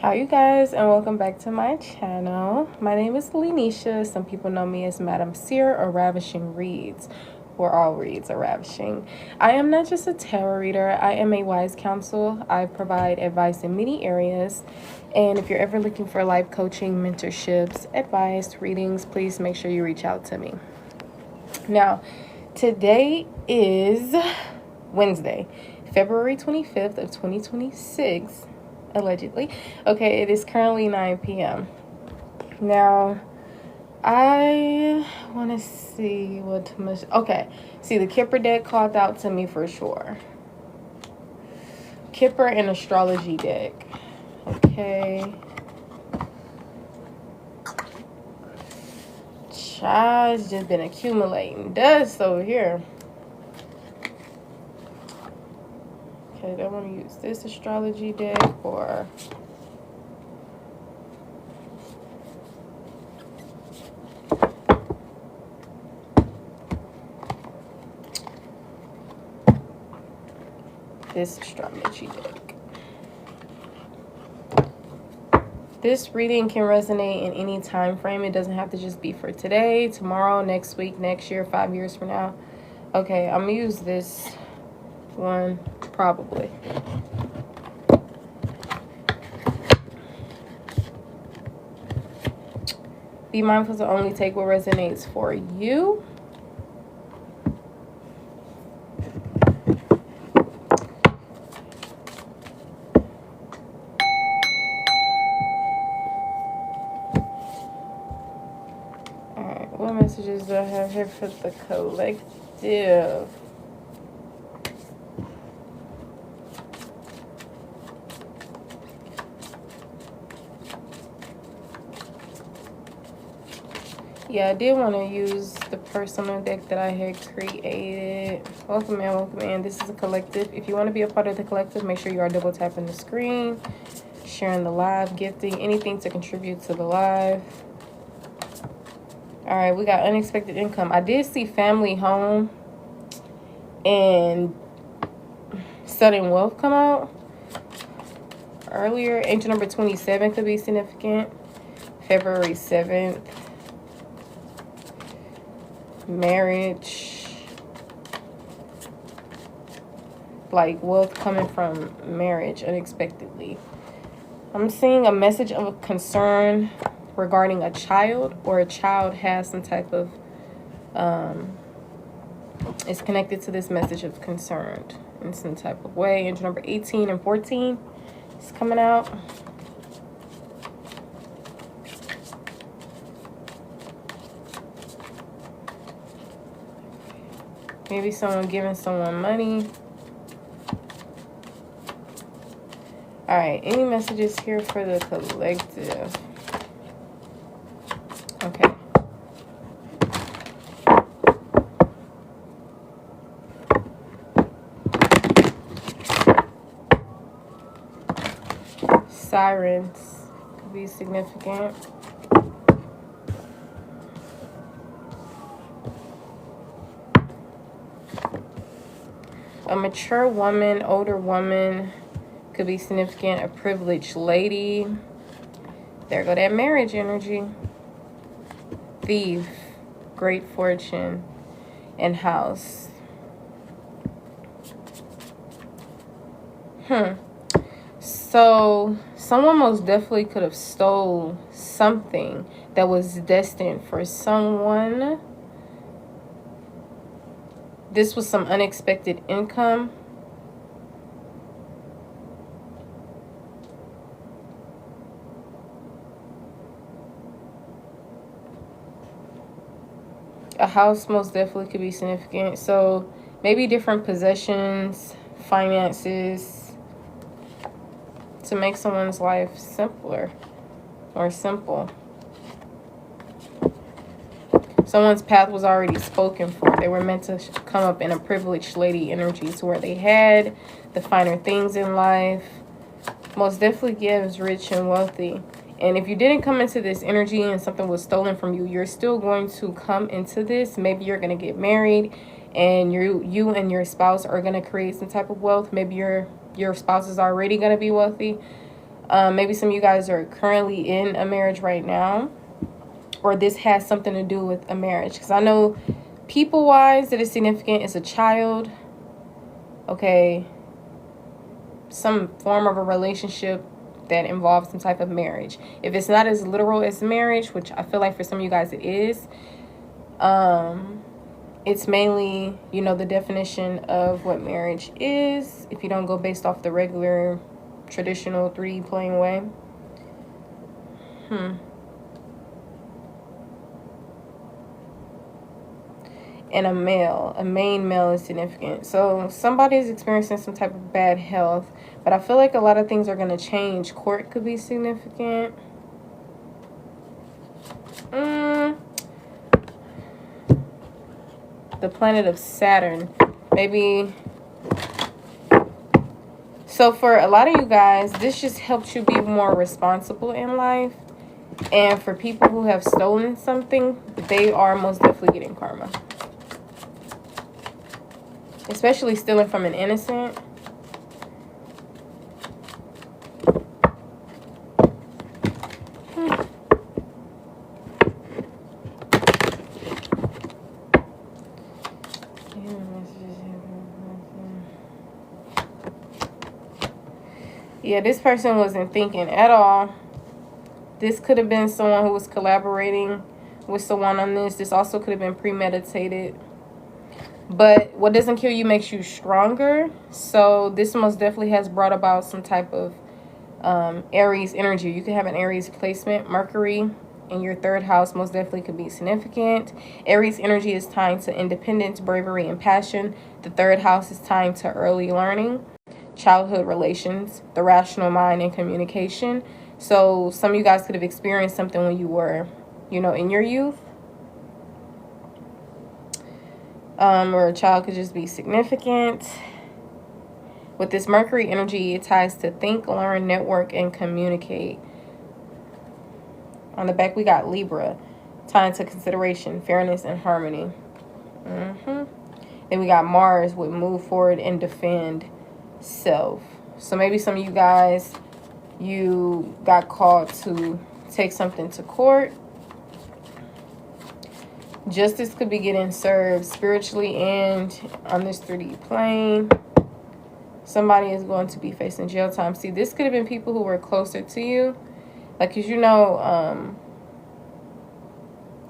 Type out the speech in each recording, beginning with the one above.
Hi you guys, and welcome back to my channel. My name is Lenisha. Some people know me as Madam Seer or Ravishing Reads, where all reads are ravishing. I am not just a tarot reader, I am a wise counsel. I provide advice in many areas, and if you're ever looking for life coaching, mentorships, advice, readings, please make sure you reach out to me. Now, today is Wednesday, February 25th of 2026. Allegedly. Okay, it is currently 9 p.m. Now, I want to see what much. Okay, see, the Kipper deck called out to me for sure. Kipper and astrology deck. Okay. Child's just been accumulating dust over here. Okay, do I want to use this astrology deck or this astrology deck? This reading can resonate in any time frame. It doesn't have to just be for today, tomorrow, next week, next year, 5 years from now. Okay, I'm gonna use this one probably. Be mindful to only take what resonates for you. Alright, what messages do I have here for the collective? Yeah, I did want to use the personal deck that I had created. Welcome in, welcome in. This is a collective. If you want to be a part of the collective, make sure you are double tapping the screen, sharing the live, gifting, anything to contribute to the live. All right, we got unexpected income. I did see family home and sudden wealth come out earlier. Angel number 27 could be significant. February 7th. Marriage, like wealth coming from marriage unexpectedly. I'm seeing a message of concern regarding a child, or a child has some type of is connected to this message of concern in some type of way. Angel number 18 and 14 is coming out. Maybe someone giving someone money. All right, any messages here for the collective? Okay. Sirens could be significant. A mature woman, older woman could be significant. A privileged lady. There go that marriage energy. Thief, great fortune, and house. So someone most definitely could have stole something that was destined for someone. This was some unexpected income. A house most definitely could be significant. So maybe different possessions, finances, to make someone's life simpler or simple. Someone's path was already spoken for. They were meant to come up in a privileged lady energy, to where they had the finer things in life. Most definitely gives rich and wealthy. And if you didn't come into this energy and something was stolen from you, you're still going to come into this. Maybe you're going to get married and you and your spouse are going to create some type of wealth. Maybe your spouse is already going to be wealthy. Maybe some of you guys are currently in a marriage right now, or this has something to do with a marriage. Because I know people-wise that is significant is a child, okay, some form of a relationship that involves some type of marriage. If it's not as literal as marriage, which I feel like for some of you guys it is, it's mainly, you know, the definition of what marriage is, if you don't go based off the regular traditional 3D playing way. And a main male is significant. So somebody is experiencing some type of bad health, but I feel like a lot of things are going to change. Court could be significant. The planet of Saturn, maybe. So for a lot of you guys, this just helps you be more responsible in life. And for people who have stolen something, they are most definitely getting karma. Especially stealing from an innocent. Yeah, this person wasn't thinking at all. This could have been someone who was collaborating with someone on this. This also could have been premeditated. But what doesn't kill you makes you stronger. So this most definitely has brought about some type of Aries energy. You could have an Aries placement. Mercury in your third house most definitely could be significant. Aries energy is tied to independence, bravery, and passion. The third house is tied to early learning, childhood relations, the rational mind, and communication. So some of you guys could have experienced something when you were, you know, in your youth. Or a child could just be significant. With this Mercury energy, it ties to think, learn, network, and communicate. On the back, we got Libra, tied to consideration, fairness, and harmony. Then we got Mars with move forward and defend self. So maybe some of you guys, you got called to take something to court. Justice could be getting served spiritually and on this 3D plane. Somebody is going to be facing jail time. See, this could have been people who were closer to you. Like, because you know,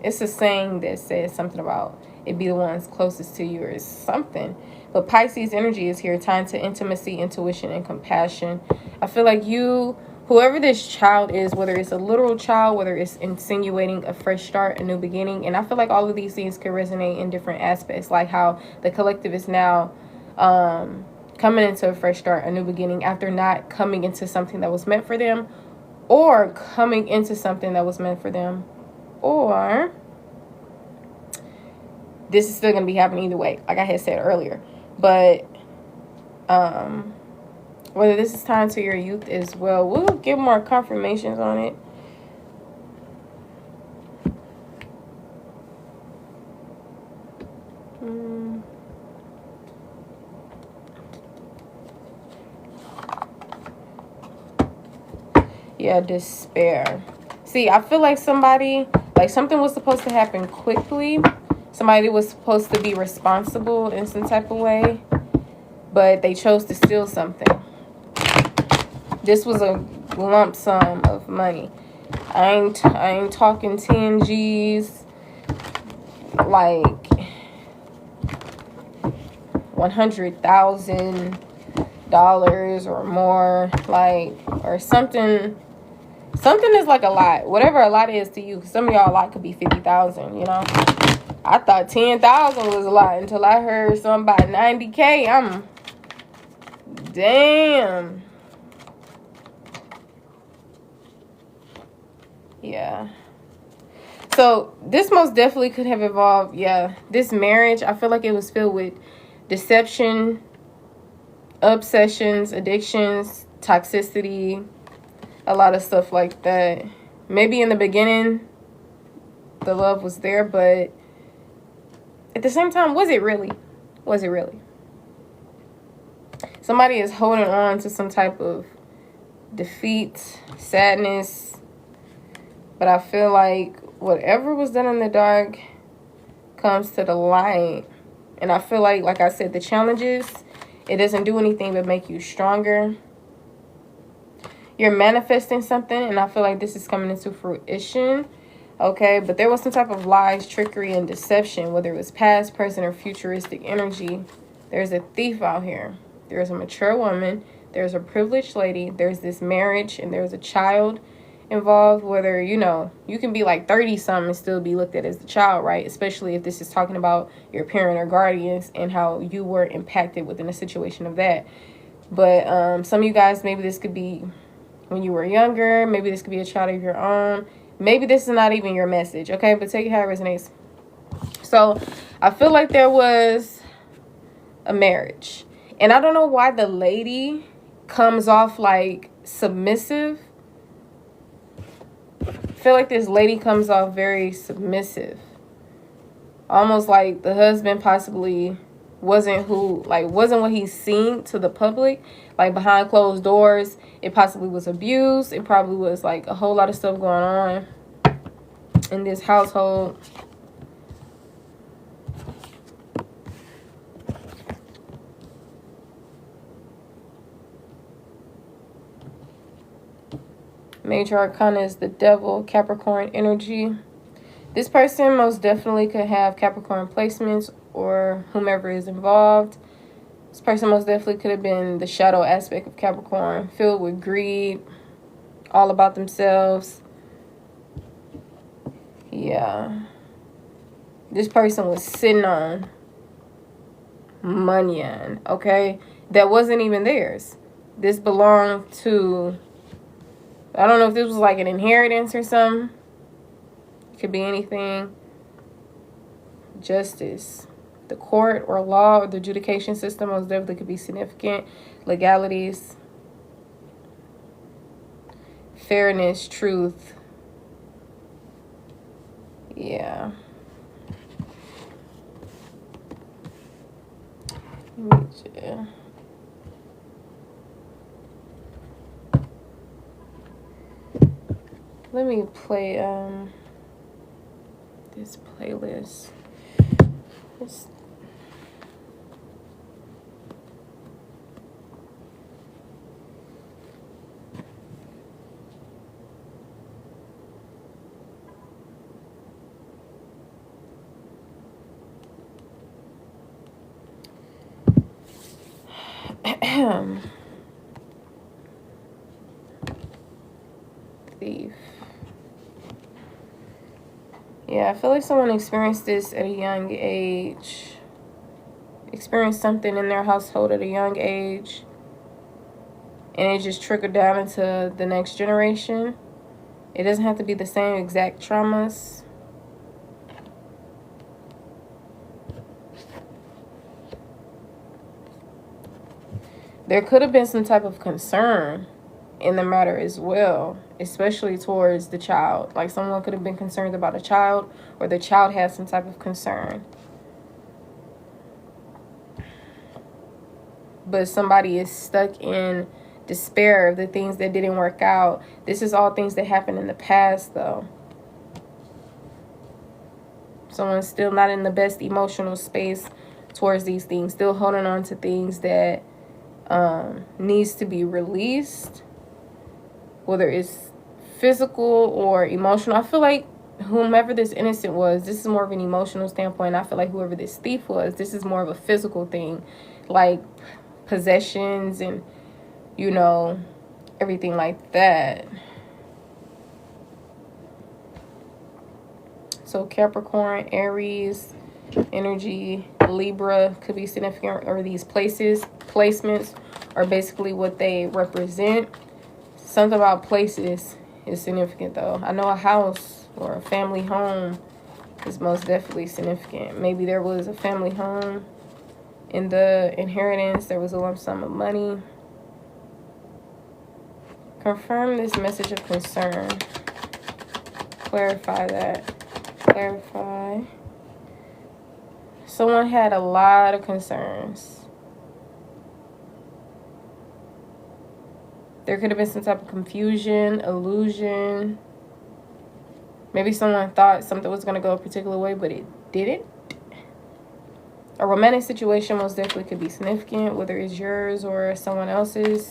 it's a saying that says something about it be the ones closest to you or something. But Pisces energy is here, tied to intimacy, intuition, and compassion. I feel like you, whoever this child is, whether it's a literal child, whether it's insinuating a fresh start, a new beginning, and I feel like all of these things can resonate in different aspects, like how the collective is now coming into a fresh start, a new beginning, after not coming into something that was meant for them, or coming into something that was meant for them, or this is still going to be happening either way, like I had said earlier. But whether this is tied to your youth as well, we'll get more confirmations on it. Yeah, despair. See, I feel like somebody, like something was supposed to happen quickly. Somebody was supposed to be responsible in some type of way, but they chose to steal something. This was a lump sum of money. I ain't talking 10 G's, like $100,000 or more, like, or something. Something is like a lot. Whatever a lot is to you. Some of y'all a lot could be 50,000, you know. I thought 10,000 was a lot until I heard something about 90K. Damn. Yeah. So this most definitely could have evolved. Yeah. This marriage, I feel like it was filled with deception, obsessions, addictions, toxicity, a lot of stuff like that. Maybe in the beginning, the love was there, but at the same time, was it really? Was it really? Somebody is holding on to some type of defeat, sadness. But I feel like whatever was done in the dark comes to the light. And I feel like I said, the challenges, it doesn't do anything but make you stronger. You're manifesting something, and I feel like this is coming into fruition. Okay, but there was some type of lies, trickery, and deception, whether it was past, present, or futuristic energy. There's a thief out here. There's a mature woman. There's a privileged lady. There's this marriage, and there's a child involved. Whether, you know, you can be like 30-something and still be looked at as the child, right? Especially if this is talking about your parent or guardians and how you were impacted within a situation of that. But some of you guys, maybe this could be when you were younger. Maybe this could be a child of your own. Maybe this is not even your message, okay? But take it how it resonates. So I feel like there was a marriage. And I don't know why the lady comes off like submissive. I feel like this lady comes off very submissive. Almost like the husband possibly wasn't what he seemed to the public. Like behind closed doors, it possibly was abuse. It probably was like a whole lot of stuff going on in this household. Major Arcana is the Devil, Capricorn energy. This person most definitely could have Capricorn placements or whomever is involved. This person most definitely could have been the shadow aspect of Capricorn, filled with greed, all about themselves. Yeah. This person was sitting on money, okay? That wasn't even theirs. This belonged to, I don't know if this was like an inheritance or something. It could be anything. Justice. The court or law or the adjudication system most definitely could be significant. Legalities. Fairness, truth. Yeah. Let me play this playlist. Thief. Yeah, I feel like someone experienced this at a young age. Experienced something in their household at a young age. And it just trickled down into the next generation. It doesn't have to be the same exact traumas. There could have been some type of concern in the matter as well, especially towards the child. Like someone could have been concerned about a child, or the child had some type of concern. But somebody is stuck in despair of the things that didn't work out. This is all things that happened in the past, though. Someone's still not in the best emotional space towards these things, still holding on to things that needs to be released, whether it's physical or emotional. I feel like whomever this innocent was, this is more of an emotional standpoint. I feel like whoever this thief was, this is more of a physical thing, like possessions and, you know, everything like that. So Capricorn, Aries energy, Libra could be significant, or these placements are basically what they represent. Something about places is significant, though. I know a house or a family home is most definitely significant. Maybe there was a family home in the inheritance. There was a lump sum of money. Confirm this message of concern. Clarify that. Clarify. Someone had a lot of concerns. There could have been some type of confusion, illusion. Maybe someone thought something was going to go a particular way, but it didn't. A romantic situation most definitely could be significant, whether it's yours or someone else's.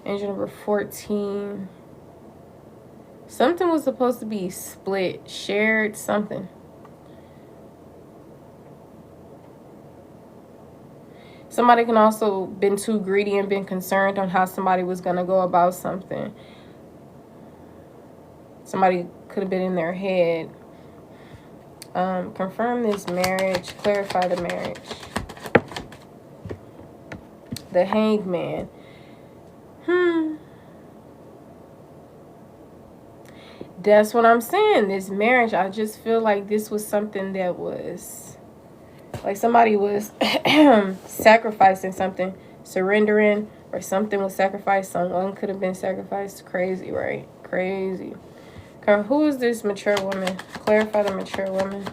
Angel number 14. Something was supposed to be split, shared, something. Somebody can also been too greedy and been concerned on how somebody was going to go about something. Somebody could have been in their head. Confirm this marriage. Clarify the marriage. The Hanged Man. That's what I'm saying. This marriage, I just feel like this was something that was... like somebody was sacrificing something, surrendering, or something was sacrificed. Someone could have been sacrificed. Crazy, right? Crazy. Okay, who is this mature woman? Clarify the mature woman.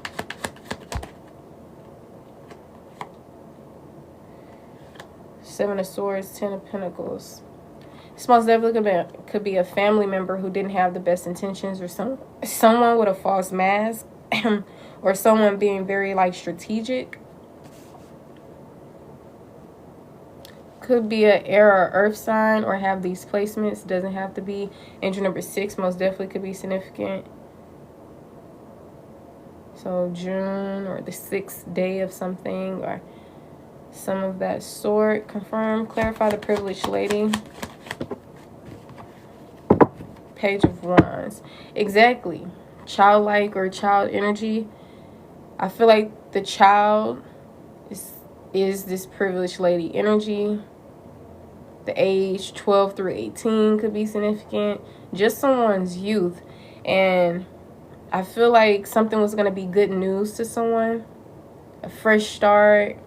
Seven of Swords, Ten of Pentacles. This most definitely could be a family member who didn't have the best intentions, or someone with a false mask, or someone being very like strategic. Could be an air or earth sign, or have these placements. Doesn't have to be. Angel number 6 most definitely could be significant. So June, or the 6th day of something, or some of that sort. Confirm, clarify the privileged lady. Page of Wands. Exactly. Childlike or child energy. I feel like the child is this privileged lady energy. The age 12 through 18 could be significant. Just someone's youth. And I feel like something was going to be good news to someone. A fresh start.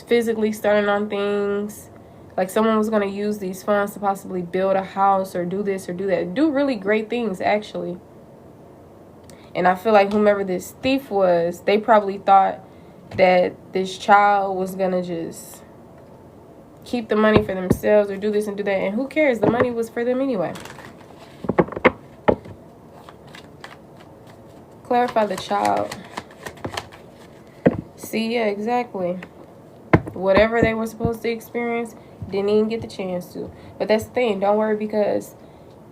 Physically starting on things. Like someone was going to use these funds to possibly build a house or do this or do that. Do really great things, actually. And I feel like whomever this thief was, they probably thought that this child was going to just keep the money for themselves or do this and do that. And who cares? The money was for them anyway. Clarify the child. See, yeah, exactly. Whatever they were supposed to experience, didn't even get the chance to. But that's the thing. Don't worry, because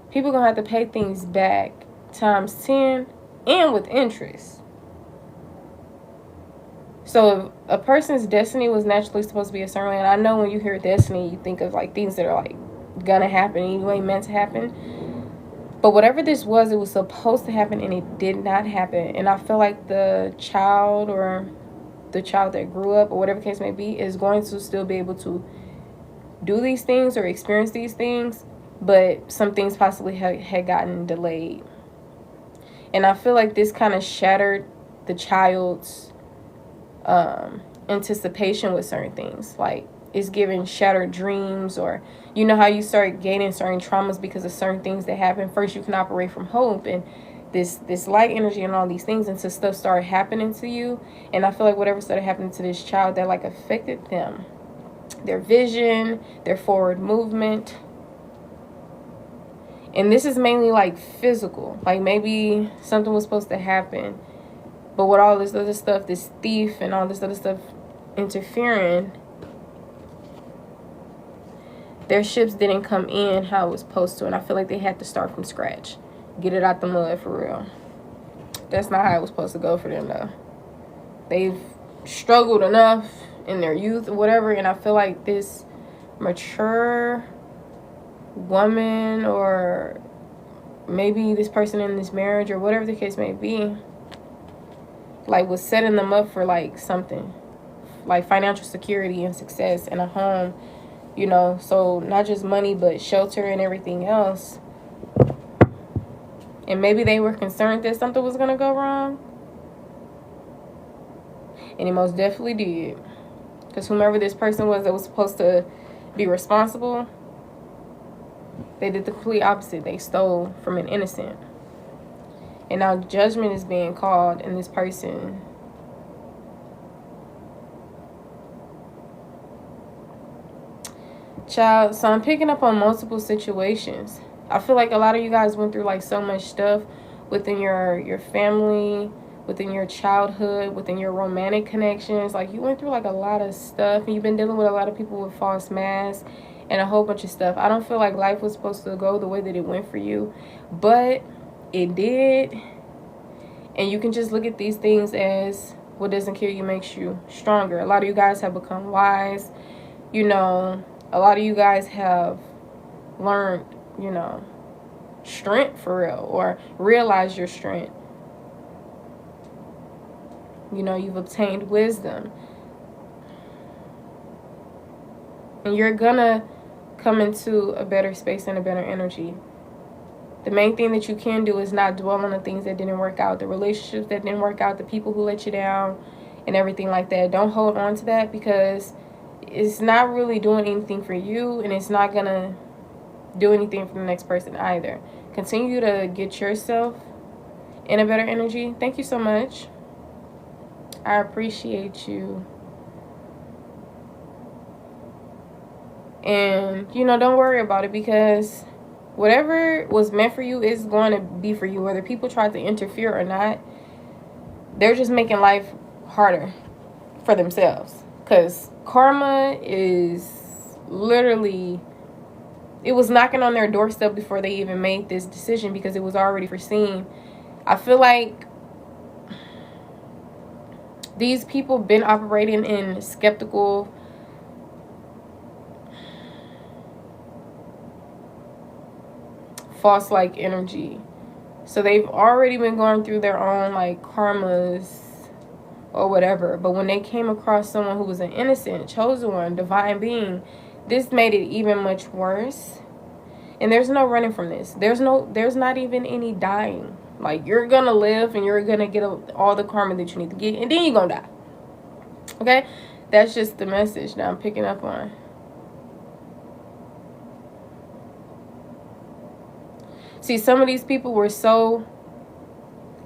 people going to have to pay things back times 10 and with interest. So if a person's destiny was naturally supposed to be a certain way, and I know when you hear destiny, you think of like things that are like gonna happen anyway, meant to happen. But whatever this was, it was supposed to happen and it did not happen. And I feel like the child, or the child that grew up, or whatever case may be, is going to still be able to do these things or experience these things, but some things possibly had gotten delayed. And I feel like this kind of shattered the child's anticipation with certain things. Like, it's giving shattered dreams, or you know how you start gaining certain traumas because of certain things that happen. First, you can operate from hope and this light energy and all these things, until stuff started happening to you. And I feel like whatever started happening to this child, that like affected them, their vision, their forward movement. And this is mainly like physical. Like maybe something was supposed to happen, but with all this other stuff, this thief and all this other stuff interfering, their ships didn't come in how it was supposed to. And I feel like they had to start from scratch. Get it out the mud for real. That's not how it was supposed to go for them, though. They've struggled enough in their youth or whatever. And I feel like this mature woman, or maybe this person in this marriage, or whatever the case may be, like was setting them up for like something, like financial security and success and a home, you know. So not just money, but shelter and everything else. And maybe they were concerned that something was going to go wrong. And it most definitely did. Because whomever this person was that was supposed to be responsible, they did the complete opposite. They stole from an innocent. And now judgment is being called, and this person Child, so I'm picking up on multiple situations. I feel like a lot of you guys went through like so much stuff within your family, within your childhood, within your romantic connections. Like you went through like a lot of stuff, and you've been dealing with a lot of people with false masks and a whole bunch of stuff. I don't feel like life was supposed to go the way that it went for you, but it did. And you can just look at these things as what doesn't kill you makes you stronger. A lot of you guys have become wise. You know, a lot of you guys have learned, you know, strength for real, or realize your strength. You know, you've obtained wisdom. And you're gonna come into a better space and a better energy. The main thing that you can do is not dwell on the things that didn't work out, the relationships that didn't work out, the people who let you down, and everything like that. Don't hold on to that, because it's not really doing anything for you, and it's not gonna do anything for the next person either. Continue to get yourself in a better energy. Thank you so much. I appreciate you. And, you know, don't worry about it, because whatever was meant for you is going to be for you. Whether people try to interfere or not, they're just making life harder for themselves. Because karma is literally, it was knocking on their doorstep before they even made this decision, because it was already foreseen. I feel like these people been operating in skeptical, false like energy. So they've already been going through their own like karmas or whatever. But when they came across someone who was an innocent, chosen one, divine being, this made it even much worse. And there's no running from this. There's not even any dying. Like, you're gonna live and you're gonna get all the karma that you need to get, and then you're gonna die. Okay? That's just the message that I'm picking up on. See, some of these people were so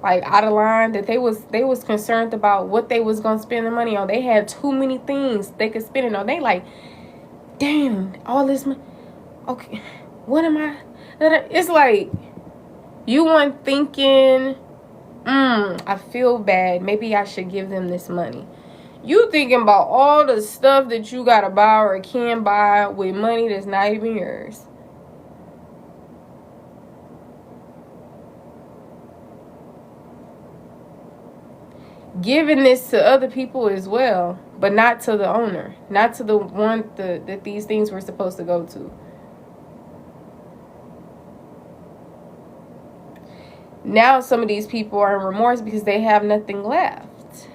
like out of line that they was concerned about what they was gonna spend the money on. They had too many things they could spend it on. They like, damn, all this money. Okay, what am I? It's like you weren't thinking, I feel bad. Maybe I should give them this money. You thinking about all the stuff that you gotta buy or can buy with money that's not even yours. Giving this to other people as well, but not to the owner, not to the one that these things were supposed to go to. Now some of these people are in remorse because they have nothing left.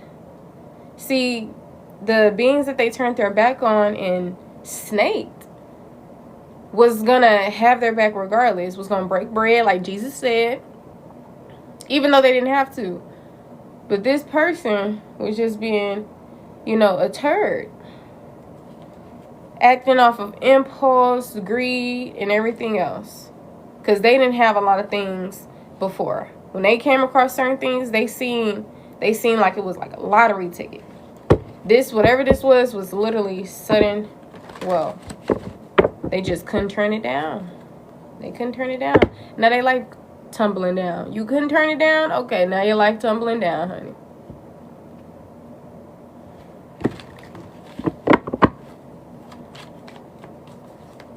See, the beings that they turned their back on and snaked was gonna have their back regardless, was gonna break bread like Jesus said, even though they didn't have to. But this person was just being, you know, a turd. Acting off of impulse, greed, and everything else. Because they didn't have a lot of things before. When they came across certain things, they seen like it was like a lottery ticket. This, whatever this was literally sudden, well, they just couldn't turn it down. They couldn't turn it down. Now they like tumbling down. You couldn't turn it down? Okay, now your life tumbling down, honey.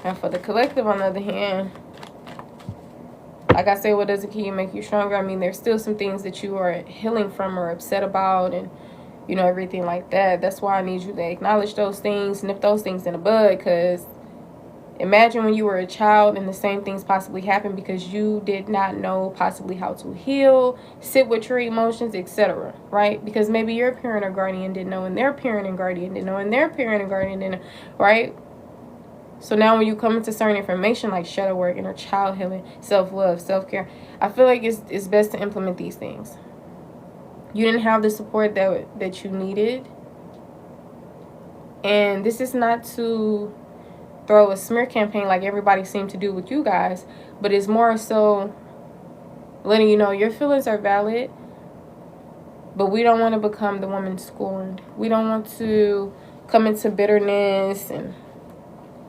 And for the collective, on the other hand, like I said, what doesn't kill you make you stronger. I mean, there's still some things that you are healing from or upset about, and you know, everything like that. That's why I need you to acknowledge those things, nip those things in the bud, because imagine when you were a child and the same things possibly happened because you did not know possibly how to heal, sit with your emotions, etc. Right? Because maybe your parent or guardian didn't know, and their parent and guardian didn't know, and their parent and guardian didn't know, right? So now when you come into certain information like shadow work, inner child healing, self-love, self-care, I feel like it's best to implement these things. You didn't have the support that you needed. And this is not to throw a smear campaign like everybody seemed to do with you guys, but it's more so letting you know your feelings are valid, but we don't want to become the woman scorned. We don't want to come into bitterness and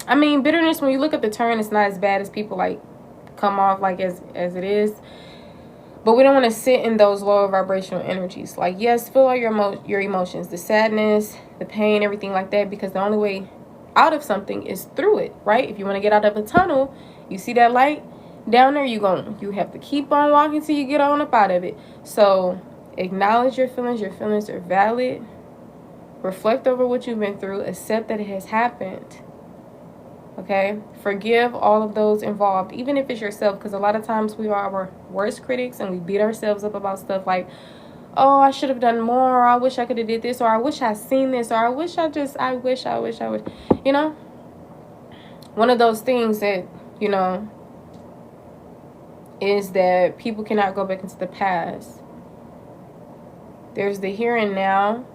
I mean, bitterness, when you look at the term, it's not as bad as people like come off like as it is. But we don't want to sit in those lower vibrational energies. Like, yes, feel all your emotions, the sadness, the pain, everything like that, because the only way out of something is through it, right? If you want to get out of a tunnel, you see that light down there, you have to keep on walking till you get on up out of it. So acknowledge your feelings. Your feelings are valid. Reflect over what you've been through. Accept that it has happened. Okay, forgive all of those involved, even if it's yourself, because a lot of times we are our worst critics and we beat ourselves up about stuff like, oh, I should have done more, or I wish I could have did this, or I wish I seen this, or I wish, you know, one of those things that, you know, is that people cannot go back into the past. There's the here and now,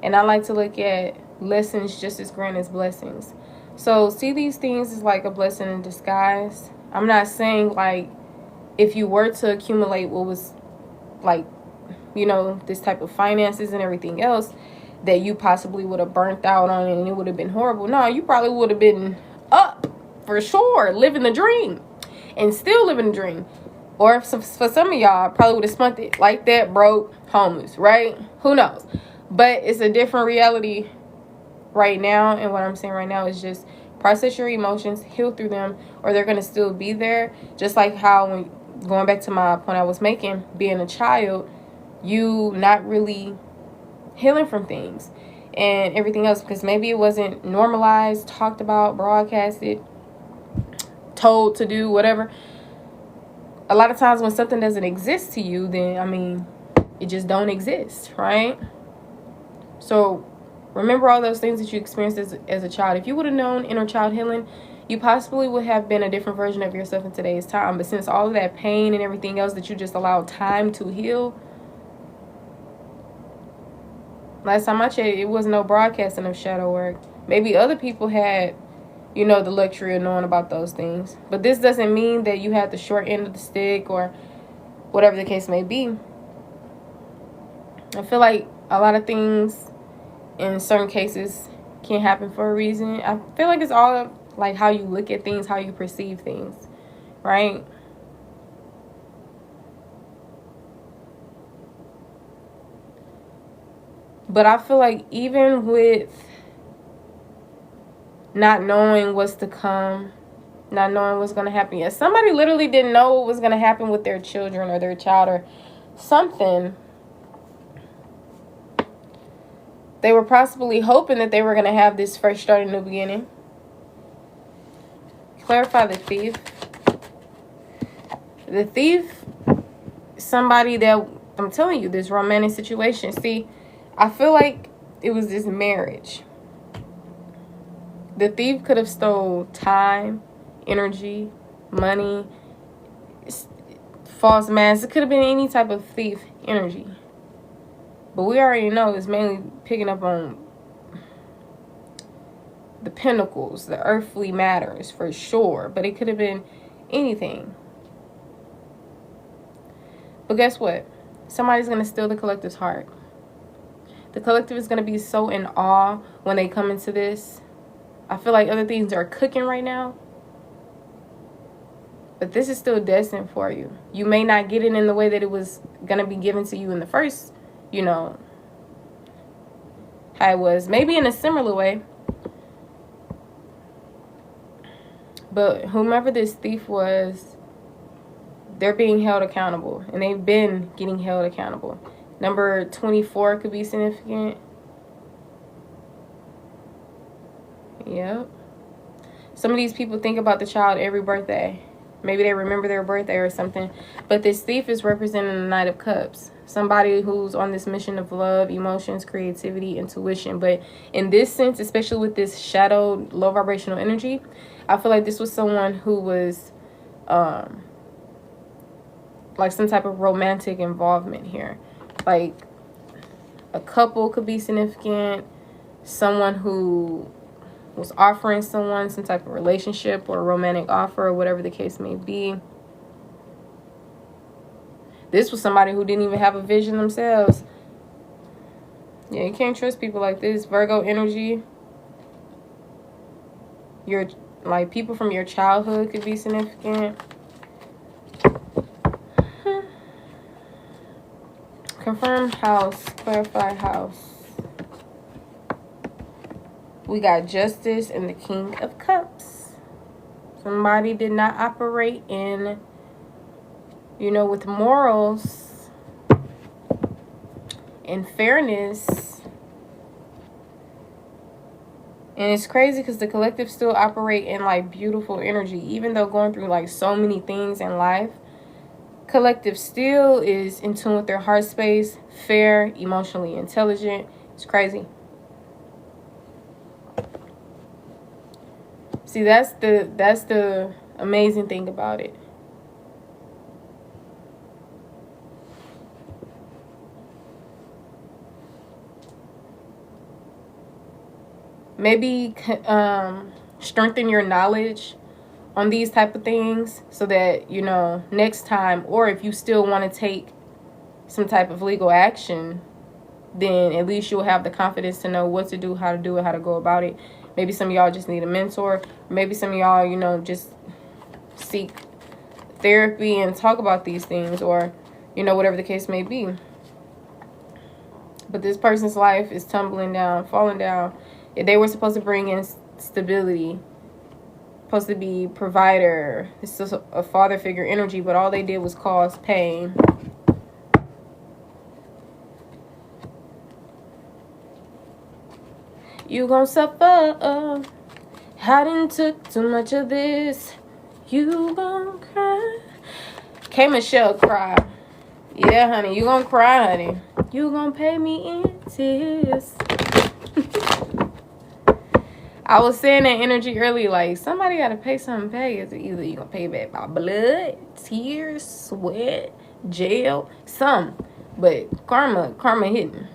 and I like to look at lessons just as grand as blessings. So see these things as like a blessing in disguise. I'm not saying like if you were to accumulate what was like, you know, this type of finances and everything else, that you possibly would have burnt out on it and it would have been horrible. No, you probably would have been up for sure, living the dream and still living the dream. Or if for some of y'all, probably would have spent it like that, broke, homeless, right? Who knows? But it's a different reality right now, and what I'm saying right now is just process your emotions, heal through them, or they're going to still be there. Just like how, when going back to my point I was making, being a child, you not really healing from things and everything else because maybe it wasn't normalized, talked about, broadcasted, told to do, whatever. A lot of times when something doesn't exist to you, then I mean, it just don't exist, right? So remember all those things that you experienced as a child. If you would have known inner child healing, you possibly would have been a different version of yourself in today's time. But since all of that pain and everything else that you just allowed time to heal, last time I checked, it was no broadcasting of shadow work. Maybe other people had, you know, the luxury of knowing about those things. But this doesn't mean that you had the short end of the stick or whatever the case may be. I feel like a lot of things in certain cases can happen for a reason. I feel like it's all like how you look at things, how you perceive things, right? But I feel like even with not knowing what's to come, not knowing what's going to happen, yes, somebody literally didn't know what was going to happen with their children or their child or something. They were possibly hoping that they were going to have this fresh start, a new beginning. Clarify the thief. The thief, somebody that, I'm telling you, this romantic situation. See, I feel like it was this marriage. The thief could have stole time, energy, money, false masks. It could have been any type of thief energy. But we already know it's mainly picking up on the pentacles, the earthly matters for sure. But it could have been anything. But guess what? Somebody's going to steal the collective's heart. The collective is going to be so in awe when they come into this. I feel like other things are cooking right now. But this is still destined for you. You may not get it in the way that it was going to be given to you in the first, you know, how it was. Maybe in a similar way. But whomever this thief was, they're being held accountable. And they've been getting held accountable. Number 24 could be significant. Yep. Some of these people think about the child every birthday. Maybe they remember their birthday or something. But this thief is representing the Knight of Cups. Somebody who's on this mission of love, emotions, creativity, intuition. But in this sense, especially with this shadowed, low vibrational energy, I feel like this was someone who was like some type of romantic involvement here. Like a couple could be significant. Someone who was offering someone some type of relationship or a romantic offer or whatever the case may be. This was somebody who didn't even have a vision themselves. Yeah, you can't trust people like this. Virgo energy. Your, like, people from your childhood could be significant. Confirm house, clarify house. We got Justice and the King of Cups. Somebody did not operate in, you know, with morals and fairness. And it's crazy because the collective still operate in, like, beautiful energy. Even though going through, like, so many things in life, collective still is in tune with their heart space, fair, emotionally intelligent. It's crazy. See, that's the amazing thing about it. Maybe strengthen your knowledge on these type of things so that, you know, next time, or if you still want to take some type of legal action, then at least you'll have the confidence to know what to do, how to do it, how to go about it. Maybe some of y'all just need a mentor. Maybe some of y'all, you know, just seek therapy and talk about these things, or, you know, whatever the case may be. But this person's life is tumbling down, falling down. They were supposed to bring in stability, supposed to be provider. It's just a father figure energy, but all they did was cause pain. You gon' suffer. Hadn't took too much of this. You gon' cry. K. Michelle cry. Yeah, honey, you gon' cry, honey. You gon' pay me in tears. I was saying that energy early, like, somebody got to pay something back. It's either you going to pay back by blood, tears, sweat, jail, some. But karma hitting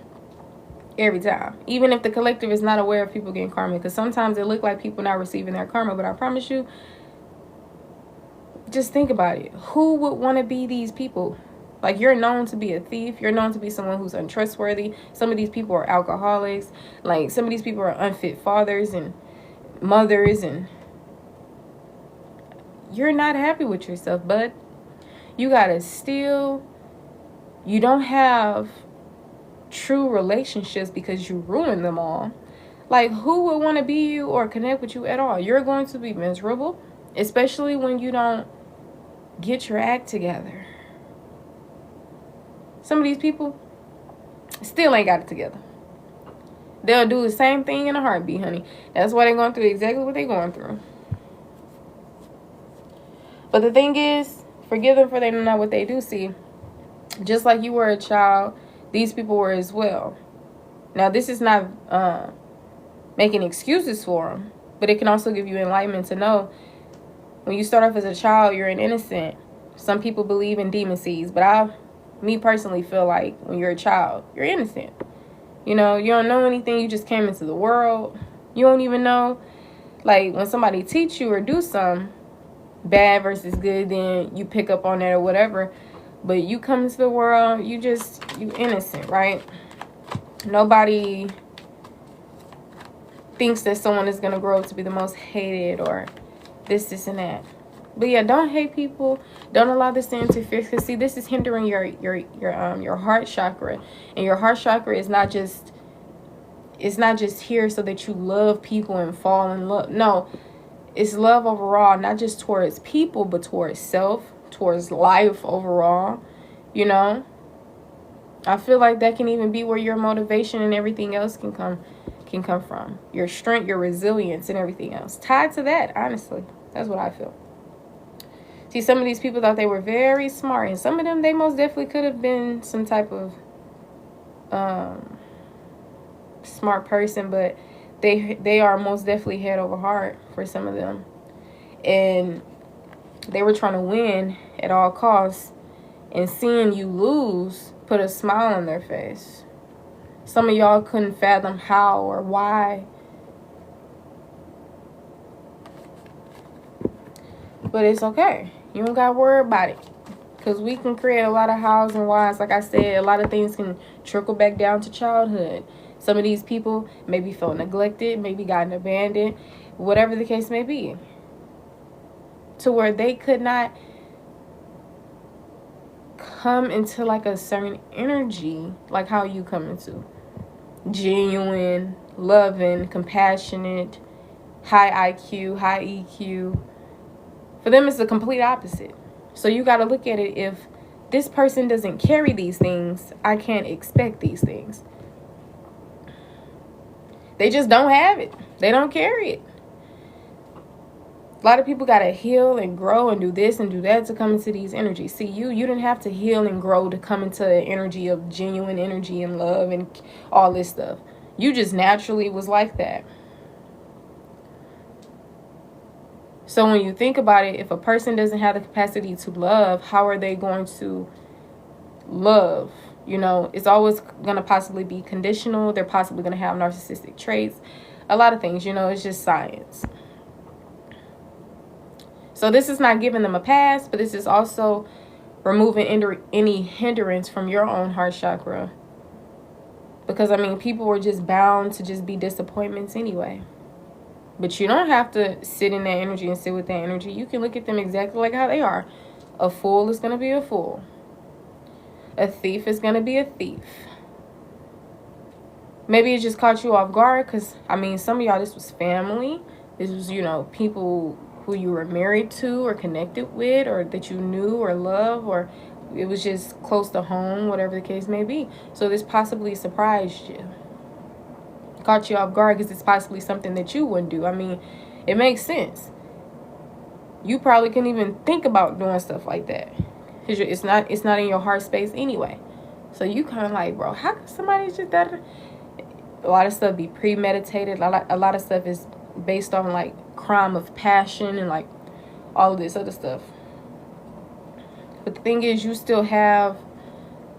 every time. Even if the collective is not aware of people getting karma. Because sometimes it look like people not receiving their karma. But I promise you, just think about it. Who would want to be these people? Like, you're known to be a thief. You're known to be someone who's untrustworthy. Some of these people are alcoholics. Like, some of these people are unfit fathers and mothers, and you're not happy with yourself, but you gotta still, you don't have true relationships because you ruined them all. Like, who would want to be you or connect with you at all? You're going to be miserable, especially when you don't get your act together. Some of these people still ain't got it together. They'll do the same thing in a heartbeat, honey. That's why they're going through exactly what they're going through. But the thing is, forgive them for they don't know what they do. See, just like you were a child, these people were as well. Now, this is not making excuses for them, but it can also give you enlightenment to know when you start off as a child, you're an innocent. Some people believe in demon seeds, but me personally feel like when you're a child, you're innocent. You know, you don't know anything. You just came into the world. You don't even know. Like, when somebody teach you or do something bad versus good, then you pick up on that or whatever. But you come into the world, you innocent, right? Nobody thinks that someone is going to grow up to be the most hated or this, and that. But yeah, don't hate people. Don't allow this to interfere. Because see, this is hindering your heart chakra. And your heart chakra is not just, it's not just here so that you love people and fall in love. No, it's love overall, not just towards people, but towards self, towards life overall. You know, I feel like that can even be where your motivation and everything else can come from. Your strength, your resilience, and everything else tied to that. Honestly, that's what I feel. See, some of these people thought they were very smart, and some of them, they most definitely could have been some type of smart person, but they are most definitely head over heart for some of them. And they were trying to win at all costs, and seeing you lose put a smile on their face. Some of y'all couldn't fathom how or why. But it's okay. You don't got to worry about it. Because we can create a lot of hows and whys. Like I said, a lot of things can trickle back down to childhood. Some of these people maybe felt neglected, maybe gotten abandoned, whatever the case may be, to where they could not come into like a certain energy like how you come into. Genuine, loving, compassionate, high IQ, high EQ. For them, it's the complete opposite. So you got to look at it. If this person doesn't carry these things, I can't expect these things. They just don't have it. They don't carry it. A lot of people got to heal and grow and do this and do that to come into these energies. See, you didn't have to heal and grow to come into an energy of genuine energy and love and all this stuff. You just naturally was like that. So when you think about it, if a person doesn't have the capacity to love, how are they going to love? You know, it's always going to possibly be conditional. They're possibly going to have narcissistic traits. A lot of things, you know, it's just science. So this is not giving them a pass, but this is also removing any hindrance from your own heart chakra. Because, I mean, people were just bound to just be disappointments anyway. But you don't have to sit in that energy and sit with that energy. You can look at them exactly like how they are. A fool is going to be a fool. A thief is going to be a thief. Maybe it just caught you off guard because, I mean, some of y'all, this was family. This was, you know, people who you were married to or connected with or that you knew or love, or it was just close to home, whatever the case may be. So this possibly surprised you. Caught you off guard because it's possibly something that you wouldn't do. I mean, it makes sense. You probably couldn't even think about doing stuff like that because it's not in your heart space anyway. So you kind of like, bro, how can somebody just that? A lot of stuff be premeditated. A lot of stuff is based on like crime of passion and like all of this other stuff. But the thing is, you still have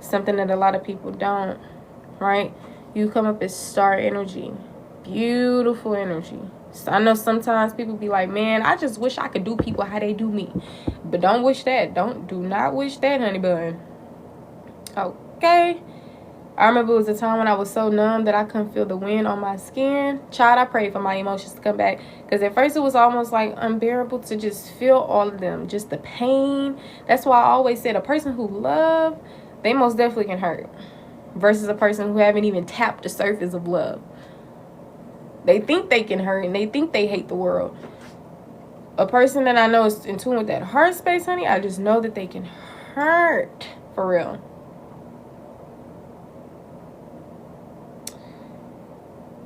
something that a lot of people don't, right? You come up as star energy. Beautiful energy. So I know sometimes people be like, man, I just wish I could do people how they do me. But don't wish that. Do not wish that, honey bun. Okay. I remember it was a time when I was so numb that I couldn't feel the wind on my skin. Child, I prayed for my emotions to come back. Because at first it was almost like unbearable to just feel all of them. Just the pain. That's why I always said a person who love, they most definitely can hurt. Versus a person who haven't even tapped the surface of love. They think they can hurt and they think they hate the world. A person that I know is in tune with that heart space, honey, I just know that they can hurt for real.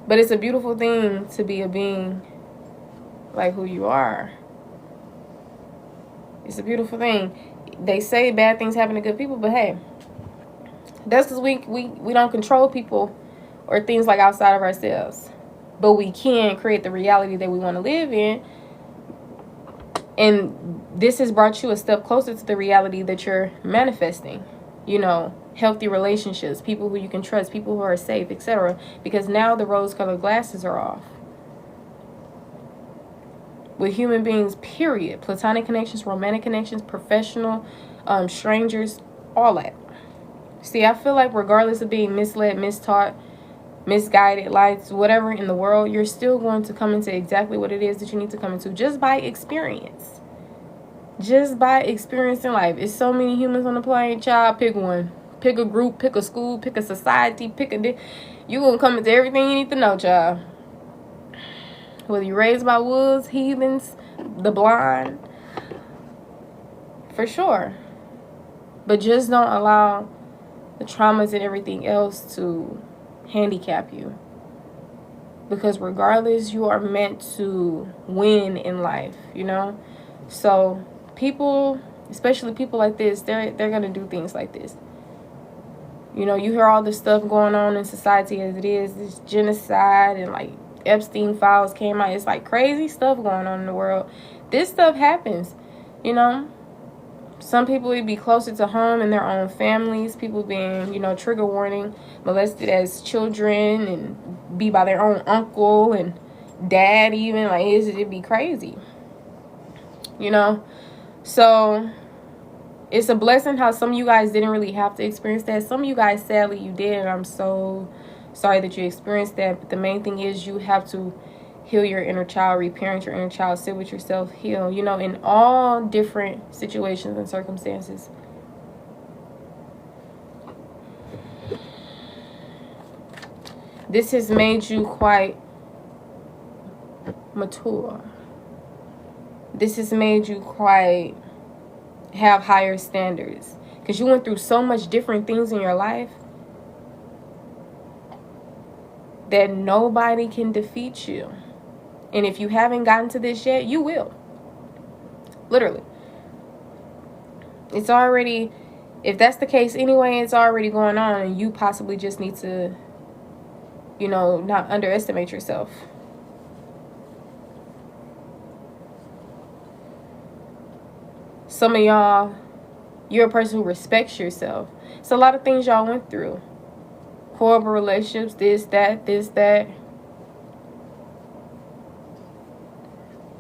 But it's a beautiful thing to be a being like who you are. It's a beautiful thing. They say bad things happen to good people, but hey, that's because we don't control people or things like outside of ourselves. But we can create the reality that we want to live in. And this has brought you a step closer to the reality that you're manifesting. You know, healthy relationships, people who you can trust, people who are safe, etc. Because now the rose-colored glasses are off. With human beings, period. Platonic connections, romantic connections, professional, strangers, all that. See, I feel like regardless of being misled, mistaught, misguided, lied to, whatever in the world, you're still going to come into exactly what it is that you need to come into just by experience. Just by experiencing life. It's so many humans on the planet, child. Pick one. Pick a group, pick a school, pick a society, pick a... You're going to come into everything you need to know, child. Whether you're raised by wolves, heathens, the blind. For sure. But just don't allow the traumas and everything else to handicap you. Because regardless, you are meant to win in life, you know? So people, especially people like this, they're going to do things like this. You know, you hear all this stuff going on in society as it is, this genocide and like Epstein files came out. It's like crazy stuff going on in the world. This stuff happens, you know. Some people would be closer to home in their own families. People being, you know, trigger warning, molested as children and be by their own uncle and dad even. Like, it'd be crazy, you know. So it's a blessing how some of you guys didn't really have to experience that. Some of you guys, sadly, you did. And I'm so, Sorry that you experienced that. But the main thing is you have to heal your inner child, reparent your inner child, sit with yourself, heal, you know, in all different situations and circumstances. This has made you quite mature. This has made you quite have higher standards, because you went through so much different things in your life that nobody can defeat you. And if you haven't gotten to this yet, you will. Literally. It's already, if that's the case anyway, it's already going on, and you possibly just need to, you know, not underestimate yourself. Some of y'all, you're a person who respects yourself. It's a lot of things y'all went through. Horrible relationships, this, that.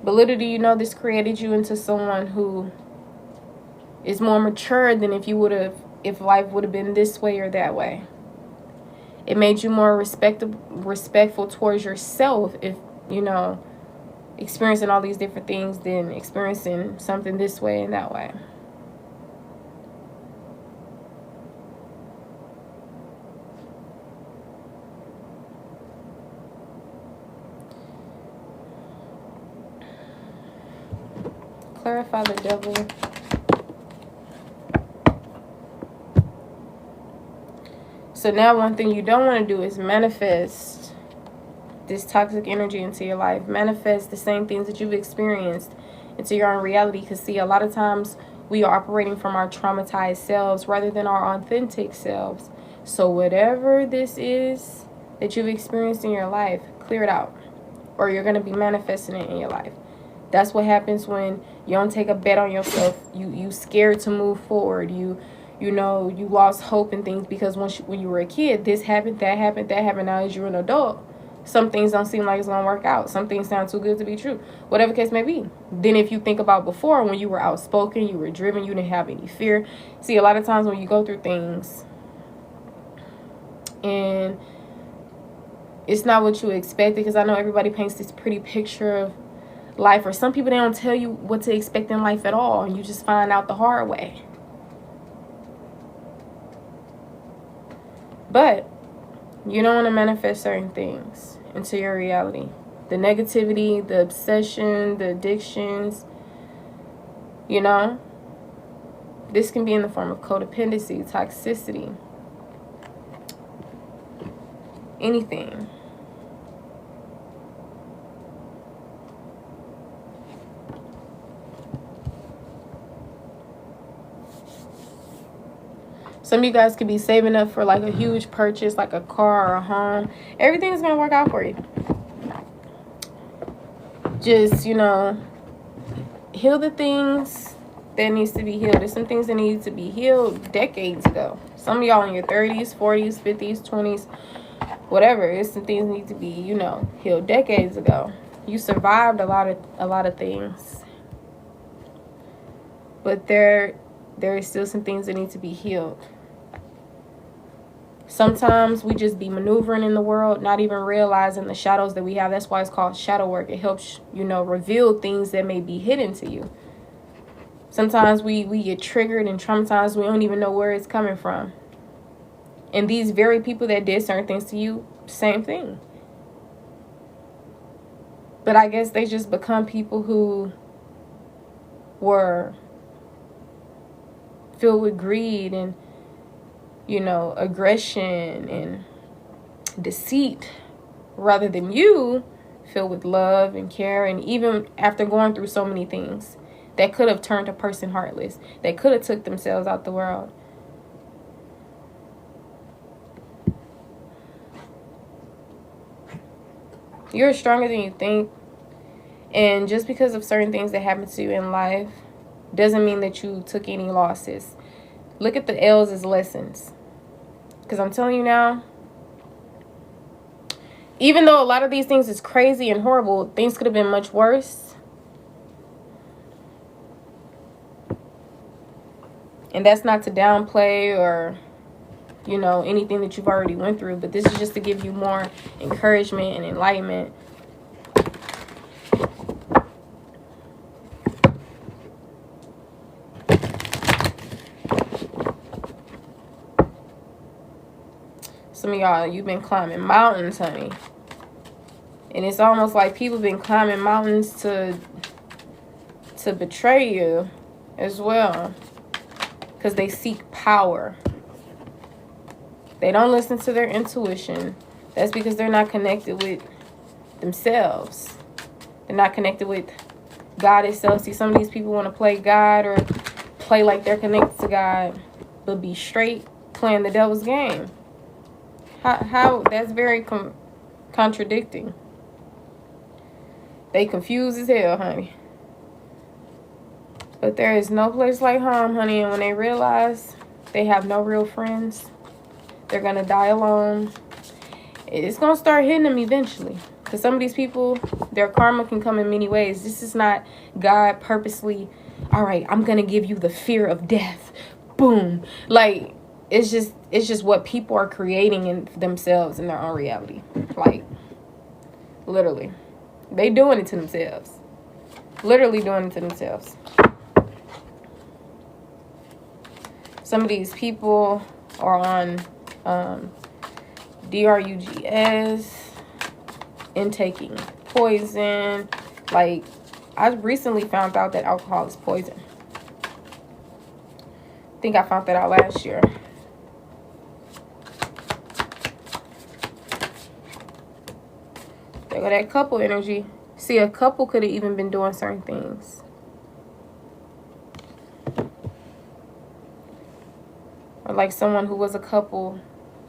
But little do you know, this created you into someone who is more mature than if life would have been this way or that way. It made you more respectful towards yourself, if, you know, experiencing all these different things than experiencing something this way and that way. Clarify the devil. So now one thing you don't want to do is manifest this toxic energy into your life. Manifest the same things that you've experienced into your own reality. Because see, a lot of times we are operating from our traumatized selves rather than our authentic selves. So whatever this is that you've experienced in your life, clear it out, or you're going to be manifesting it in your life. That's what happens when you don't take a bet on yourself. You scared to move forward. You know, you lost hope in things because when you were a kid, this happened, that happened, that happened. Now as you're an adult, some things don't seem like it's going to work out. Some things sound too good to be true. Whatever the case may be. Then if you think about before, when you were outspoken, you were driven, you didn't have any fear. See, a lot of times when you go through things and it's not what you expected, because I know everybody paints this pretty picture of life, or some people, they don't tell you what to expect in life at all, and you just find out the hard way. But you don't want to manifest certain things into your reality. The negativity, the obsession, the addictions, you know, this can be in the form of codependency, toxicity, anything. Some of you guys could be saving up for like a huge purchase, like a car or a home. Everything's going to work out for you. Just, you know, heal the things that needs to be healed. There's some things that need to be healed decades ago. Some of y'all in your 30s, 40s, 50s, 20s, whatever. There's some things that need to be, you know, healed decades ago. You survived a lot of things. But there is still some things that need to be healed. Sometimes we just be maneuvering in the world, not even realizing the shadows that we have. That's why it's called shadow work. It helps, you know, reveal things that may be hidden to you. Sometimes we get triggered and traumatized. We don't even know where it's coming from. And these very people that did certain things to you, same thing. But I guess they just become people who were filled with greed and, you know, aggression and deceit, rather than you filled with love and care. And even after going through so many things that could have turned a person heartless, that could have took themselves out the world. You're stronger than you think. And just because of certain things that happen to you in life doesn't mean that you took any losses. Look at the L's as lessons. Because I'm telling you now, even though a lot of these things is crazy and horrible, things could have been much worse. And that's not to downplay or you know, anything that you've already went through. But this is just to give you more encouragement and enlightenment. Some of y'all, you've been climbing mountains, honey. And it's almost like people been climbing mountains to betray you as well. Because they seek power. They don't listen to their intuition. That's because they're not connected with themselves. They're not connected with God itself. See, some of these people want to play God or play like they're connected to God, but be straight playing the devil's game. How that's very contradicting. They confused as hell, honey. But there is no place like home, honey. And when they realize they have no real friends, they're going to die alone. It's going to start hitting them eventually. Because some of these people, their karma can come in many ways. This is not God purposely, all right, I'm going to give you the fear of death. Boom. Like, it's just what people are creating in themselves in their own reality. Like, literally. They doing it to themselves. Literally doing it to themselves. Some of these people are on drugs, intaking poison. Like, I recently found out that alcohol is poison. I think I found that out last year. There go that couple energy. See, a couple could have even been doing certain things. Or like someone who was a couple,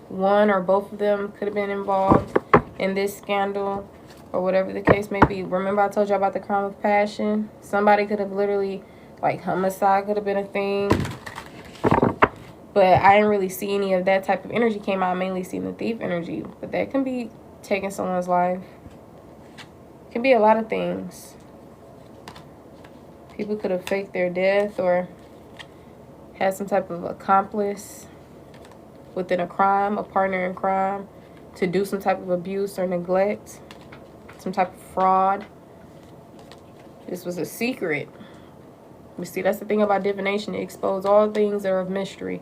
one or both of them could have been involved in this scandal or whatever the case may be. Remember I told you about the crime of passion? Somebody could have literally, like, homicide could have been a thing. But I didn't really see any of that type of energy came out. I mainly seen the thief energy. But that can be taking someone's life. It can be a lot of things. People could have faked their death or had some type of accomplice within a crime, a partner in crime, to do some type of abuse or neglect, some type of fraud. This was a secret. You see, that's the thing about divination. It exposes all things that are of mystery.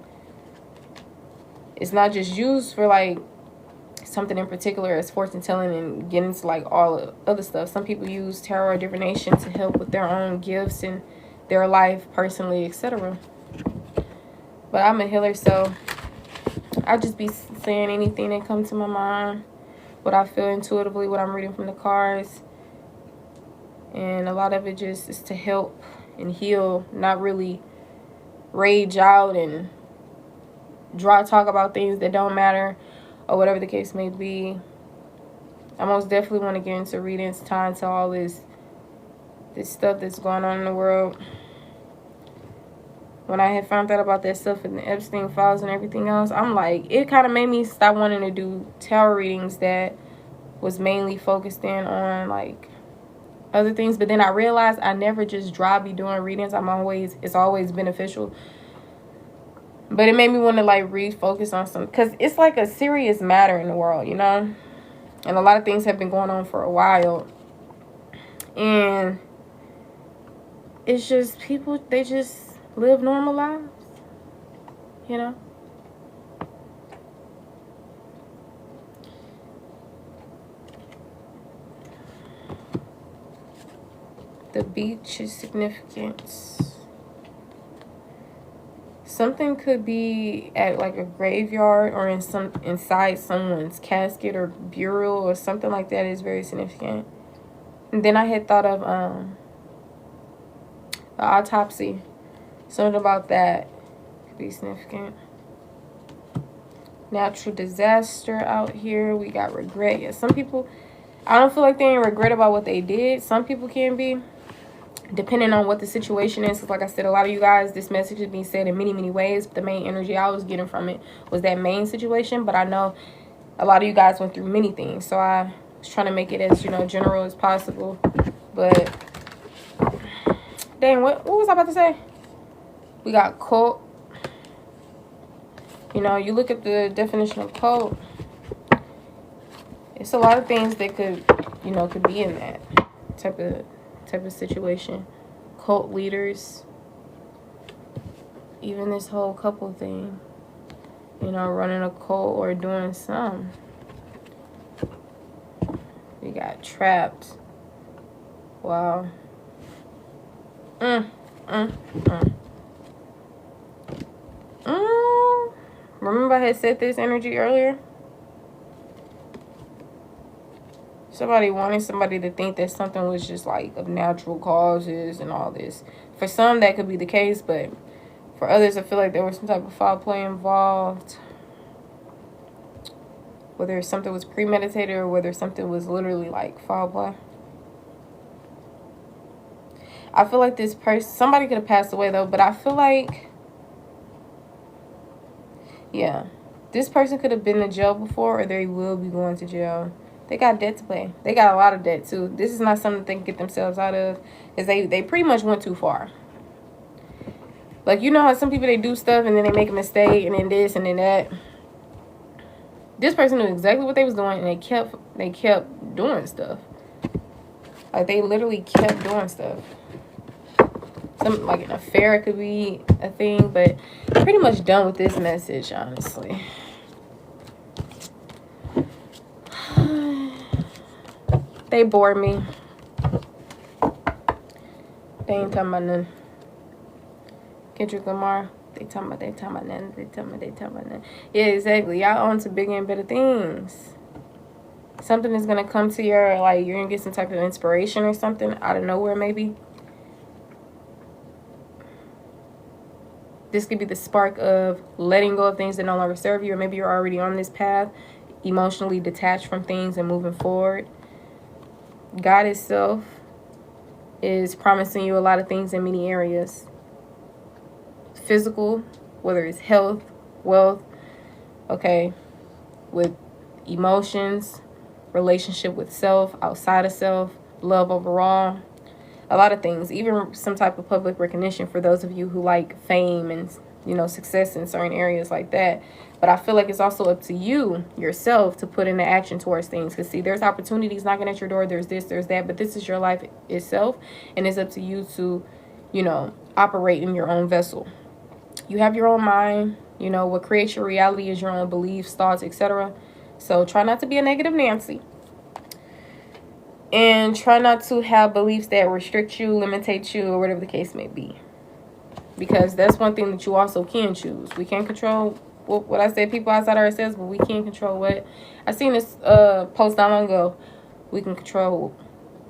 It's not just used for, like, something in particular as fortune telling and getting into, like, all other stuff. Some people use tarot or divination to help with their own gifts and their life personally, etc. But I'm a healer, so I'll just be saying anything that comes to my mind, what I feel intuitively, what I'm reading from the cards. And a lot of it just is to help and heal, not really rage out and talk about things that don't matter or whatever the case may be. I most definitely want to get into readings, tying to all this stuff that's going on in the world. When I had found out about that stuff in the Epstein files and everything else, I'm like, it kind of made me stop wanting to do tarot readings that was mainly focused in on, like, other things. But then I realized I never just be doing readings. It's always beneficial. But it made me want to, like, refocus on some, because it's like a serious matter in the world, you know? And a lot of things have been going on for a while. And it's just people, they just live normal lives, you know? The beach's significance. Something could be at, like, a graveyard or inside someone's casket or burial or something like that is very significant. And then I had thought of the autopsy. Something about that could be significant. Natural disaster out here. We got regret. Yeah, some people, I don't feel like they ain't regret about what they did. Some people can be, depending on what the situation is. Because like I said, a lot of you guys, this message is being said in many, many ways. But the main energy I was getting from it was that main situation. But I know a lot of you guys went through many things. So I was trying to make it as, you know, general as possible. But, dang, what was I about to say? We got cult. You know, you look at the definition of cult, it's a lot of things that could, you know, could be in that type of situation. Cult leaders, even this whole couple thing, you know, running a cult or doing some. We got trapped. Wow. Remember I had said this energy earlier? Somebody wanted somebody to think that something was just like of natural causes and all this. For some, that could be the case, but for others, I feel like there was some type of foul play involved. Whether something was premeditated or whether something was literally like foul play. I feel like this person, somebody could have passed away though, but I feel like, yeah, this person could have been to jail before or they will be going to jail. They got debt to pay. They got a lot of debt too. This is not something they can get themselves out of, because they pretty much went too far. Like, you know how some people, they do stuff and then they make a mistake and then this and then that. This person knew exactly what they was doing and they kept doing stuff. Like, they literally kept doing stuff. Some, like an affair could be a thing, but I'm pretty much done with this message, honestly. They bore me. They ain't talking about nothing. Kendrick Lamar. They talking about nothing. Yeah, exactly. Y'all on to bigger and better things. Something is gonna come to your, like, you're gonna get some type of inspiration or something out of nowhere, maybe. This could be the spark of letting go of things that no longer serve you, or maybe you're already on this path, emotionally detached from things and moving forward. God itself is promising you a lot of things in many areas. Physical, whether it's health, wealth, okay, with emotions, relationship with self, outside of self, love overall, a lot of things, even some type of public recognition for those of you who like fame and, you know, success in certain areas like that. But I feel like it's also up to you yourself to put into action towards things. Because, see, there's opportunities knocking at your door. There's this, there's that. But this is your life itself. And it's up to you to, you know, operate in your own vessel. You have your own mind. You know, what creates your reality is your own beliefs, thoughts, etc. So try not to be a negative Nancy. And try not to have beliefs that restrict you, limitate you, or whatever the case may be. Because that's one thing that you also can choose. We can't control what I said, people outside ourselves, but we can't control what. I seen this post not long ago. We can control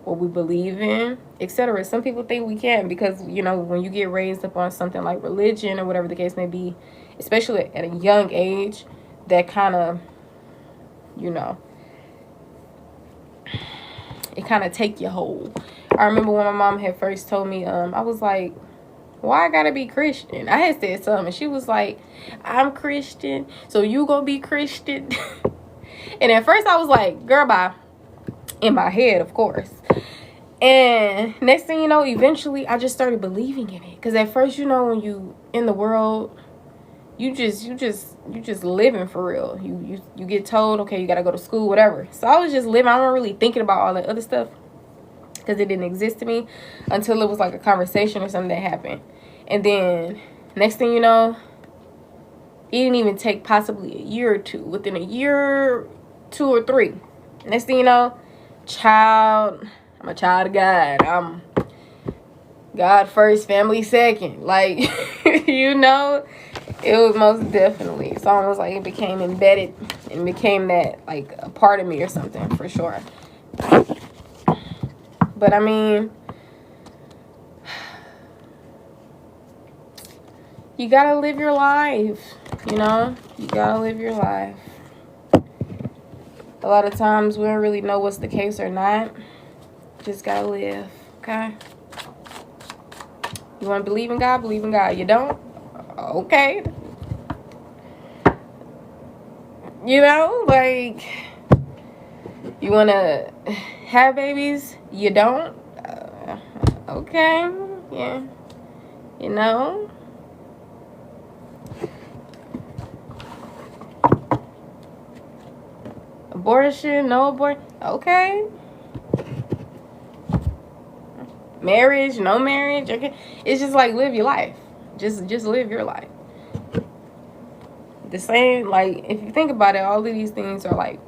what we believe in, etc. Some people think we can because, you know, when you get raised up on something like religion or whatever the case may be, especially at a young age, that kind of, you know, it kind of take your hold. I remember when my mom had first told me, I was like, why I gotta be Christian? I had said something, and she was like, I'm Christian, so you gonna be Christian? And at first I was like, girl, bye. In my head, of course. And next thing you know, eventually I just started believing in it. Because at first, you know, when you in the world, you just living for real. You get told, okay, you gotta go to school, whatever. So I was just living. I wasn't really thinking about all that other stuff because it didn't exist to me until it was like a conversation or something that happened. And then next thing you know, it didn't even take possibly a year or two. Within a year, 2 or 3. Next thing you know, I'm a child of God. I'm God first, family second. Like, you know, it was most definitely. It's almost like it became embedded and became that, like, a part of me or something, for sure. But, I mean, you gotta live your life, you know? You gotta live your life. A lot of times we don't really know what's the case or not. Just gotta live, okay? You want to believe in God? Believe in God. You don't? Okay. You know, like, you want to have babies? You don't? Okay. Yeah. You know? Abortion, no abortion. Okay. Marriage, no marriage. Okay. It's just like live your life. Just live your life. The same, like, if you think about it, all of these things are like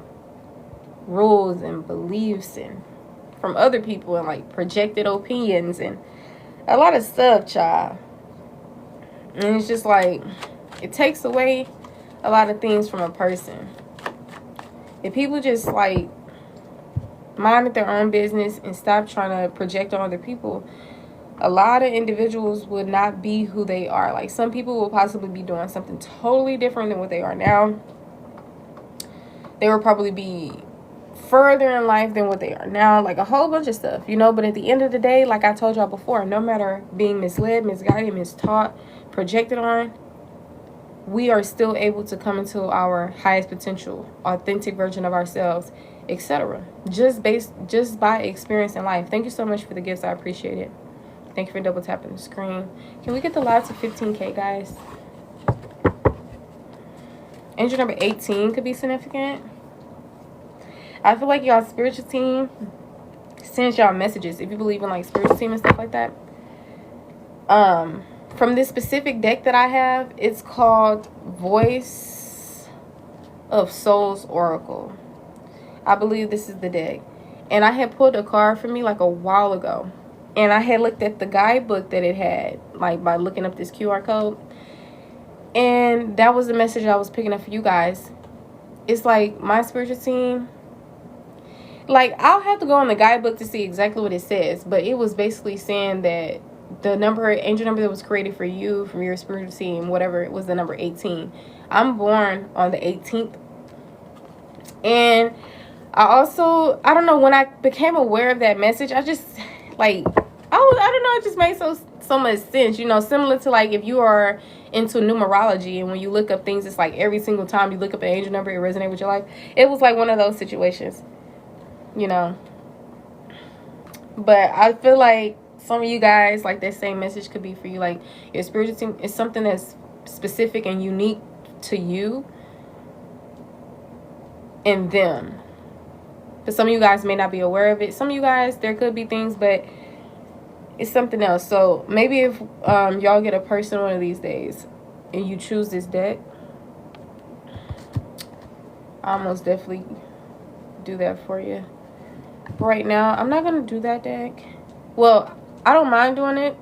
rules and beliefs and from other people and like projected opinions and a lot of stuff, child. And it's just like it takes away a lot of things from a person. If people just like minded their own business and stop trying to project on other people, a lot of individuals would not be who they are. Like, some people will possibly be doing something totally different than what they are now. They will probably be further in life than what they are now, like a whole bunch of stuff, you know. But at the end of the day, like I told y'all before, no matter being misled, misguided, mistaught, projected on, we are still able to come into our highest potential, authentic version of ourselves, etc. Just by experience in life. Thank you so much for the gifts. I appreciate it. Thank you for double tapping the screen. Can we get the live to 15K, guys? Angel number 18 could be significant. I feel like y'all spiritual team sends y'all messages if you believe in like spiritual team and stuff like that. From this specific deck that I have, it's called Voice of Souls Oracle. I believe this is the deck. And I had pulled a card for me like a while ago. And I had looked at the guidebook that it had, like by looking up this QR code. And that was the message I was picking up for you guys. It's like my spiritual team, like I'll have to go in the guidebook to see exactly what it says. But it was basically saying that the number, angel number that was created for you, from your spiritual team, whatever, it was the number 18. I'm born on the 18th. And I don't know, when I became aware of that message, I just, like, I don't know, it just made so much sense, you know, similar to like if you are into numerology and when you look up things, it's like every single time you look up an angel number, it resonates with your life. It was like one of those situations, you know. But I feel like some of you guys, like that same message could be for you. Like your spiritual team is something that's specific and unique to you and them. But some of you guys may not be aware of it. Some of you guys, there could be things, but it's something else. So maybe if y'all get a person one of these days and you choose this deck, I'll most definitely do that for you. Right now, I'm not going to do that deck. Well, I don't mind doing it,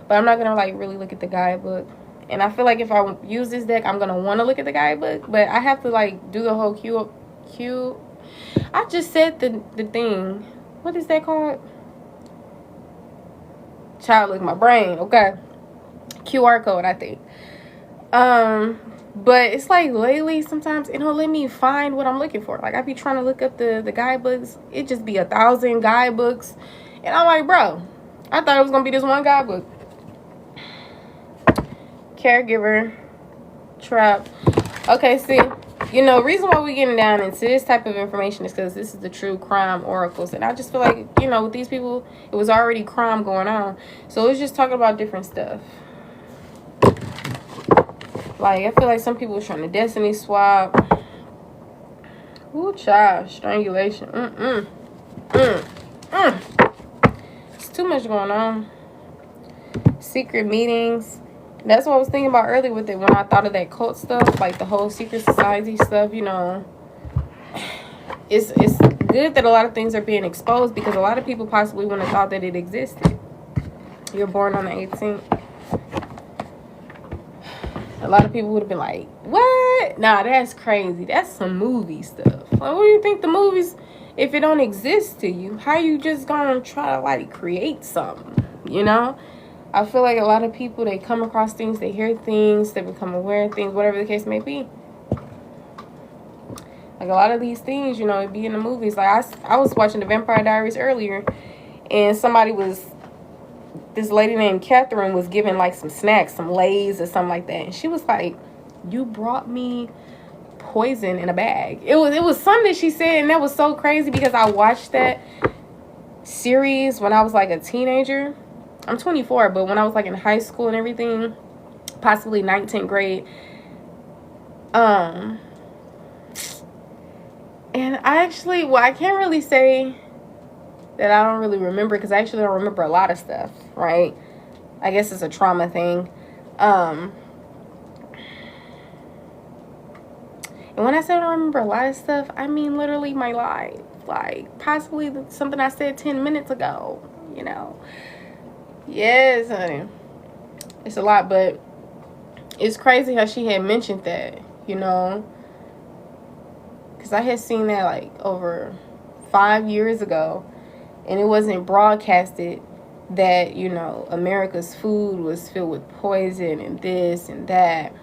but I'm not going to like really look at the guidebook. And I feel like if I use this deck, I'm going to want to look at the guidebook, but I have to like do the whole Q. I just said the thing. What is that called? Child, look, my brain. Okay. QR code, I think. But it's like lately sometimes it don't let me find what I'm looking for. Like I be trying to look up the guidebooks. It just be 1,000 guidebooks. And I'm like, bro, I thought it was going to be this one guidebook. Caregiver. Trap. Okay, see. You know, reason why we're getting down into this type of information is because this is the true crime oracles. And I just feel like, you know, with these people, it was already crime going on. So it's just talking about different stuff. Like, I feel like some people are trying to destiny swap. Ooh, child. Strangulation. It's too much going on. Secret meetings. That's what I was thinking about earlier with it when I thought of that cult stuff, like the whole secret society stuff, you know. It's good that a lot of things are being exposed because a lot of people possibly wouldn't have thought that it existed. You're born on the 18th. A lot of people would have been like, what? Nah, that's crazy. That's some movie stuff. Like, what do you think the movies, if it don't exist to you, how you just gonna try to like create something, you know? I feel like a lot of people, they come across things, they hear things, they become aware of things, whatever the case may be. Like a lot of these things, you know, it be in the movies. Like I was watching The Vampire Diaries earlier, and this lady named Catherine was giving like some snacks, some Lay's or something like that. And she was like, you brought me poison in a bag. It was something that she said, and that was so crazy because I watched that series when I was like a teenager. I'm 24, but when I was like in high school and everything, possibly 19th grade, And I actually, well, I can't really say that I don't really remember, because I actually don't remember a lot of stuff, right? I guess it's a trauma thing. And when I say I don't remember a lot of stuff, I mean literally my life. Like, possibly something I said 10 minutes ago, you know. Yes, honey. It's a lot, but it's crazy how she had mentioned that, you know. Because I had seen that, like, over 5 years ago. And it wasn't broadcasted that, you know, America's food was filled with poison and this and that.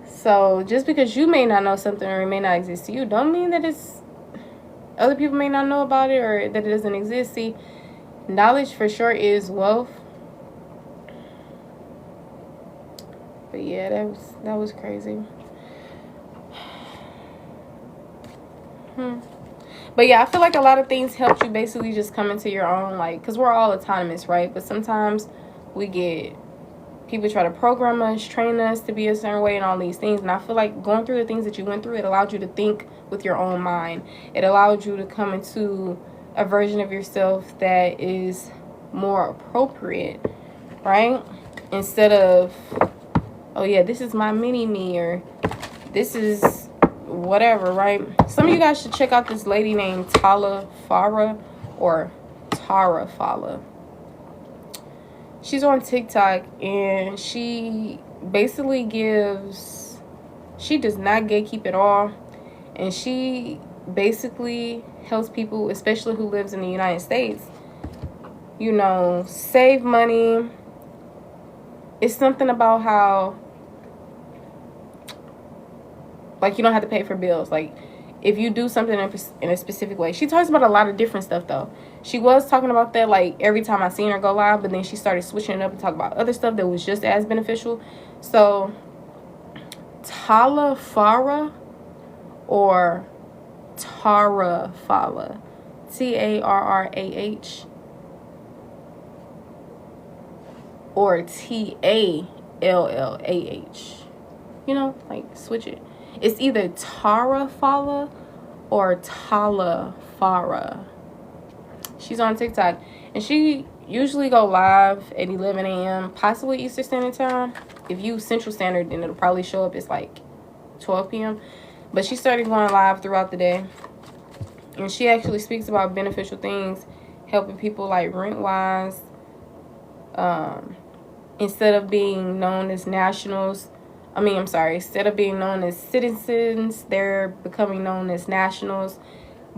So just because you may not know something or it may not exist to you, don't mean that it's other people may not know about it or that it doesn't exist. See, knowledge for sure is wealth. But yeah, that was crazy. But yeah, I feel like a lot of things help you basically just come into your own, like, because we're all autonomous, right? But sometimes we get people try to program us, train us to be a certain way and all these things. And I feel like going through the things that you went through, it allowed you to think with your own mind. It allowed you to come into a version of yourself that is more appropriate, right? Instead of, oh yeah, this is my mini me, or this is whatever, right? Some of you guys should check out this lady named Tala Farah, or Tara Fala. She's on TikTok, and she basically she does not gatekeep at all, and she basically helps people, especially who lives in the United States, you know, save money. It's something about how, like, you don't have to pay for bills. Like, if you do something in a specific way. She talks about a lot of different stuff, though. She was talking about that, like, every time I seen her go live, but then she started switching it up and talk about other stuff that was just as beneficial. So, Tala Farah, or Tara Fala, Tarrah, or Tallah. You know, like, switch it. It's either Tara Fala or Tala Farah. She's on TikTok, and she usually go live at 11 a.m., possibly Eastern Standard Time. If you Central Standard, then it'll probably show up as like 12 p.m. But she started going live throughout the day, and she actually speaks about beneficial things, helping people like rent-wise. Instead of being known as nationals, instead of being known as citizens, they're becoming known as nationals,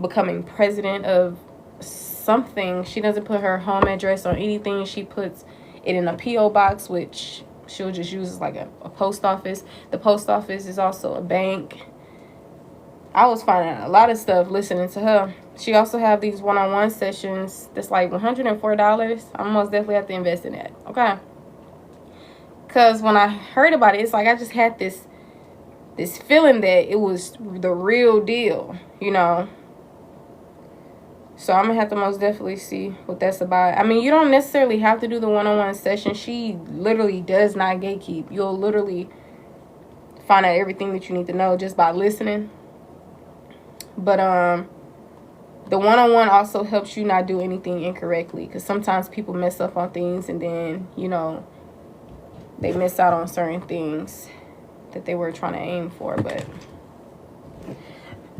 becoming president of something. She doesn't put her home address on anything. She puts it in a P.O. box, which she'll just use as like a post office. The post office is also a bank. I was finding out a lot of stuff listening to her. She also have these one-on-one sessions that's like $104. I most definitely have to invest in that, okay? Because when I heard about it, it's like I just had this feeling that it was the real deal, you know. So I'm going to have to most definitely see what that's about. I mean, you don't necessarily have to do the one-on-one session. She literally does not gatekeep. You'll literally find out everything that you need to know just by listening. But the one-on-one also helps you not do anything incorrectly. Because sometimes people mess up on things, and then, you know, they miss out on certain things that they were trying to aim for. But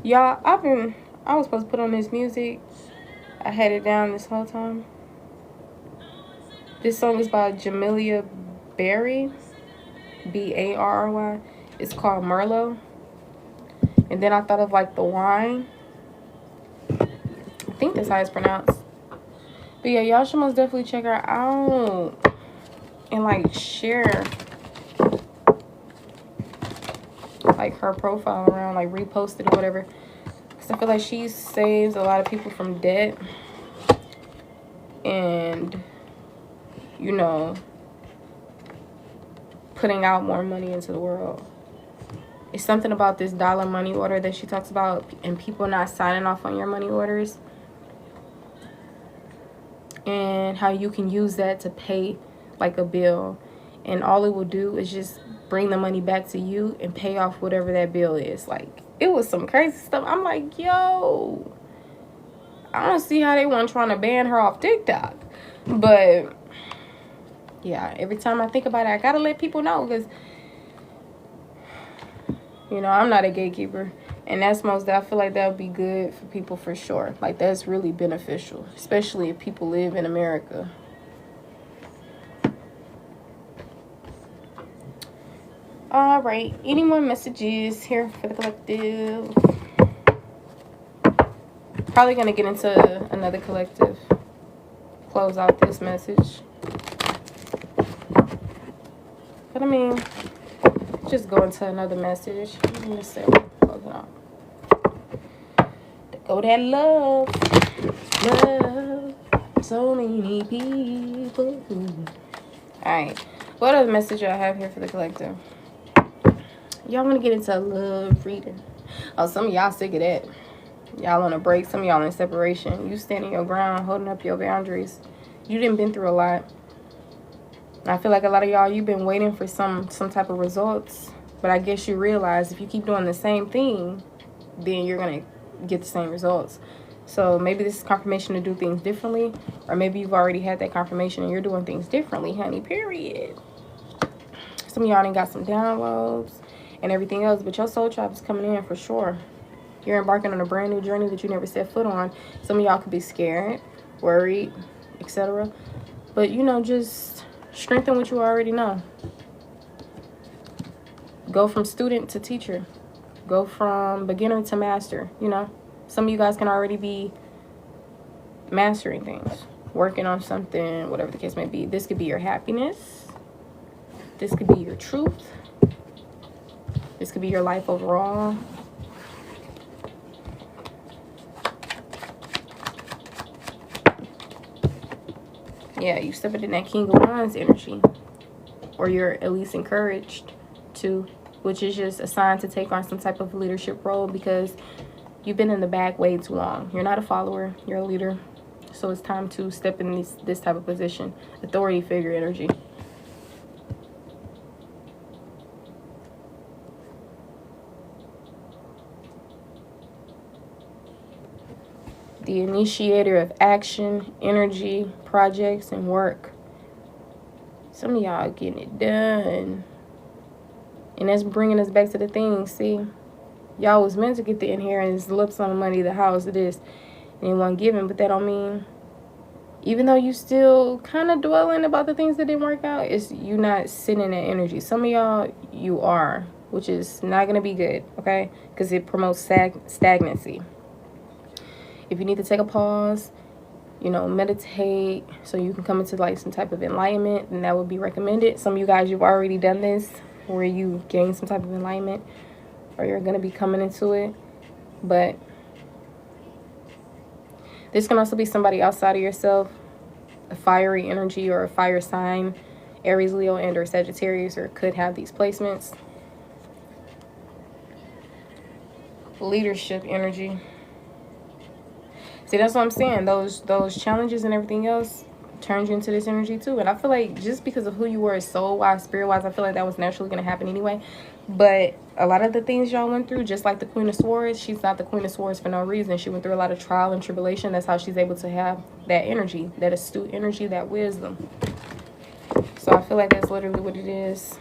y'all, I was supposed to put on this music. I had it down this whole time. This song is by Jamelia Barry, Barry. It's called Merlot. And then I thought of like the wine. I think that's how it's pronounced. But yeah, y'all should most definitely check her out and like share like her profile around, like repost it or whatever. Because I feel like she saves a lot of people from debt and, you know, putting out more money into the world. It's something about this dollar money order that she talks about, and people not signing off on your money orders, and how you can use that to pay like a bill, and all it will do is just bring the money back to you and pay off whatever that bill is. Like, it was some crazy stuff. I'm like, yo, I don't see how they weren't trying to ban her off TikTok. But yeah, every time I think about it, I gotta let people know, because you know, I'm not a gatekeeper, and that's I feel like that would be good for people for sure. Like, that's really beneficial, especially if people live in America. All right, any more messages here for the collective? Probably gonna get into another collective. Close out this message. But I mean, just go into another message. Let me just say, close it out. Go that love. Love. So many people. Alright. What other message I have here for the collective? Y'all want to get into a love reading. Oh, some of y'all sick of that. Y'all on a break. Some of y'all in separation. You standing your ground, holding up your boundaries. You done been through a lot. And I feel like a lot of y'all, you've been waiting for some type of results. But I guess you realize if you keep doing the same thing, then you're going to get the same results. So maybe this is confirmation to do things differently. Or maybe you've already had that confirmation and you're doing things differently, honey, period. Some of y'all done got some downloads and everything else. But your soul tribe is coming in for sure. You're embarking on a brand new journey that you never set foot on. Some of y'all could be scared, worried, etc. But, you know, just strengthen what you already know. Go from student to teacher. Go from beginner to master, you know. Some of you guys can already be mastering things. Working on something, whatever the case may be. This could be your happiness. This could be your truth. This could be your life overall. Yeah, you step in that King of Wands energy. Or you're at least encouraged to, which is just a sign to take on some type of leadership role, because you've been in the back way too long. You're not a follower, you're a leader. So it's time to step in this type of position. Authority figure energy. The initiator of action, energy, projects, and work. Some of y'all getting it done. And that's bringing us back to the thing. See, y'all was meant to get the inheritance, the lump sum of money, the house, this, and it wasn't given. But that don't mean, even though you still kind of dwelling about the things that didn't work out, it's you not sitting in that energy. Some of y'all, you are, which is not going to be good, okay? Because it promotes stagnancy. If you need to take a pause, you know, meditate so you can come into like some type of enlightenment, then that would be recommended. Some of you guys, you've already done this where you gain some type of enlightenment, or you're going to be coming into it. But this can also be somebody outside of yourself, a fiery energy or a fire sign, Aries, Leo, and or Sagittarius, or could have these placements. Leadership energy. See, that's what I'm saying. Those challenges and everything else turns you into this energy too. And I feel like just because of who you were soul-wise, spirit-wise, I feel like that was naturally going to happen anyway. But a lot of the things y'all went through, just like the Queen of Swords, she's not the Queen of Swords for no reason. She went through a lot of trial and tribulation. That's how she's able to have that energy, that astute energy, that wisdom. So I feel like that's literally what it is.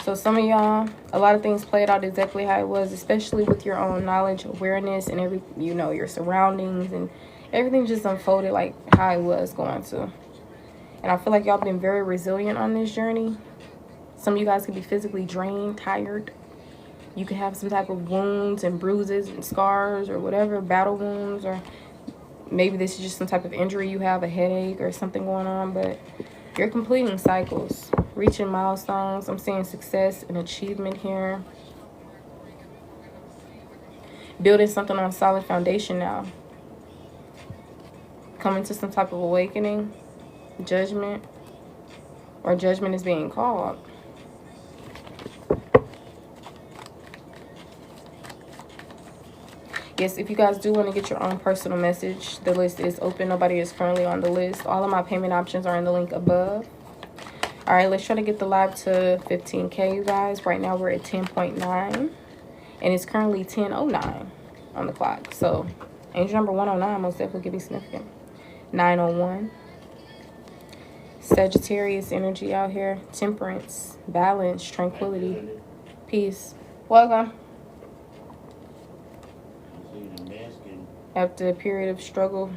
So some of y'all, a lot of things played out exactly how it was, especially with your own knowledge, awareness, and you know, your surroundings, and everything just unfolded like how it was going to. And I feel like y'all been very resilient on this journey. Some of you guys could be physically drained, tired. You could have some type of wounds and bruises and scars or whatever, battle wounds, or maybe this is just some type of injury you have, a headache or something going on, but you're completing cycles, reaching milestones. I'm seeing success and achievement here. Building something on a solid foundation now. Coming to some type of awakening, judgment, or judgment is being called. Yes, if you guys do want to get your own personal message, the list is open. Nobody is currently on the list. All of my payment options are in the link above. All right, let's try to get the live to 15K, you guys. Right now we're at 10.9, and it's currently 10:09 on the clock. So angel number 109 most definitely could be significant. 901. Sagittarius energy out here. Temperance, balance, tranquility, peace. Welcome. After a period of struggle.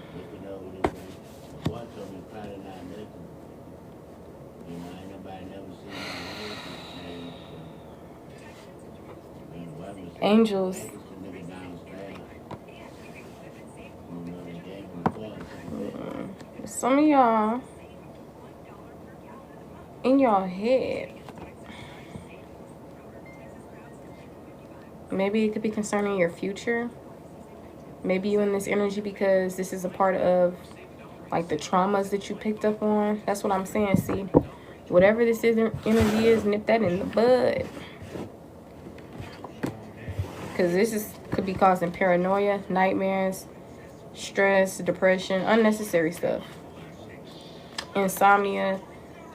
Angels. Some of y'all in your head, maybe it could be concerning your future. Maybe you in this energy because this is a part of like the traumas that you picked up on. That's what I'm saying. See, whatever this energy is, nip that in the bud, because this could be causing paranoia, nightmares, stress, depression, unnecessary stuff, insomnia.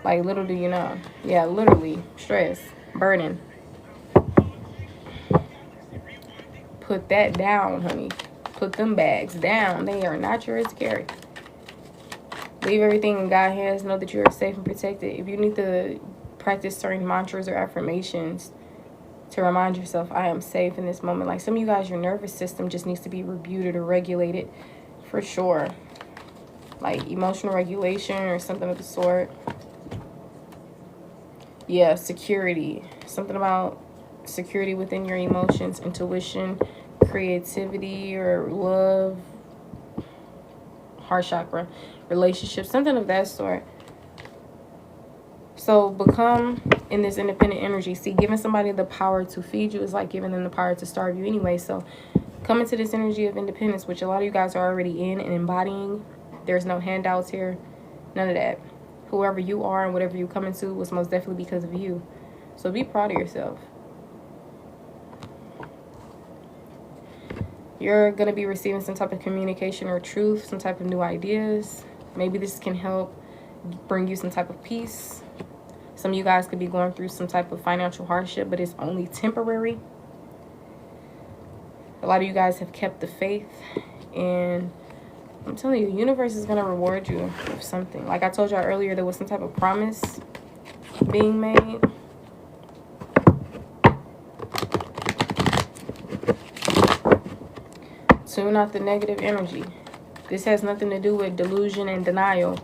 Like, little do you know. Yeah, literally stress, burden. Put that down, honey. Put them bags down. They are not yours to carry. Leave everything in God's hands. Know that you are safe and protected. If you need to practice certain mantras or affirmations to remind yourself, I am safe in this moment. Like, some of you guys, your nervous system just needs to be rebuted or regulated for sure. Like emotional regulation or something of the sort. Yeah, security. Something about security within your emotions, intuition, creativity, or love, heart chakra, relationships, something of that sort. So become in this independent energy. See, giving somebody the power to feed you is like giving them the power to starve you anyway. So come into this energy of independence, which a lot of you guys are already in and embodying. There's no handouts here, none of that. Whoever you are and whatever you come into was most definitely because of you. So be proud of yourself. You're going to be receiving some type of communication or truth, some type of new ideas. Maybe this can help bring you some type of peace. Some of you guys could be going through some type of financial hardship, but it's only temporary. A lot of you guys have kept the faith, and I'm telling you, the universe is going to reward you with something. Like I told y'all earlier, there was some type of promise being made. Tune out the negative energy. This has nothing to do with delusion and denial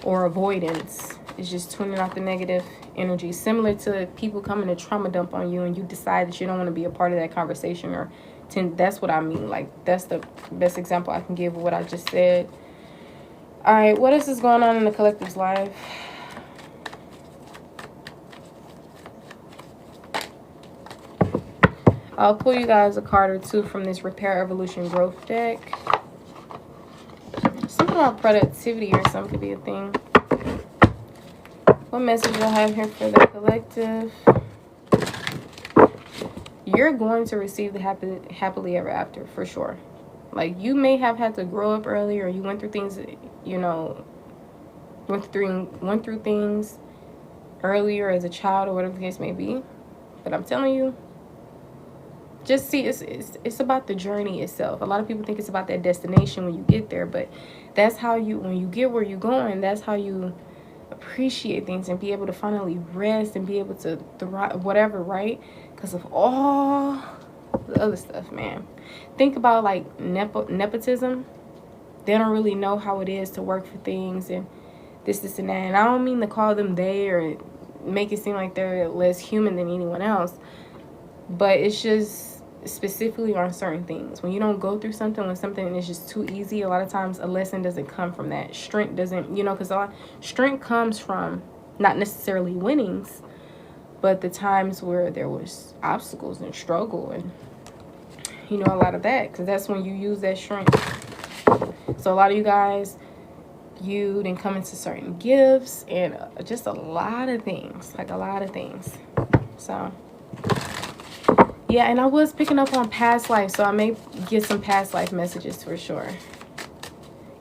or avoidance. It's just tuning out the negative energy. Similar to people coming to trauma dump on you and you decide that you don't want to be a part of that conversation, or that's what I mean. Like, that's the best example I can give of what I just said. All right, what else is going on in the collective's life? I'll pull you guys a card or two from this Repair, Evolution, Growth deck. Something about productivity or something could be a thing. What message I have here for the collective? You're going to receive the happily ever after, for sure. Like, you may have had to grow up early, or you went through things, you know, went through things earlier as a child, or whatever the case may be. But I'm telling you, just see, it's about the journey itself. A lot of people think it's about that destination when you get there, but that's how you, when you get where you're going, that's how you appreciate things and be able to finally rest and be able to thrive, whatever, right? Because of all the other stuff, man. Think about like nepotism. They don't really know how it is to work for things and this and that. And I don't mean to call them they or make it seem like they're less human than anyone else, but it's just specifically on certain things. When you don't go through something, when something is just too easy, a lot of times a lesson doesn't come from that. Strength doesn't, you know, because strength comes from not necessarily winnings, but the times where there was obstacles and struggle and, you know, a lot of that, because that's when you use that strength. So a lot of you guys, you didn't come into certain gifts and just a lot of things, like a lot of things. So Yeah, and I was picking up on past life, so I may get some past life messages for sure.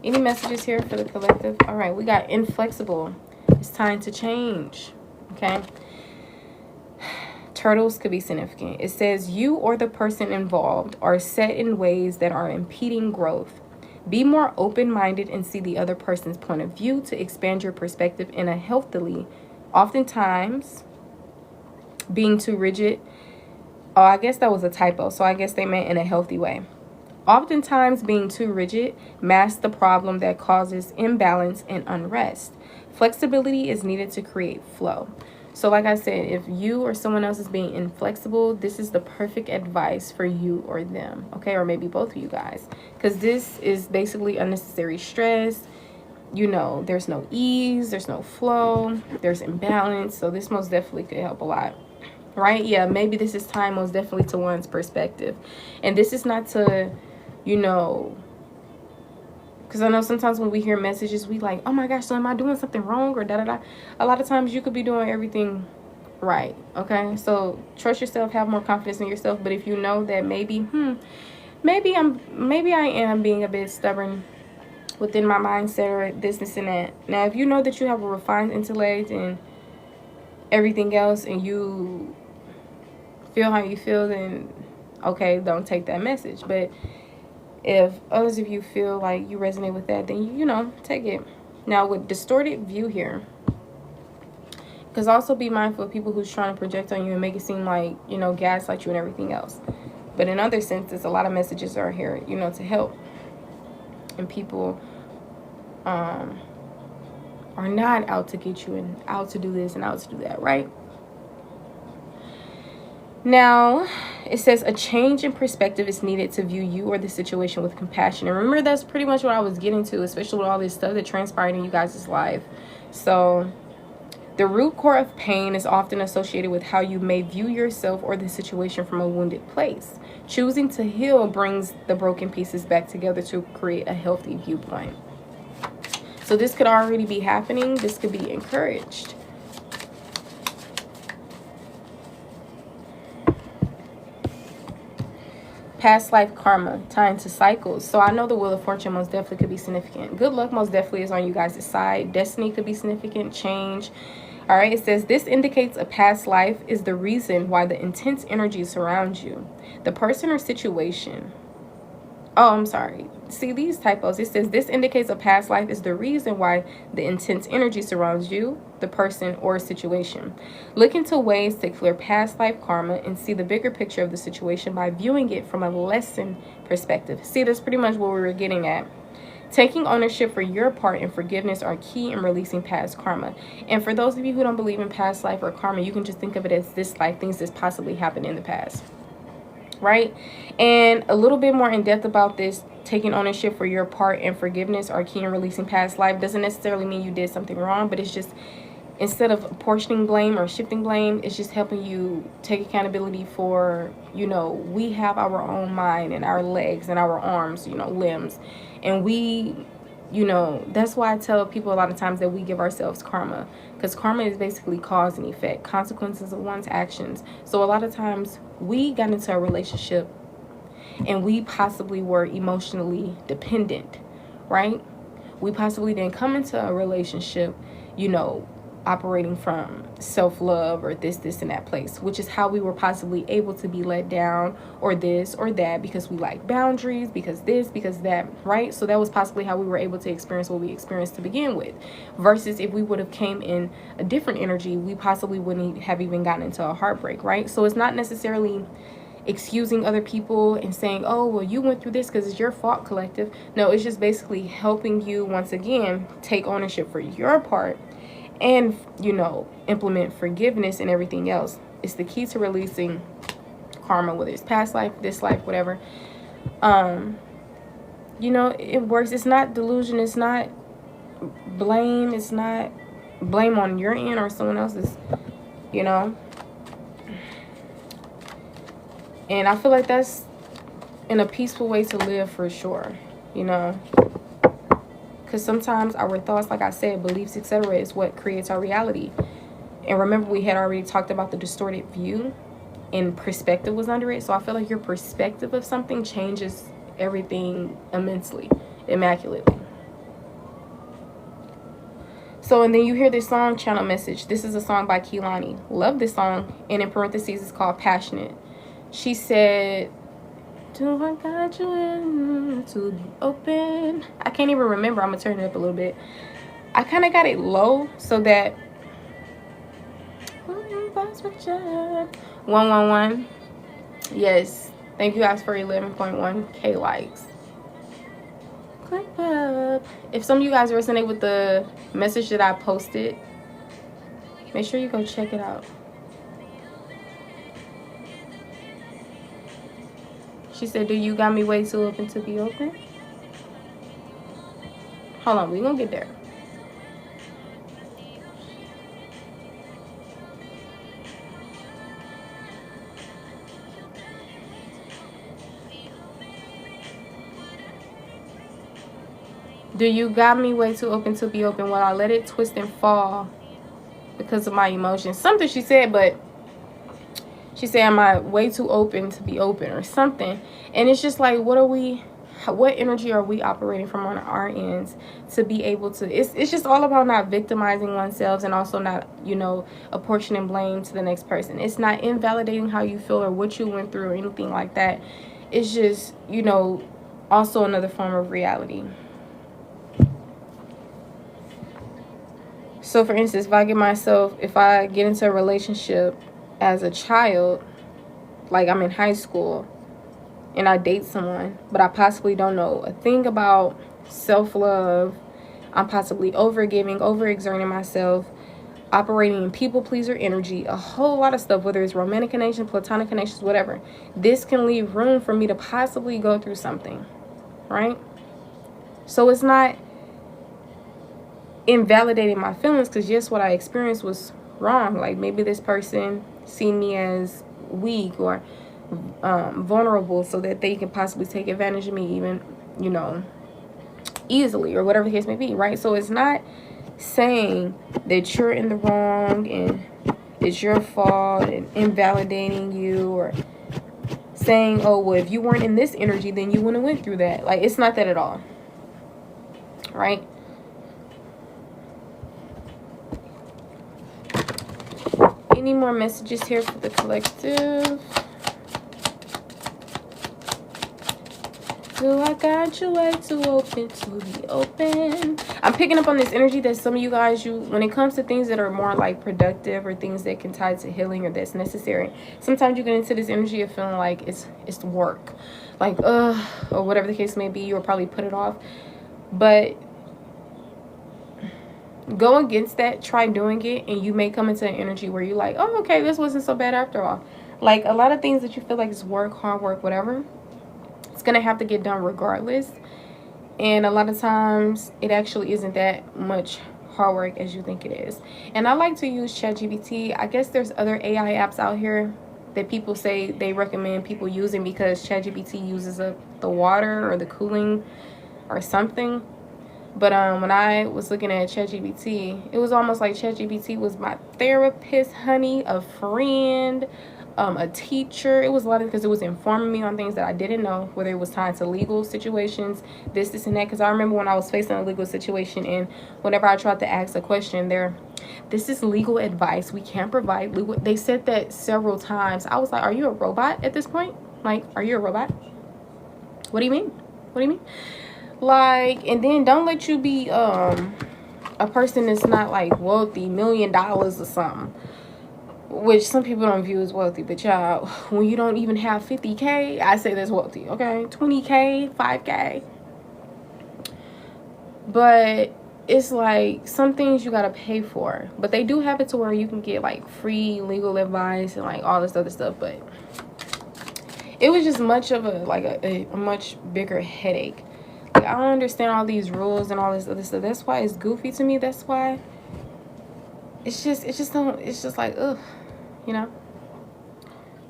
Any messages here for the collective? All right, we got inflexible. It's time to change. Okay. Turtles could be significant. It says you or the person involved are set in ways that are impeding growth. Be more open-minded and see the other person's point of view to expand your perspective in a healthily. Oftentimes, being too rigid. Oh, I guess that was a typo. So I guess they meant in a healthy way. Oftentimes, being too rigid masks the problem that causes imbalance and unrest. Flexibility is needed to create flow. So like I said, if you or someone else is being inflexible, this is the perfect advice for you or them, okay? Or maybe both of you guys. Because this is basically unnecessary stress. You know, there's no ease, there's no flow, there's imbalance. So this most definitely could help a lot. Right? Yeah, maybe this is time most definitely to one's perspective. And this is not to, you know, because I know sometimes when we hear messages, we like, oh my gosh, so am I doing something wrong or da-da-da? A lot of times you could be doing everything right, okay? So trust yourself, have more confidence in yourself. But if you know that maybe I am being a bit stubborn within my mindset or this and that. Now, if you know that you have a refined intellect and everything else and you feel how you feel, then okay, don't take that message. But if others of you feel like you resonate with that, then you know, take it. Now with distorted view here, because also be mindful of people who's trying to project on you and make it seem like, you know, gaslight you and everything else. But in other senses, a lot of messages are here, you know, to help. And people are not out to get you and out to do this and out to do that, right? Now, it says a change in perspective is needed to view you or the situation with compassion. And remember, that's pretty much what I was getting to, especially with all this stuff that transpired in you guys' life. So, the root core of pain is often associated with how you may view yourself or the situation from a wounded place. Choosing to heal brings the broken pieces back together to create a healthy viewpoint. So, this could already be happening. This could be encouraged. Past life karma, tying to cycles. So I know the Wheel of Fortune most definitely could be significant. Good luck most definitely is on you guys' side. Destiny could be significant. Change. All right, it says this indicates a past life is the reason why the intense energy surrounds you. The person or situation. Oh, I'm sorry. See these typos. It says this indicates a past life is the reason why the intense energy surrounds you, the person, or situation. Look into ways to clear past life karma and see the bigger picture of the situation by viewing it from a lesson perspective. See, that's pretty much what we were getting at. Taking ownership for your part and forgiveness are key in releasing past karma. And for those of you who don't believe in past life or karma, you can just think of it as this life, things that possibly happened in the past. Right? And a little bit more in depth about this, taking ownership for your part and forgiveness are key in releasing past life, doesn't necessarily mean you did something wrong, but it's just instead of apportioning blame or shifting blame, it's just helping you take accountability for, you know, we have our own mind and our legs and our arms, you know, limbs, and we, you know, that's why I tell people a lot of times that we give ourselves karma, because karma is basically cause and effect, consequences of one's actions. So a lot of times we got into a relationship and we possibly were emotionally dependent, right? We possibly didn't come into a relationship, you know, operating from self-love or this and that place, which is how we were possibly able to be let down or this or that because we like boundaries, because this, because that, right? So that was possibly how we were able to experience what we experienced to begin with, versus if we would have came in a different energy, we possibly wouldn't have even gotten into a heartbreak, right? So it's not necessarily excusing other people and saying, oh, well, you went through this because it's your fault, collective. No, it's just basically helping you once again take ownership for your part and, you know, implement forgiveness and everything else. It's the key to releasing karma, whether it's past life, this life, whatever. You know, it works. It's not delusion. It's not blame. It's not blame on your end or someone else's, you know. And I feel like that's in a peaceful way to live for sure, you know. Because sometimes our thoughts, like I said, beliefs, etc., is what creates our reality. And remember, we had already talked about the distorted view. and perspective was under it. So I feel like your perspective of something changes everything immensely, immaculately. So, and then you hear this song, Channel Message. This is a song by Kehlani. Love this song. And in parentheses, it's called Passionate. She said, do I got you in to be open? I can't even remember. I'm going to turn it up a little bit. I kind of got it low so that 111. Yes. Thank you guys for 11.1k likes. Click up. If some of you guys resonate with the message that I posted, make sure you go check it out. She said, do you got me way too open to be open? Hold on, we gonna get there. Do you got me way too open to be open? Will I let it twist and fall because of my emotions? Something she said, but she said, am I way too open to be open or something? And it's just like, what energy are we operating from on our ends to be able to, it's just all about not victimizing oneself and also not, you know, apportioning blame to the next person. It's not invalidating how you feel or what you went through or anything like that. It's just, you know, also another form of reality. So for instance, if I get into a relationship as a child, like I'm in high school and I date someone, but I possibly don't know a thing about self-love, I'm possibly overgiving, overexerting myself, operating in people pleaser energy, a whole lot of stuff, whether it's romantic connection, platonic connections, whatever. This can leave room for me to possibly go through something, right? So it's not invalidating my feelings, because yes, what I experienced was wrong. Like maybe this person seen me as weak or vulnerable so that they can possibly take advantage of me, even, you know, easily, or whatever the case may be, right? So it's not saying that you're in the wrong and it's your fault and invalidating you, or saying, oh well, if you weren't in this energy then you wouldn't have went through that. Like, it's not that at all, right? Any more messages here for the collective? Do I got you way too open to be open? I'm picking up on this energy that some of you guys, when it comes to things that are more like productive or things that can tie to healing or that's necessary, sometimes you get into this energy of feeling like it's work, like or whatever the case may be. You'll probably put it off, but go against that, try doing it, and you may come into an energy where you're like, oh, okay, this wasn't so bad after all. Like, a lot of things that you feel like is work, hard work, whatever, it's gonna have to get done regardless. And a lot of times it actually isn't that much hard work as you think it is. And I like to use ChatGPT. I guess there's other AI apps out here that people say they recommend people using because ChatGPT uses up the water or the cooling or something. But when I was looking at ChatGPT, it was almost like ChatGPT was my therapist, honey, a friend, a teacher. It was a lot of, because it was informing me on things that I didn't know, whether it was tied to legal situations, this and that. Because I remember when I was facing a legal situation, and whenever I tried to ask a question, this is legal advice, we can't provide legal. They said that several times. I was like, are you a robot at this point? Like, are you a robot? What do you mean? What do you mean? Like, and then don't let you be a person that's not like wealthy, $1 million or something, which some people don't view as wealthy. But y'all, when you don't even have 50k, I say that's wealthy. Okay, 20k, 5k. But it's like some things you gotta pay for, but they do have it to where you can get like free legal advice and like all this other stuff. But it was just much of a much bigger headache. Like, I don't understand all these rules and all this other stuff. That's why it's goofy to me. That's why it's just like, ugh, you know.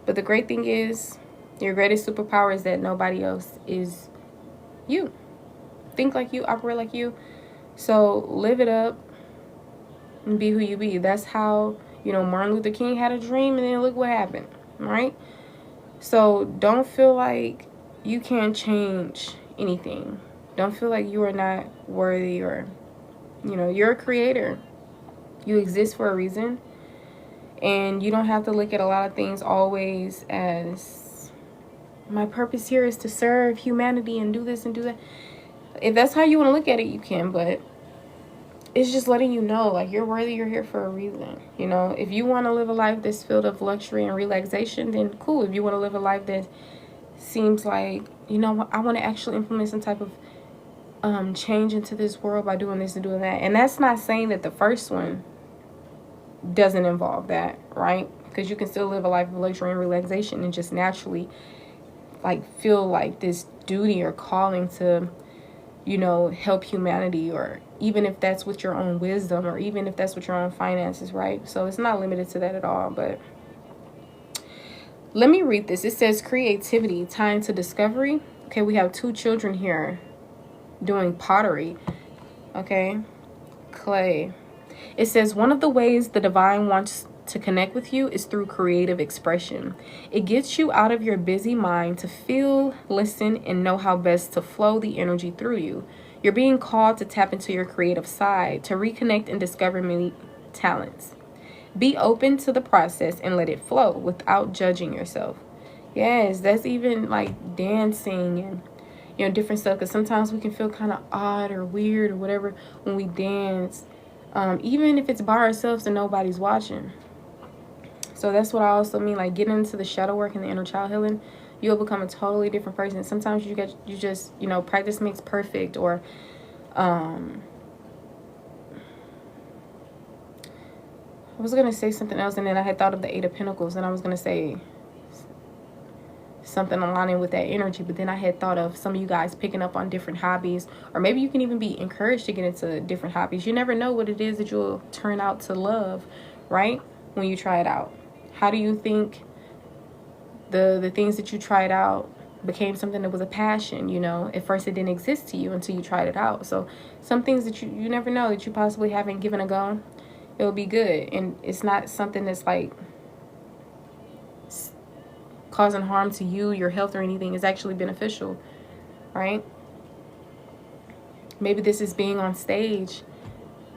But the great thing is, your greatest superpower is that nobody else is you. Think like you, operate like you. So live it up and be who you be. That's how, you know, Martin Luther King had a dream, and then look what happened. right? So don't feel like you can't change anything. Don't feel like you are not worthy, or, you know, you're a creator. You exist for a reason. And you don't have to look at a lot of things always as, my purpose here is to serve humanity and do this and do that. If that's how you want to look at it, you can, but it's just letting you know, like, you're worthy, you're here for a reason. You know, if you want to live a life that's filled of luxury and relaxation, then cool. If you want to live a life that seems like, you know, I want to actually implement some type of change into this world by doing this and doing that. And that's not saying that the first one doesn't involve that, right? Because you can still live a life of luxury and relaxation and just naturally, like, feel like this duty or calling to, you know, help humanity, or even if that's with your own wisdom, or even if that's with your own finances, right? So it's not limited to that at all. But let me read this. It says creativity, tying to discovery. Okay, we have 2 children here doing pottery. Okay, clay. It says one of the ways the divine wants to connect with you is through creative expression. It gets you out of your busy mind to feel, listen, and know how best to flow the energy through you. You're being called to tap into your creative side, to reconnect and discover many talents. Be open to the process and let it flow without judging yourself. Yes, that's even like dancing and, you know, different stuff. Because sometimes we can feel kind of odd or weird or whatever when we dance, even if it's by ourselves and nobody's watching. So that's what I also mean, like, getting into the shadow work and the inner child healing, you'll become a totally different person. Sometimes you just, you know, practice makes perfect, or I was gonna say something else, and then I had thought of the 8 of Pentacles, and I was gonna say something aligning with that energy, but then I had thought of some of you guys picking up on different hobbies, or maybe you can even be encouraged to get into different hobbies. You never know what it is that you'll turn out to love, right, when you try it out. How do you think the things that you tried out became something that was a passion? You know, at first it didn't exist to you until you tried it out. So some things that you never know that you possibly haven't given a go, it'll be good. And it's not something that's like causing harm to you, your health, or anything. Is actually beneficial, right? Maybe this is being on stage.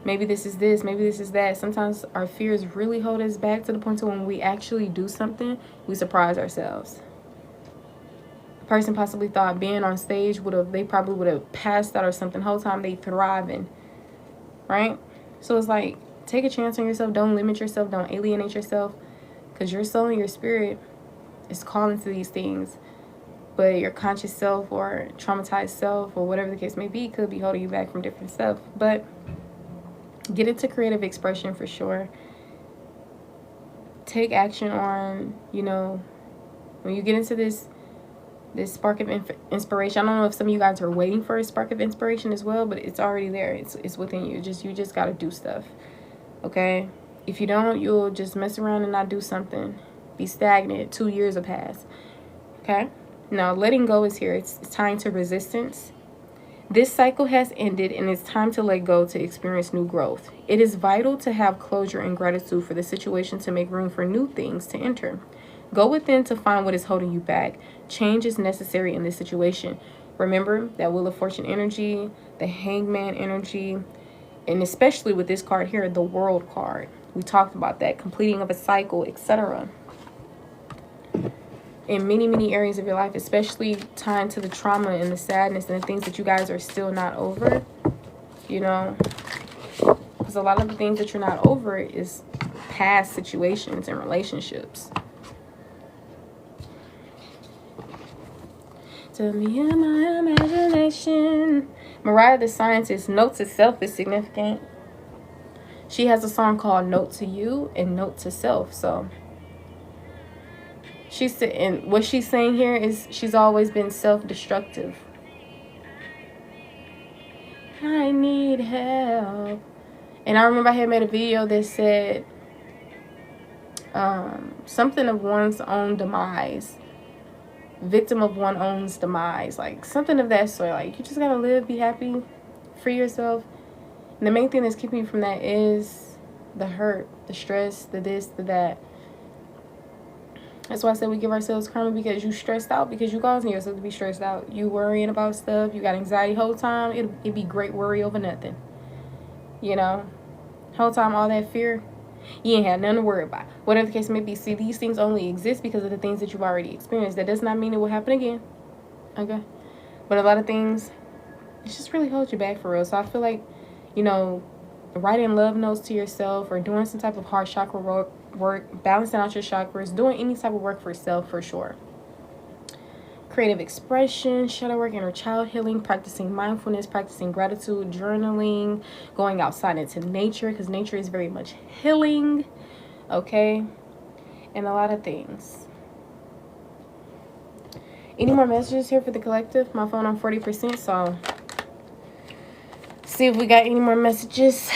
Maybe this is this. Maybe this is that. Sometimes our fears really hold us back to the point to when we actually do something, we surprise ourselves. A person possibly thought being on stage they probably would have passed out or something. The whole time they thriving, right? So it's like, take a chance on yourself. Don't limit yourself. Don't alienate yourself, because your soul and your spirit is calling to these things. But your conscious self or traumatized self, or whatever the case may be, could be holding you back from different stuff. But get into creative expression for sure. Take action on, you know, when you get into this spark of inspiration. I don't know if some of you guys are waiting for a spark of inspiration as well, but it's already there. It's within you. You just got to do stuff. Okay? If you don't, you'll just mess around and not do something. Be stagnant. 2 years will pass. Okay? Now, letting go is here. It's time to resistance. This cycle has ended, and it's time to let go to experience new growth. It is vital to have closure and gratitude for the situation to make room for new things to enter. Go within to find what is holding you back. Change is necessary in this situation. Remember that Wheel of Fortune energy, the Hangman energy, and especially with this card here, the World card. We talked about that, completing of a cycle, etc. In many, many areas of your life, especially tying to the trauma and the sadness and the things that you guys are still not over, you know, because a lot of the things that you're not over is past situations and relationships. To me and my imagination. Mariah the Scientist, note to self is significant. She has a song called Note to You and Note to Self. So and what she's saying here is she's always been self-destructive. I need help. And I remember I had made a video that said something of one's own demise. Victim of one's own demise. Like something of that sort. Like you just gotta live, be happy, free yourself. And the main thing that's keeping you from that is the hurt, the stress, the this, the that. That's why I said we give ourselves karma, because you stressed out, because you causing yourself to be stressed out. You worrying about stuff. You got anxiety whole time. It'd be great worry over nothing. You know? Whole time, all that fear. You ain't had nothing to worry about. Whatever the case may be. See, these things only exist because of the things that you've already experienced. That does not mean it will happen again. Okay? But a lot of things, it just really holds you back for real. So I feel like, you know, writing love notes to yourself or doing some type of heart chakra work, balancing out your chakras, doing any type of work for yourself for sure. Creative expression, shadow work, inner child healing, practicing mindfulness, practicing gratitude, journaling, going outside into nature, because nature is very much healing, okay? And a lot of things. Any more messages here for the collective? My phone on 40%, so see if we got any more messages.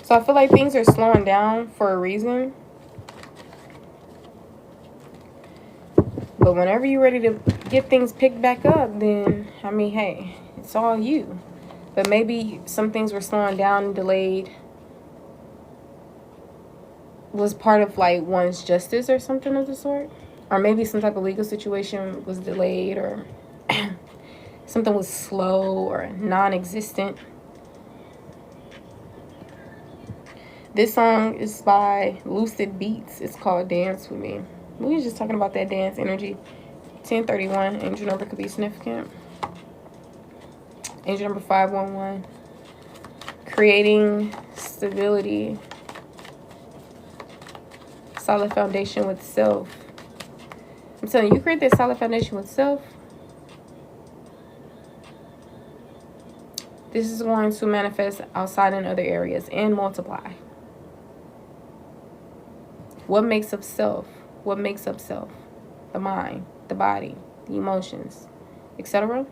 So I feel like things are slowing down for a reason. But whenever you're ready to get things picked back up, then, I mean, hey, it's all you. But maybe some things were slowing down and delayed. Was part of, like, one's justice or something of the sort. Or maybe some type of legal situation was delayed, or something was slow or non-existent. This song is by Lucid Beats. It's called Dance With Me. We were just talking about that dance energy. 1031, angel number could be significant. Angel number 511. Creating stability. Solid foundation with self. I'm telling you, you create that solid foundation with self. This is going to manifest outside in other areas and multiply. What makes up self? What makes up self? The mind, the body, the emotions, etc.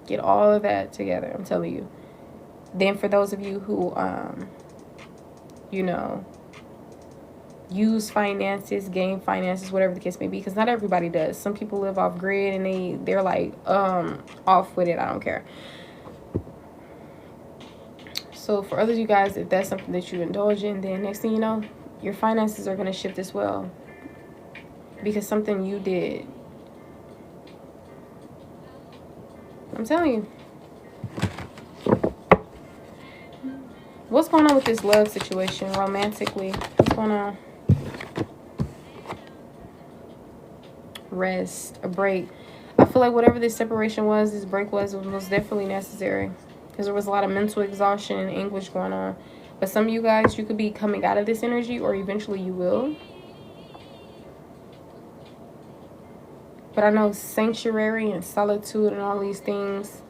Get all of that together, I'm telling you. Then for those of you who, you know, use finances, gain finances, whatever the case may be, because not everybody does. Some people live off grid and they're like, off with it. I don't care. So for others of you guys, if that's something that you indulge in, then next thing you know, your finances are going to shift as well. Because something you did. I'm telling you. What's going on with this love situation romantically? What's going on? Rest, a break. I feel like whatever this separation was, this break was definitely necessary. Because there was a lot of mental exhaustion and anguish going on. But some of you guys, you could be coming out of this energy, or eventually you will. But I know sanctuary and solitude and all these things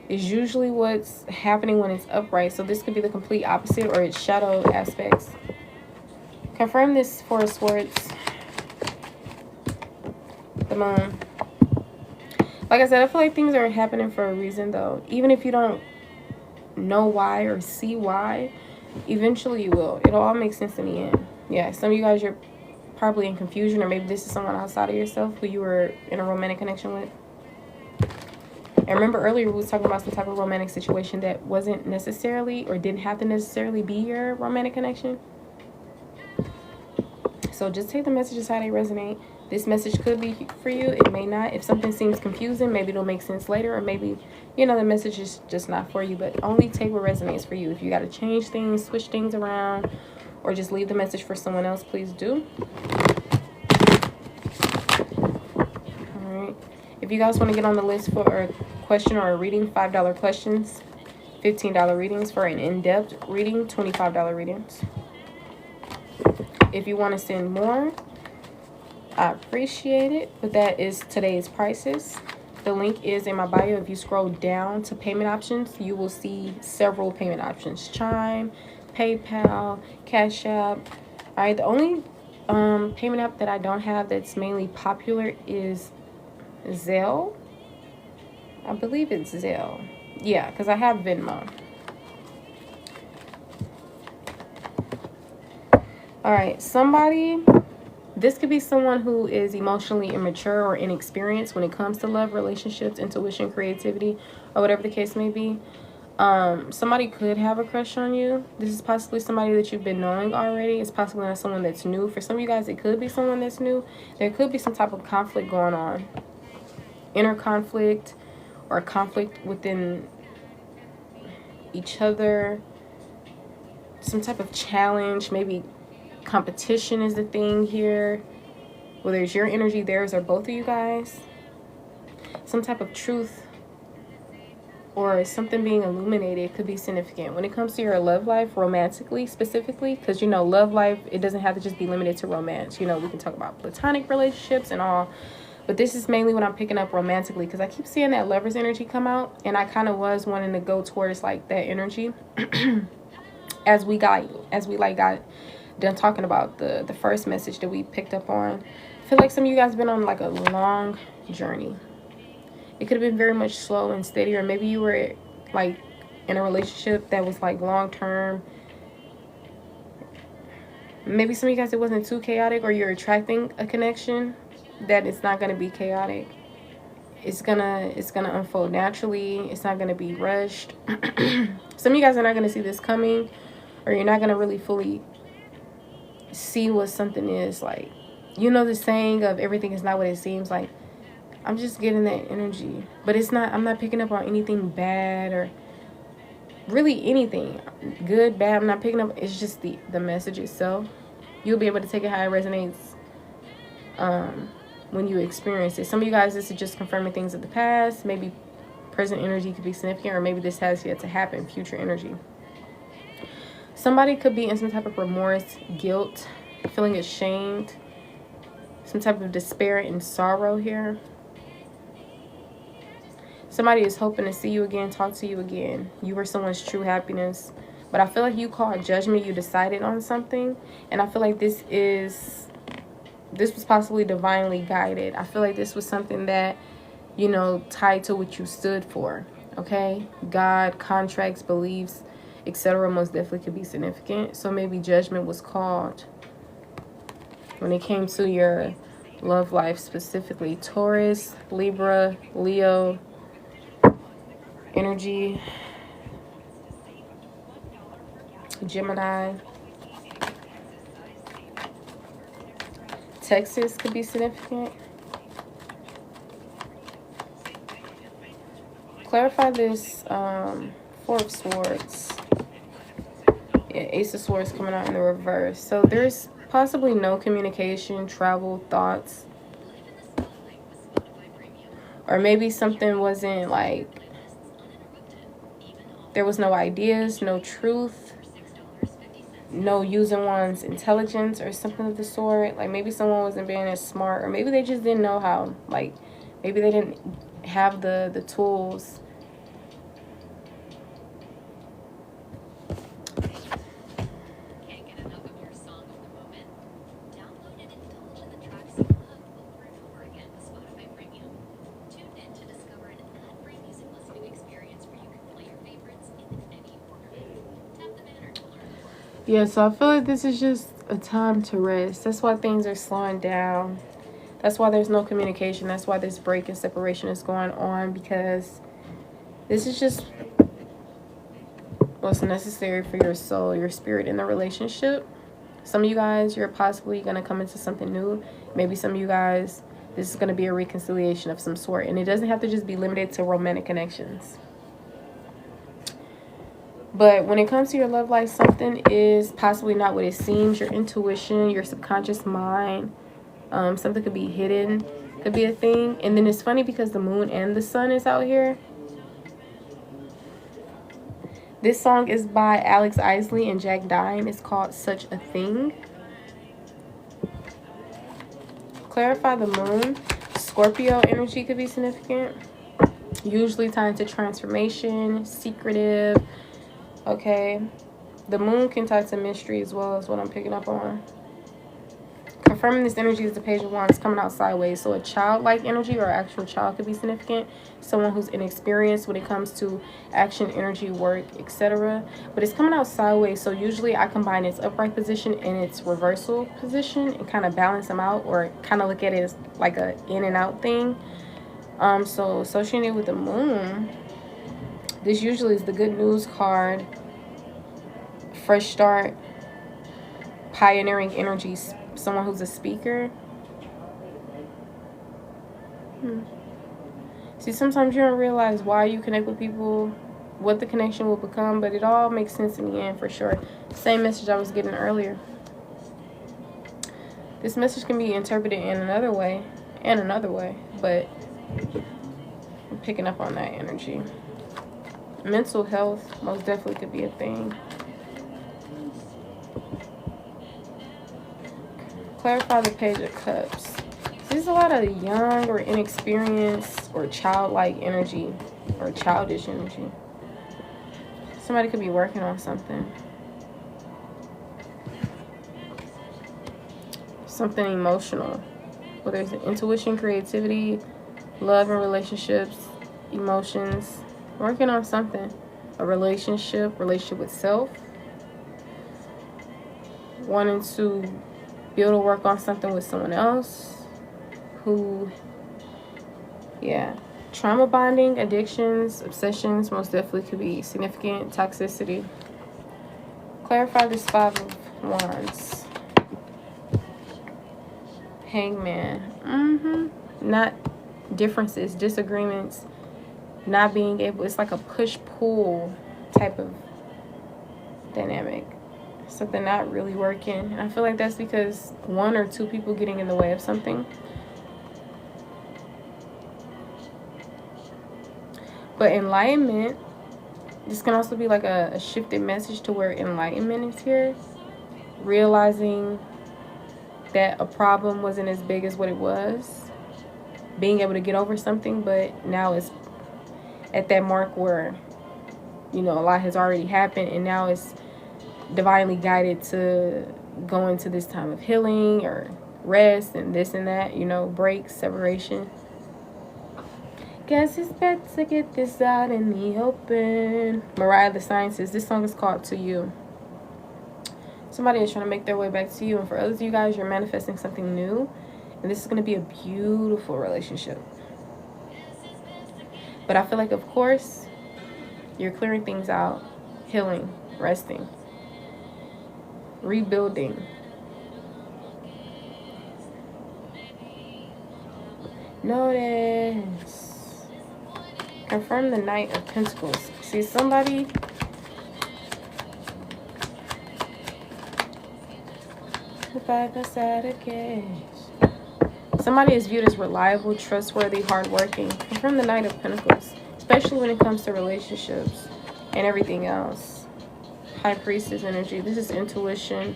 is usually what's happening when it's upright. So this could be the complete opposite, or its shadow aspects. Confirm this for Swords. The Moon. Like I said, I feel like things are happening for a reason, though. Even if you don't know why or see why, eventually you will. It'll all make sense in the end. Yeah, some of you guys, you're probably in confusion, or maybe this is someone outside of yourself who you were in a romantic connection with. And remember earlier we was talking about some type of romantic situation that wasn't necessarily, or didn't have to necessarily be, your romantic connection. So just take the messages how they resonate. This message could be for you. It may not. If something seems confusing, maybe it'll make sense later, or maybe, you know, the message is just not for you. But only take what resonates for you. If you got to change things, switch things around, or just leave the message for someone else, please do. All right. If you guys want to get on the list for a question or a reading, $5 questions, $15 readings. For an in-depth reading, $25 readings. If you want to send more, I appreciate it, but that is today's prices. The link is in my bio. If you scroll down to payment options, you will see several payment options: Chime, PayPal, Cash App. All right, the only payment app that I don't have that's mainly popular is Zelle. I believe it's Zelle. Yeah, because I have Venmo. All right, somebody This could be someone who is emotionally immature or inexperienced when it comes to love, relationships, intuition, creativity, or whatever the case may be. Somebody could have a crush on you. This is possibly somebody that you've been knowing already. It's possibly not someone that's new. For some of you guys, it could be someone that's new. There could be some type of conflict going on. Inner conflict or conflict within each other. Some type of challenge. Maybe competition is the thing here. Whether it's your energy, theirs, or both of you guys. Some type of truth or something being illuminated could be significant when it comes to your love life, romantically specifically, because, you know, love life, it doesn't have to just be limited to romance. You know, we can talk about platonic relationships and all, but this is mainly what I'm picking up romantically, because I keep seeing that Lover's energy come out, and I kind of was wanting to go towards like that energy as we got done talking about the first message that we picked up on. I feel like some of you guys have been on like a long journey. It could have been very much slow and steady, or maybe you were like in a relationship that was like long term. Maybe some of you guys, it wasn't too chaotic, or you're attracting a connection that it's not going to be chaotic. It's gonna unfold naturally. It's not going to be rushed. Some of you guys are not going to see this coming, or you're not going to really fully see what something is. Like, you know the saying of everything is not what it seems like. I'm just getting that energy, but it's not, I'm not picking up on anything bad or really anything good, bad. I'm not picking up. It's just the message itself. You'll be able to take it how it resonates when you experience it. Some of you guys, this is just confirming things of the past. Maybe present energy could be significant, or maybe this has yet to happen, future energy. Somebody could be in some type of remorse, guilt, feeling ashamed, some type of despair and sorrow here. Somebody is hoping to see you again, talk to you again. You were someone's true happiness. But I feel like you called judgment. You decided on something. And I feel like this was possibly divinely guided. I feel like this was something that, you know, tied to what you stood for. Okay? God, contracts, beliefs, etc. most definitely could be significant. So maybe judgment was called when it came to your love life, specifically Taurus, Libra, Leo energy, Gemini, Texas could be significant. Clarify this Four of Swords. Yeah, Ace of Swords coming out in the reverse. So there's possibly no communication, travel, thoughts. Or maybe something wasn't like, there was no ideas, no truth, no using one's intelligence or something of the sort. Like maybe someone wasn't being as smart, or maybe they just didn't know how. Like maybe they didn't have the tools. Yeah, so I feel like this is just a time to rest. That's why things are slowing down. That's why there's no communication. That's why this break and separation is going on, because this is just what's necessary for your soul, your spirit in the relationship. Some of you guys, you're possibly going to come into something new. Maybe some of you guys, this is going to be a reconciliation of some sort. And it doesn't have to just be limited to romantic connections. But when it comes to your love life, something is possibly not what it seems. Your intuition, your subconscious mind, something could be hidden, could be a thing. And then it's funny because the moon and the sun is out here. This song is by Alex Isley and Jack Dine. It's called Such a Thing. Clarify the moon. Scorpio energy could be significant. Usually tied to transformation, secretive. Okay, the moon can tie to mystery as well, as what I'm picking up on. Confirming this energy is the Page of Wands coming out sideways. So a childlike energy or actual child could be significant. Someone who's inexperienced when it comes to action, energy, work, etc. But it's coming out sideways. So usually I combine its upright position and its reversal position and kind of balance them out, or kind of look at it as like a in and out thing. So associated with the moon, this usually is the good news card, fresh start, pioneering energies, someone who's a speaker. See, sometimes you don't realize why you connect with people, what the connection will become, but it all makes sense in the end for sure. Same message I was getting earlier. This message can be interpreted in another way and another way, but I'm picking up on that energy. Mental health most definitely could be a thing. Clarify the Page of Cups. There's a lot of young or inexperienced or childlike energy or childish energy. Somebody could be working on something. Something emotional. Whether it's intuition, creativity, love and relationships, emotions. Working on something. A relationship with self. Wanting to build or work on something with someone else. Trauma bonding, addictions, obsessions most definitely could be significant. Toxicity. Clarify this 5 of Wands. Hangman. Not differences, disagreements, not being able, it's like a push-pull type of dynamic. Something not really working. And I feel like that's because 1 or 2 people getting in the way of something. But enlightenment, this can also be like a shifted message to where enlightenment is here. Realizing that a problem wasn't as big as what it was. Being able to get over something, but now it's at that mark where, you know, a lot has already happened, and now it's divinely guided to go into this time of healing or rest and this and that, you know, break, separation. Guess it's better to get this out in the open. Mariah the Sciences. This song is called To You. Somebody is trying to make their way back to you, and for others of you guys, you're manifesting something new, and this is going to be a beautiful relationship. But I feel like, of course, you're clearing things out, healing, resting, rebuilding. Notice. Confirm the Knight of Pentacles. See, somebody somebody is viewed as reliable, trustworthy, hardworking. Confirm the Knight of Pentacles, especially when it comes to relationships and everything else. High Priestess energy. This is intuition.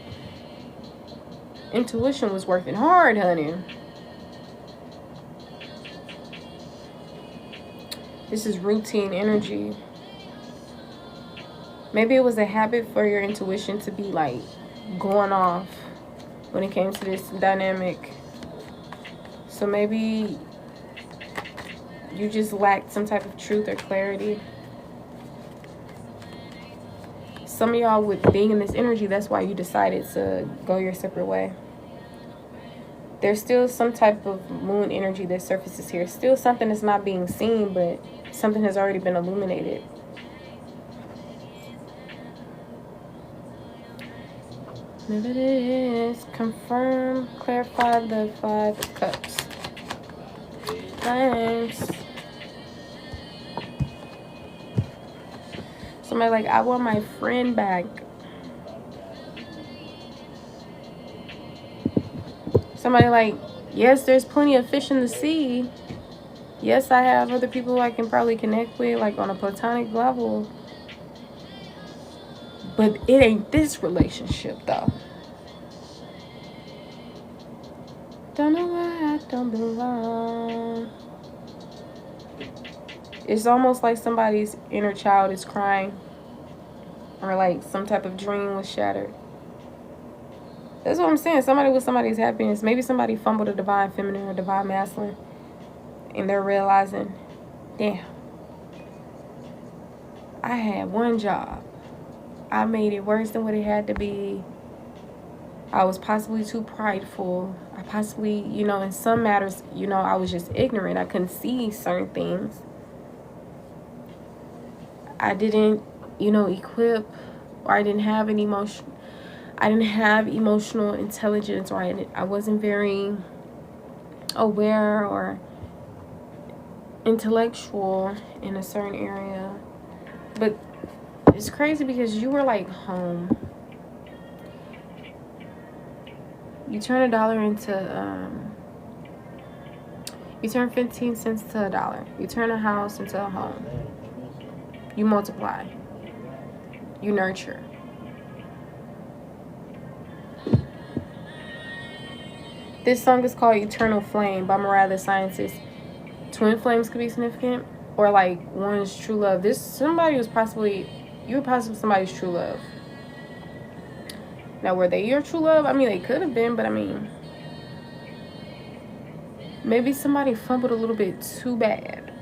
Intuition was working hard, honey. This is routine energy. Maybe it was a habit for your intuition to be like going off when it came to this dynamic. So maybe you just lacked some type of truth or clarity. Some of y'all, with being in this energy, that's why you decided to go your separate way. There's still some type of moon energy that surfaces here. Still something that's not being seen, but something has already been illuminated. There it is. Confirm, clarify the 5 of Cups. Thanks. Somebody like, I want my friend back. Somebody like, yes, there's plenty of fish in the sea. Yes, I have other people I can probably connect with, like on a platonic level. But it ain't this relationship, though. Don't know why I don't belong. It's almost like somebody's inner child is crying. Or like some type of dream was shattered. That's what I'm saying. Somebody with somebody's happiness. Maybe somebody fumbled a divine feminine or divine masculine, and they're realizing, damn, I had one job. I made it worse than what it had to be. I was possibly too prideful. I possibly, in some matters, I was just ignorant. I couldn't see certain things. I didn't, equip, or I didn't have an emotion. I didn't have emotional intelligence, or I wasn't very aware or intellectual in a certain area. But it's crazy because you were like home. You turn $1 into, you turn 15 cents to $1. You turn a house into a home. You multiply. You nurture. This song is called Eternal Flame by Mariah the Scientist. Twin flames could be significant, or like one's true love. You were possibly somebody's true love. Now, were they your true love? I mean, they could have been, but I mean, maybe somebody fumbled a little bit too bad.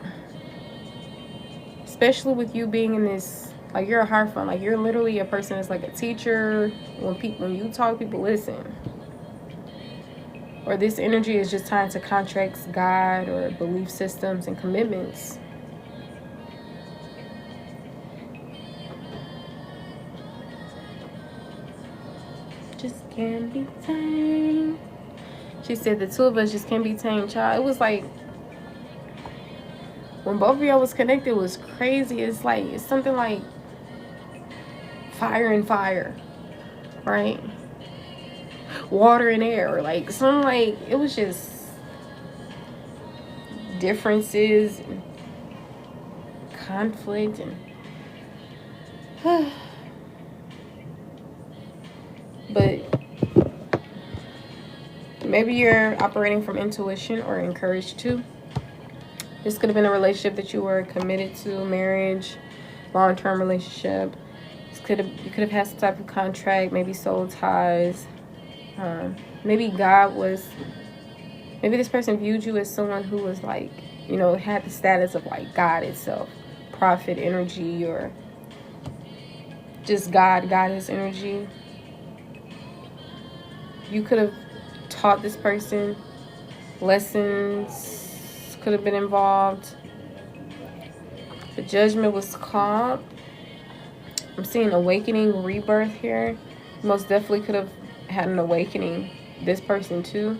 Especially with you being in this, like, you're a Hierophant. Like, you're literally a person that's like a teacher. When you talk, people listen. Or this energy is just tied to contracts, God, or belief systems and commitments. Just can't be tamed. She said the two of us just can't be tamed, child. It was like, when both of y'all was connected, it was crazy. It's something like fire and fire, right? Water and air, or like something like, it was just differences and conflict and but maybe you're operating from intuition or encouraged to. This could have been a relationship that you were committed to, marriage, long-term relationship. You could have had some type of contract, maybe soul ties. Maybe this person viewed you as someone who was like, had the status of like God itself, prophet energy, or just goddess energy. You could have taught this person lessons, could have been involved. The Judgment was called. I'm seeing awakening, rebirth here. Most definitely could have had an awakening, this person too,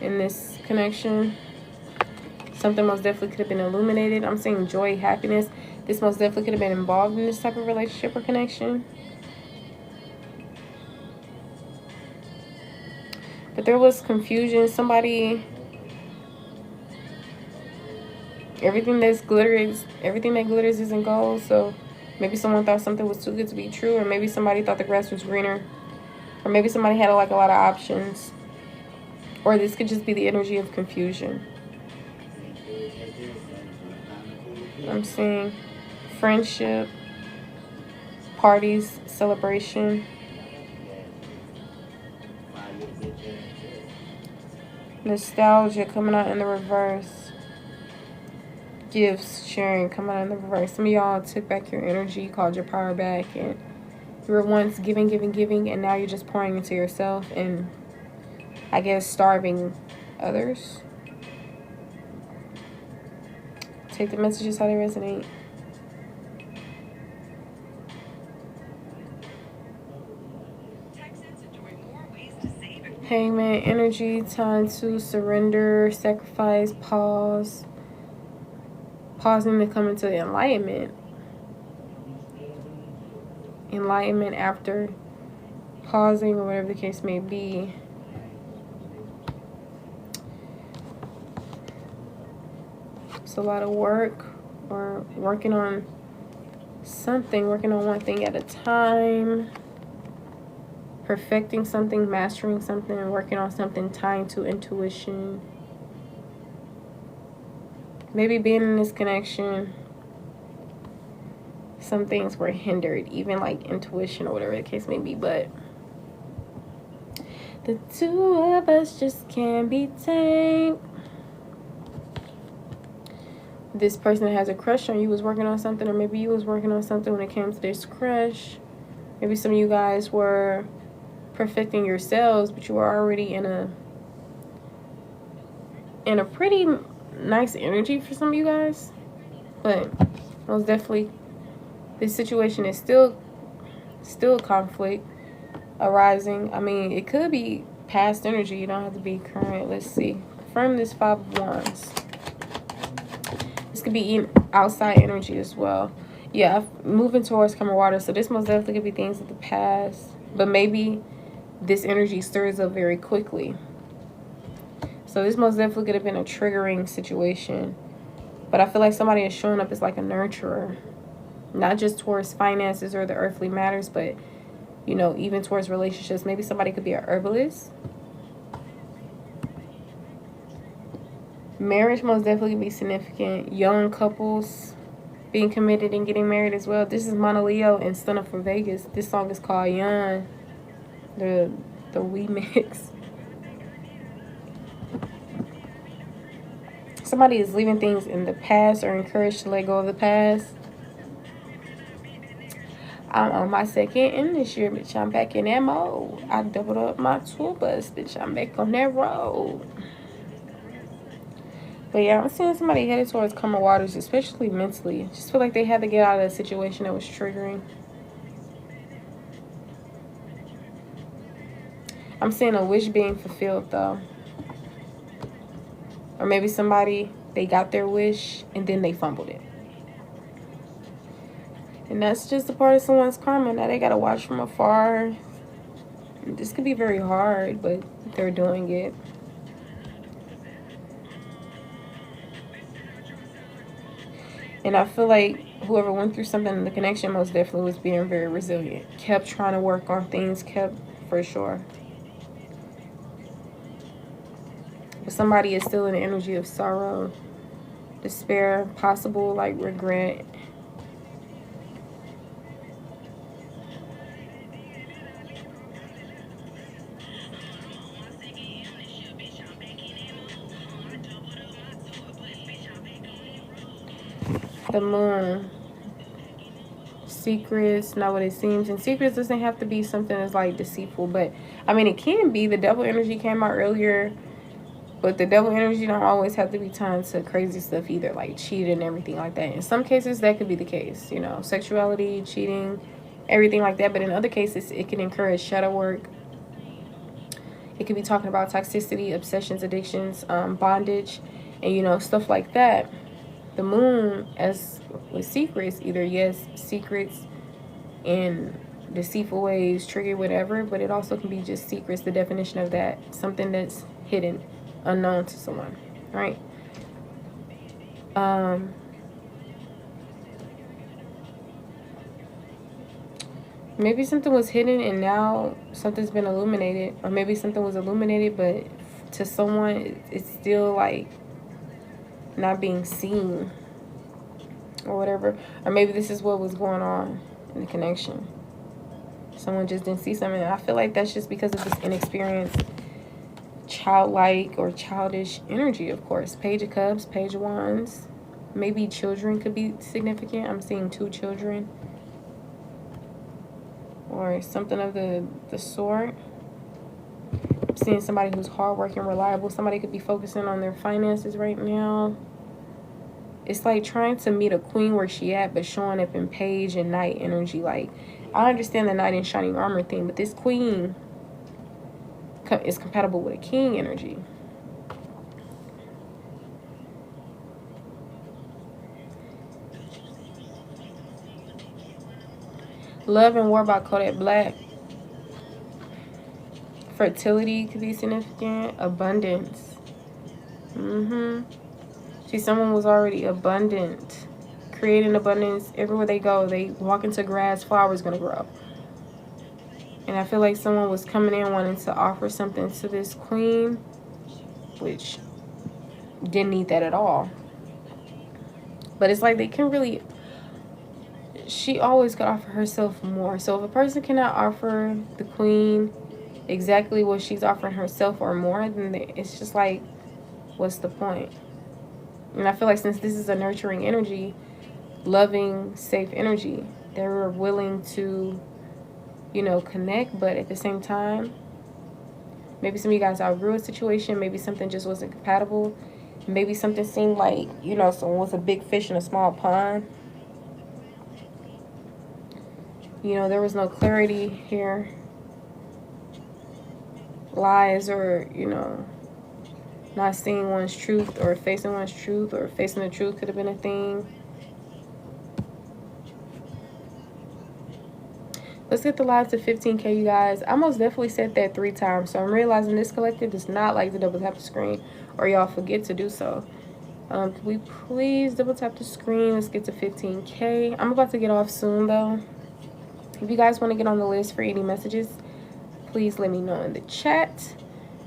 in this connection. Something most definitely could have been illuminated. I'm seeing joy, happiness. This most definitely could have been involved in this type of relationship or connection. But there was confusion. Everything that glitters isn't gold. So maybe someone thought something was too good to be true, or maybe somebody thought the grass was greener, or maybe somebody had like a lot of options, or this could just be the energy of confusion. I'm seeing friendship, parties, celebration. Nostalgia coming out in the reverse. Gifts, sharing coming out in the reverse. Some of y'all took back your energy, called your power back, and you were once giving, and now you're just pouring into yourself and, I guess, starving others. Take the messages how they resonate. Hangman energy, time to surrender, sacrifice, pause. Pausing to come into enlightenment. Enlightenment after pausing, or whatever the case may be. It's a lot of work, or working on something, working on one thing at a time. Perfecting something, mastering something, working on something, tying to intuition. Maybe being in this connection, some things were hindered, even like intuition or whatever the case may be. But The two of us just can't be tamed. This person has a crush on you, was working on something, or maybe you was working on something when it came to this crush. Maybe some of you guys were perfecting yourselves, but you were already in a pretty nice energy for some of you guys. But most definitely, this situation is still conflict arising. I mean, it could be past energy. You don't have to be current. Let's see. Confirm this 5 of Wands. This could be outside energy as well. Yeah, moving towards Camera Water. So this most definitely could be things of the past. But maybe this energy stirs up very quickly. So this most definitely could have been a triggering situation. But I feel like somebody is showing up as like a nurturer. Not just towards finances or the earthly matters, but, you know, even towards relationships. Maybe somebody could be a herbalist. Marriage most definitely could be significant. Young couples being committed and getting married as well. This is Mana Leo and Stunner for Vegas. This song is called Young. The Wii Mix. Somebody is leaving things in the past or encouraged to let go of the past. I'm on my second in this year, bitch. I'm back in that mode. I doubled up my tour bus, bitch. I'm back on that road. But yeah, I'm seeing somebody headed towards calmer waters, especially mentally. Just feel like they had to get out of a situation that was triggering. I'm seeing a wish being fulfilled, though. Or maybe somebody, they got their wish and then they fumbled it. And that's just a part of someone's karma. Now they got to watch from afar. This could be very hard, but they're doing it. And I feel like whoever went through something in the connection most definitely was being very resilient. Kept trying to work on things, for sure. But somebody is still in the energy of sorrow, despair, possible like regret. The Moon. Secrets, not what it seems. And secrets doesn't have to be something that's like deceitful, but I mean it can be. The Devil energy came out earlier, but the Devil energy don't always have to be tied to crazy stuff either, like cheating and everything like that. In some cases that could be the case, you know, sexuality, cheating, everything like that. But in other cases it can encourage shadow work. It could be talking about toxicity, obsessions, addictions, bondage, and you know, stuff like that. The Moon, as with secrets, either yes, secrets in deceitful ways, trigger whatever, but it also can be just secrets, the definition of that, something that's hidden, unknown to someone, right? Maybe something was hidden and now something's been illuminated, or maybe something was illuminated, but to someone it's still like not being seen or whatever. Or maybe this is what was going on in the connection. Someone just didn't see something. I feel like that's just because of this inexperienced, childlike or childish energy, of course. Page of Cups, Page of Wands. Maybe children could be significant. I'm seeing 2 children. Or something of the sort. I'm seeing somebody who's hardworking, reliable. Somebody could be focusing on their finances right now. It's like trying to meet a queen where she at, but showing up in Page and Knight energy. Like, I understand the Knight in shining armor thing, but this queen is compatible with a king energy. Love and War by Kodak Black. Fertility could be significant. Abundance. See, someone was already abundant. Creating abundance. Everywhere they go, they walk into grass, flowers gonna grow. And I feel like someone was coming in wanting to offer something to this queen, which didn't need that at all. But it's like they can really... She always could offer herself more. So if a person cannot offer the queen exactly what she's offering herself or more, then it's just like, what's the point? And I feel like since this is a nurturing energy, loving, safe energy, they were willing to, you know, connect, but at the same time, maybe some of you guys outgrew a situation, maybe something just wasn't compatible, maybe something seemed like, you know, someone was a big fish in a small pond. You know, there was no clarity here. Lies, or, you know, not seeing one's truth or facing one's truth or facing the truth could have been a thing. Let's get the live to 15K, you guys. I most definitely said that 3 times, so I'm realizing this collective does not like to double tap the screen, or y'all forget to do so. Can we please double tap the screen? Let's get to 15K. I'm about to get off soon, though. If you guys want to get on the list for any messages, please let me know in the chat.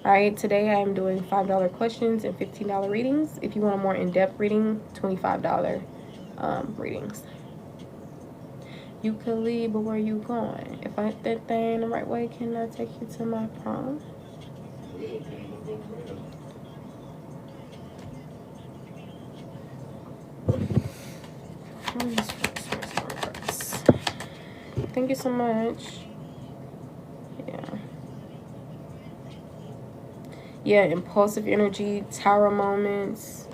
All right, today I am doing $5 questions and $15 readings. If you want a more in-depth reading, $25 readings. You could leave, but where you going? If I hit that thing the right way, can I take you to my prom? Thank you so much. Yeah, impulsive energy, tower moments.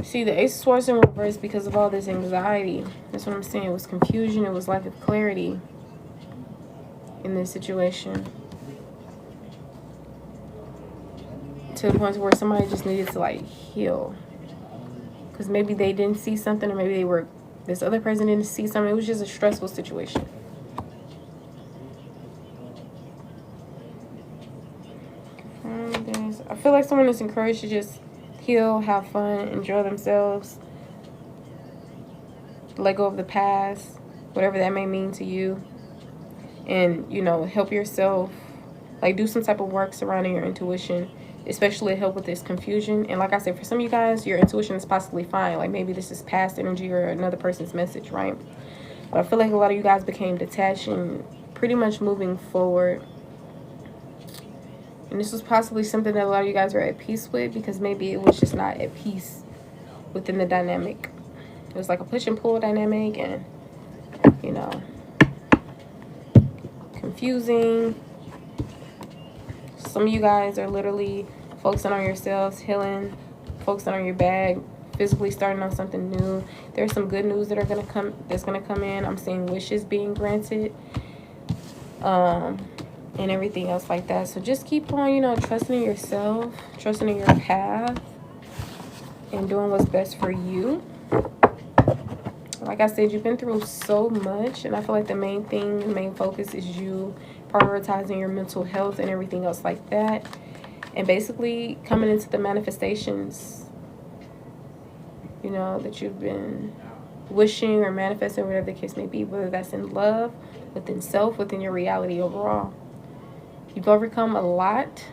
See, the Ace of Swords in reverse because of all this anxiety. That's what I'm saying. It was confusion. It was lack of clarity in this situation. To the point where somebody just needed to, like, heal. Because maybe they didn't see something, or maybe this other person didn't see something. It was just a stressful situation. I feel like someone is encouraged to just heal, have fun, enjoy themselves, let go of the past, whatever that may mean to you, and, you know, help yourself, like, do some type of work surrounding your intuition, especially help with this confusion. And like I said, for some of you guys, your intuition is possibly fine, like maybe this is past energy or another person's message, right? But I feel like a lot of you guys became detached and pretty much moving forward. And this was possibly something that a lot of you guys were at peace with, because maybe it was just not at peace within the dynamic. It was like a push and pull dynamic, and, you know, confusing. Some of you guys are literally focusing on yourselves, healing, focusing on your bag, physically starting on something new. There's some good news that are gonna come. That's gonna come in. I'm seeing wishes being granted. And everything else like that. So just keep on, you know, trusting in yourself, trusting in your path, and doing what's best for you. Like I said, you've been through so much, and I feel like the main thing, the main focus is you prioritizing your mental health and everything else like that, and basically coming into the manifestations, you know, that you've been wishing or manifesting, whatever the case may be, whether that's in love, within self, within your reality overall. You've overcome a lot,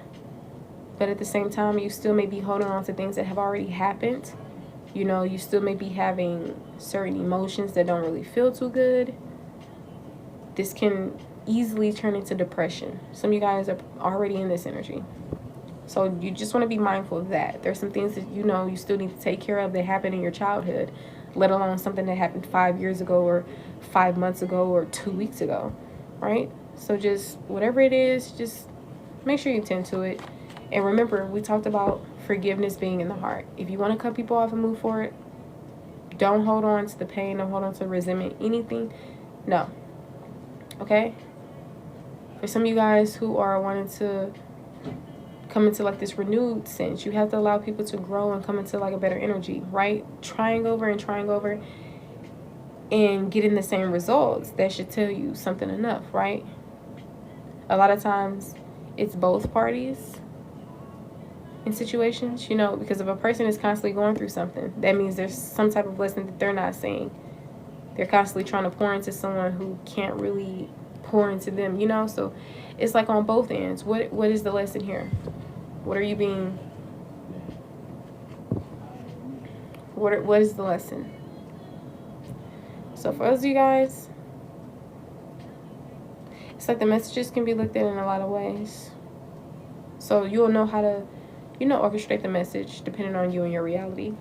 but at the same time, you still may be holding on to things that have already happened. You know, you still may be having certain emotions that don't really feel too good. This can easily turn into depression. Some of you guys are already in this energy. So you just want to be mindful of that. There's some things that, you know, you still need to take care of that happened in your childhood, let alone something that happened 5 years ago or 5 months ago or 2 weeks ago, right? So just whatever it is, just make sure you tend to it. And remember, we talked about forgiveness being in the heart. If you want to cut people off and move forward, don't hold on to the pain, don't hold on to resentment, anything. No. Okay? For some of you guys who are wanting to come into like this renewed sense, you have to allow people to grow and come into like a better energy, right? Trying over and getting the same results, that should tell you something enough, right? A lot of times it's both parties in situations, you know, because if a person is constantly going through something, that means there's some type of lesson that they're not seeing. They're constantly trying to pour into someone who can't really pour into them, you know? So it's like on both ends. What is the lesson here? What are you being... What is the lesson? So for those of you guys, it's like the messages can be looked at in a lot of ways. So you'll know how to, orchestrate the message depending on you and your reality.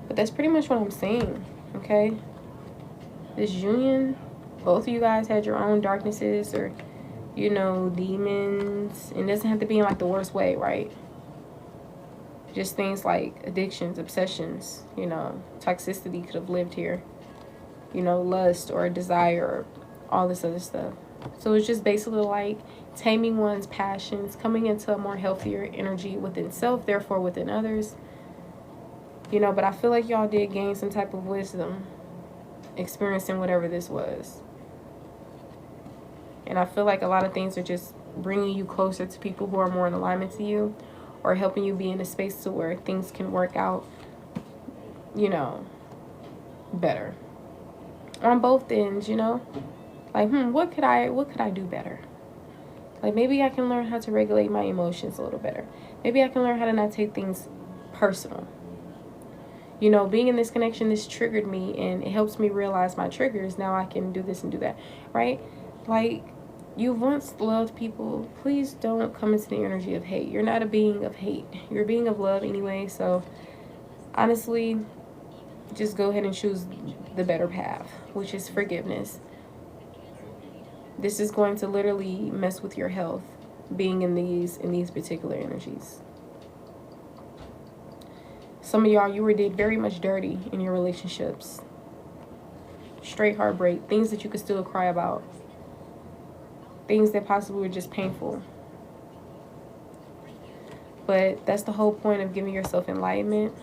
But that's pretty much what I'm saying, okay? This union, both of you guys had your own darknesses or, demons. And it doesn't have to be in like the worst way, right? Just things like addictions, obsessions, toxicity could have lived here. Lust or desire or all this other stuff. So it's just basically like taming one's passions, coming into a more healthier energy within self, therefore within others. But I feel like y'all did gain some type of wisdom experiencing whatever this was. And I feel like a lot of things are just bringing you closer to people who are more in alignment to you, or helping you be in a space to where things can work out, better. On both ends, like, what could I do better? Like, maybe I can learn how to regulate my emotions a little better. Maybe I can learn how to not take things personal. Being in this connection, this triggered me, and it helps me realize my triggers. Now I can do this and do that, right? Like, you once loved people. Please don't come into the energy of hate. You're not a being of hate. You're a being of love anyway. So, honestly, just go ahead and choose the better path, which is forgiveness. This is going to literally mess with your health, being in these particular energies. Some of y'all, you did very much dirty in your relationships. Straight heartbreak, things that you could still cry about. Things that possibly were just painful. But that's the whole point of giving yourself enlightenment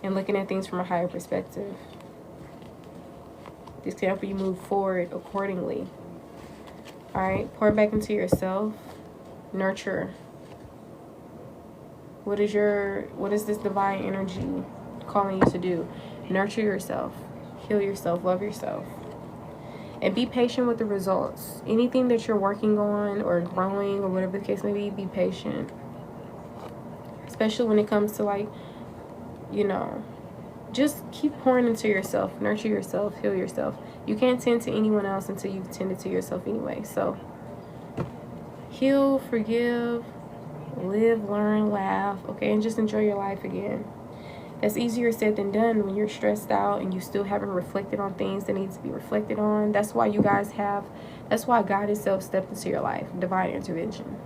and looking at things from a higher perspective. This can help you move forward accordingly. All right, pour back into yourself. Nurture. What is this divine energy calling you to do? Nurture yourself. Heal yourself. Love yourself. And be patient with the results. Anything that you're working on or growing or whatever the case may be patient. Especially when it comes to like, just keep pouring into yourself. Nurture yourself. Heal yourself. You can't tend to anyone else until you've tended to yourself anyway. So heal, forgive, live, learn, laugh, okay? And just enjoy your life again. That's easier said than done when you're stressed out and you still haven't reflected on things that need to be reflected on. That's why God itself stepped into your life. Divine intervention.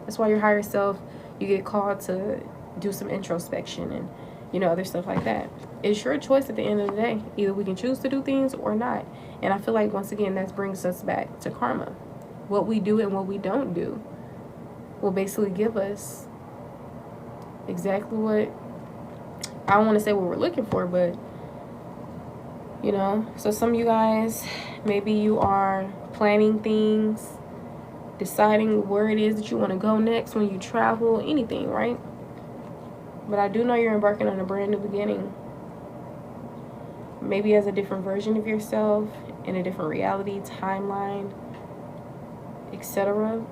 That's why your higher self, you get called to do some introspection and other stuff like that. It's your choice at the end of the day. Either we can choose to do things or not. And I feel like, once again, that brings us back to karma. What we do and what we don't do will basically give us exactly what, I don't want to say what we're looking for, but, so some of you guys, maybe you are planning things, deciding where it is that you want to go next when you travel, anything, right? But I do know you're embarking on a brand new beginning. Maybe as a different version of yourself, in a different reality, timeline, etc.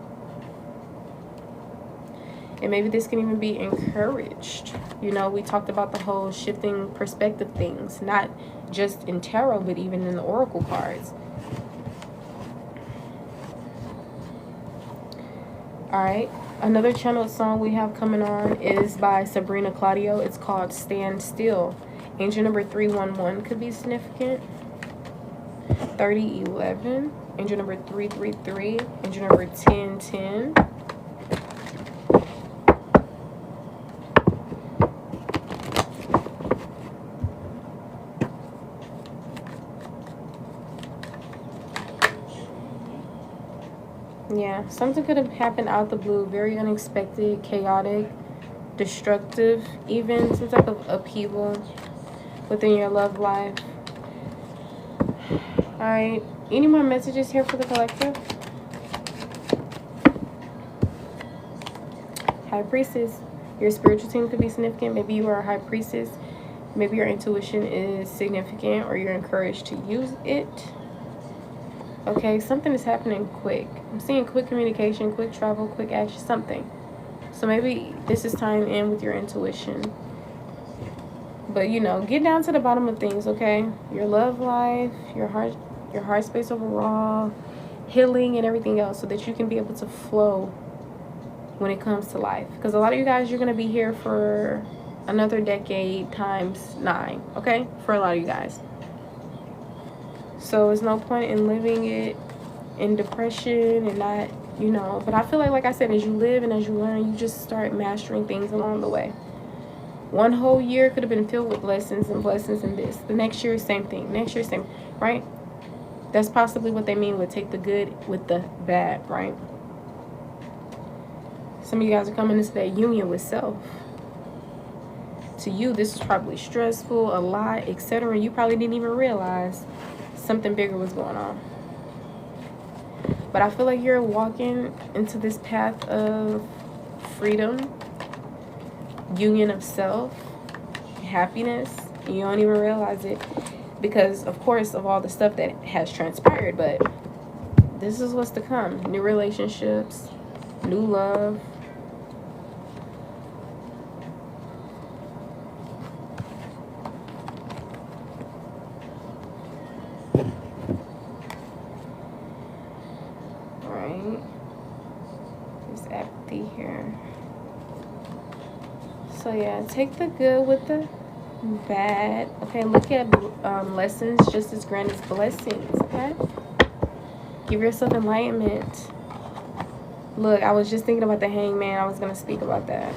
And maybe this can even be encouraged. We talked about the whole shifting perspective things, not just in tarot, but even in the oracle cards. All right. Another channeled song we have coming on is by Sabrina Claudio. It's called Stand Still. Angel number 311 could be significant. 3011. Angel number 333. Angel number 1010. Yeah, something could have happened out the blue, very unexpected, chaotic, destructive, even some type of upheaval within your love life. All right, any more messages here for the collective? High Priestess, your spiritual team could be significant. Maybe you are a High Priestess. Maybe your intuition is significant, or you're encouraged to use it. Okay, something is happening quick. I'm seeing quick communication, quick travel, quick action, something. So maybe this is tying in with your intuition. But you know, get down to the bottom of things, okay? Your love life, your heart space overall, healing and everything else, so that you can be able to flow when it comes to life. Because a lot of you guys, you're going to be here for another decade times 9, okay? For a lot of you guys. So there's no point in living it in depression and not, you know. But I feel like I said, as you live and as you learn, you just start mastering things along the way. One whole year could have been filled with lessons and blessings and this. The next year, same thing. Next year, same, right? That's possibly what they mean with take the good with the bad, right? Some of you guys are coming into that union with self. To you, this is probably stressful, a lot, etc. You probably didn't even realize something bigger was going on. But I feel like you're walking into this path of freedom, union of self, happiness. You don't even realize it because, of course, of all the stuff that has transpired. But this is what's to come. New relationships, new love. Right. It's empty here. So yeah, take the good with the bad. Okay, look at lessons just as grand as blessings. Okay, give yourself enlightenment. Look, I was just thinking about the Hangman. I was gonna speak about that.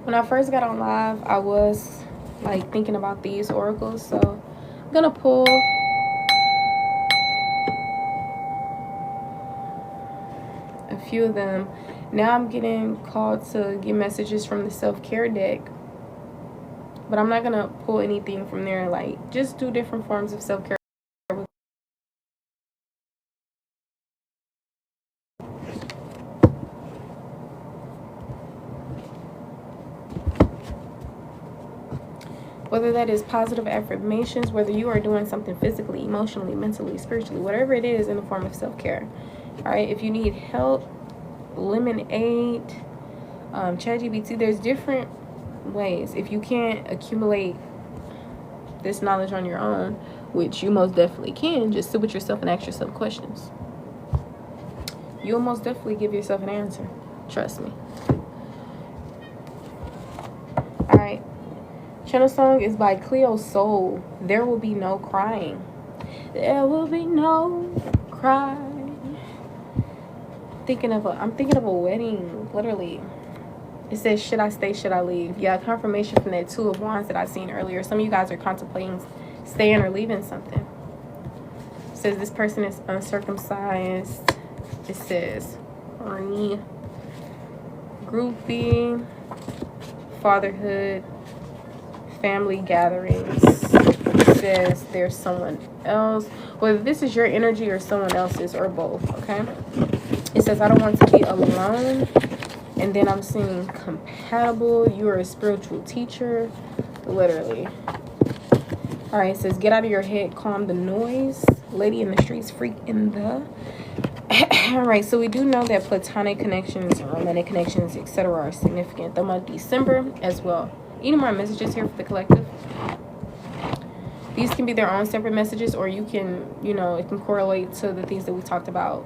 When I first got on live, I was like thinking about these oracles, so I'm gonna pull a few of them. Now I'm getting called to get messages from the self-care deck, but I'm not gonna pull anything from there. Like, just do different forms of self-care. Whether that is positive affirmations, whether you are doing something physically, emotionally, mentally, spiritually, whatever it is in the form of self-care. All right, if you need help, Lemonade, ChatGPT, there's different ways. If you can't accumulate this knowledge on your own, which you most definitely can, just sit with yourself and ask yourself questions. You'll most definitely give yourself an answer. Trust me. All right. Channel song is by Cleo Soul. There will be no crying. There will be no crying. I'm thinking of a wedding, literally. It says, should I stay, should I leave? Yeah, confirmation from that 2 of Wands that I've seen earlier. Some of you guys are contemplating staying or leaving something. It says this person is uncircumcised. It says horny, groupie, fatherhood, family gatherings. It says there's someone else, whether this is your energy or someone else's or both. Okay, it says I don't want to be alone, and then I'm seeing compatible. You are a spiritual teacher, literally. All right, it says get out of your head, calm the noise, lady in the streets, freak in the all right, so we do know that platonic connections, romantic connections, etc. are significant the month of December as well. Any more messages here for the collective? These can be their own separate messages, or you can, you know, it can correlate to the things that we talked about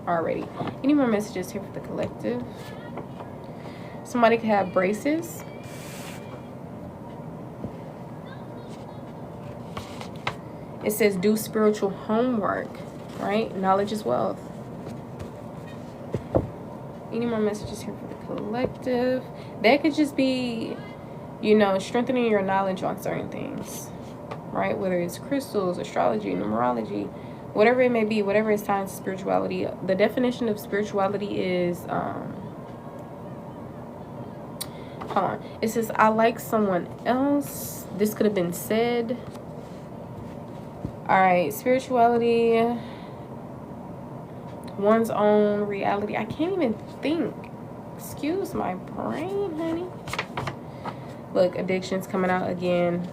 already. Any more messages here for the collective? Somebody could have braces. It says do spiritual homework, right? Knowledge is wealth. Any more messages here for the collective? That could just be, you know, strengthening your knowledge on certain things, right? Whether it's crystals, astrology, numerology, whatever it may be, whatever is tied to spirituality. The definition of spirituality is, hold on. It says, I like someone else. This could have been said. All right, spirituality, one's own reality. I can't even think. Excuse my brain, honey. Look, addiction's coming out again.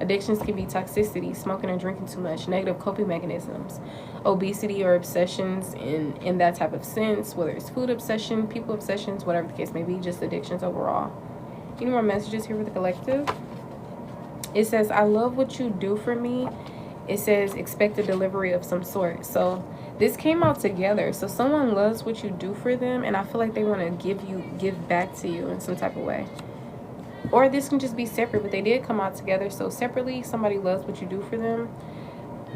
Addictions can be toxicity, smoking or drinking too much, negative coping mechanisms, obesity or obsessions in that type of sense, whether it's food obsession, people obsessions, whatever the case may be, just addictions overall. Any more messages here for the collective? It says, I love what you do for me. It says, expect a delivery of some sort. So this came out together. So someone loves what you do for them, and I feel like they want to give back to you in some type of way. Or this can just be separate, but they did come out together. So separately, somebody loves what you do for them.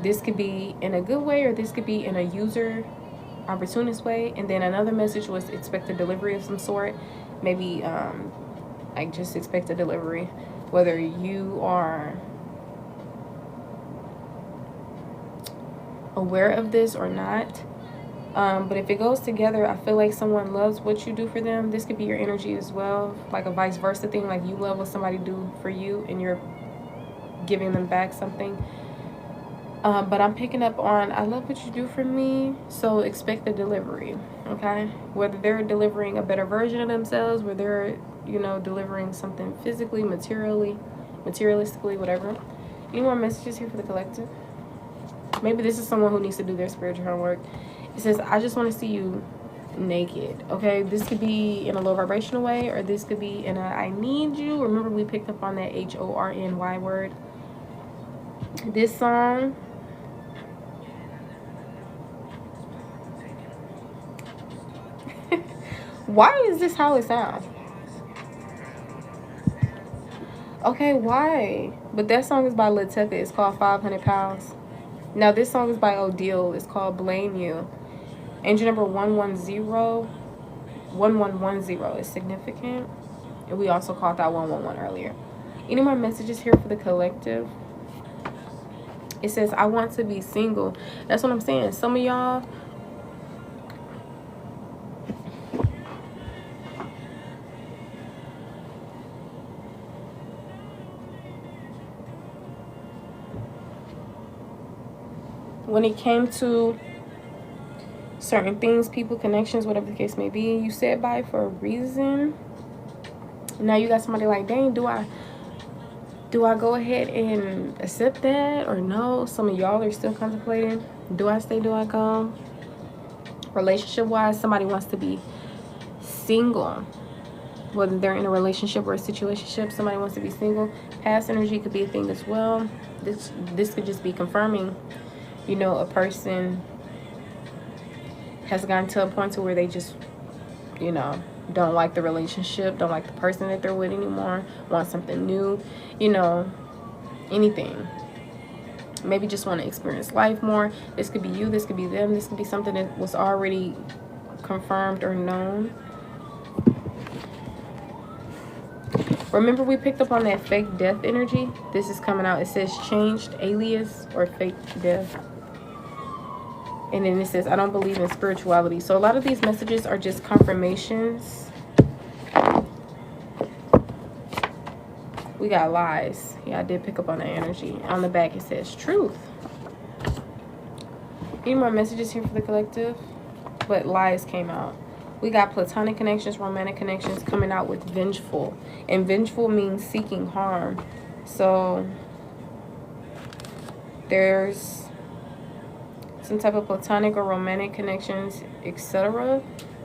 This could be in a good way, or this could be in a user opportunist way. And then another message was expect a delivery of some sort. Maybe like just expect a delivery, whether you are aware of this or not. But if it goes together, I feel like someone loves what you do for them. This could be your energy as well, like a vice versa thing, like you love what somebody do for you and you're giving them back something. But I'm picking up on, I love what you do for me, so expect the delivery, okay? Whether they're delivering a better version of themselves, whether they're, you know, delivering something physically, materialistically, whatever. Any more messages here for the collective? Maybe this is someone who needs to do their spiritual homework. It says, I just want to see you naked, okay? This could be in a low vibrational way, or this could be in a I need you. Remember, we picked up on that HORNY word. This song, why is this how it sounds? Okay, why? But that song is by Lil Tecca. It's called 500 Pounds. Now, this song is by Odile. It's called Blame You. Angel number 1110 is significant. And we also called that 111 earlier. Any more messages here for the collective? It says, I want to be single. That's what I'm saying. Some of y'all, when it came to certain things, people, connections, whatever the case may be, you said bye for a reason. Now you got somebody like, dang, do I go ahead and accept that or no? Some of y'all are still contemplating, do I stay, do I go? Relationship wise, somebody wants to be single, whether they're in a relationship or a situationship. Somebody wants to be single. Past energy could be a thing as well. This could just be confirming, you know, a person has gotten to a point to where they just, you know, don't like the relationship, don't like the person that they're with anymore, want something new, you know, anything. Maybe just want to experience life more. This could be you, this could be them, this could be something that was already confirmed or known. Remember, we picked up on that fake death energy. This is coming out. It says changed alias or fake death. And then it says, I don't believe in spirituality. So a lot of these messages are just confirmations. We got lies. Yeah, I did pick up on that energy. On the back, it says truth. Any more messages here for the collective? But lies came out. We got platonic connections, romantic connections coming out with vengeful. And vengeful means seeking harm. So there's some type of platonic or romantic connections, etc.,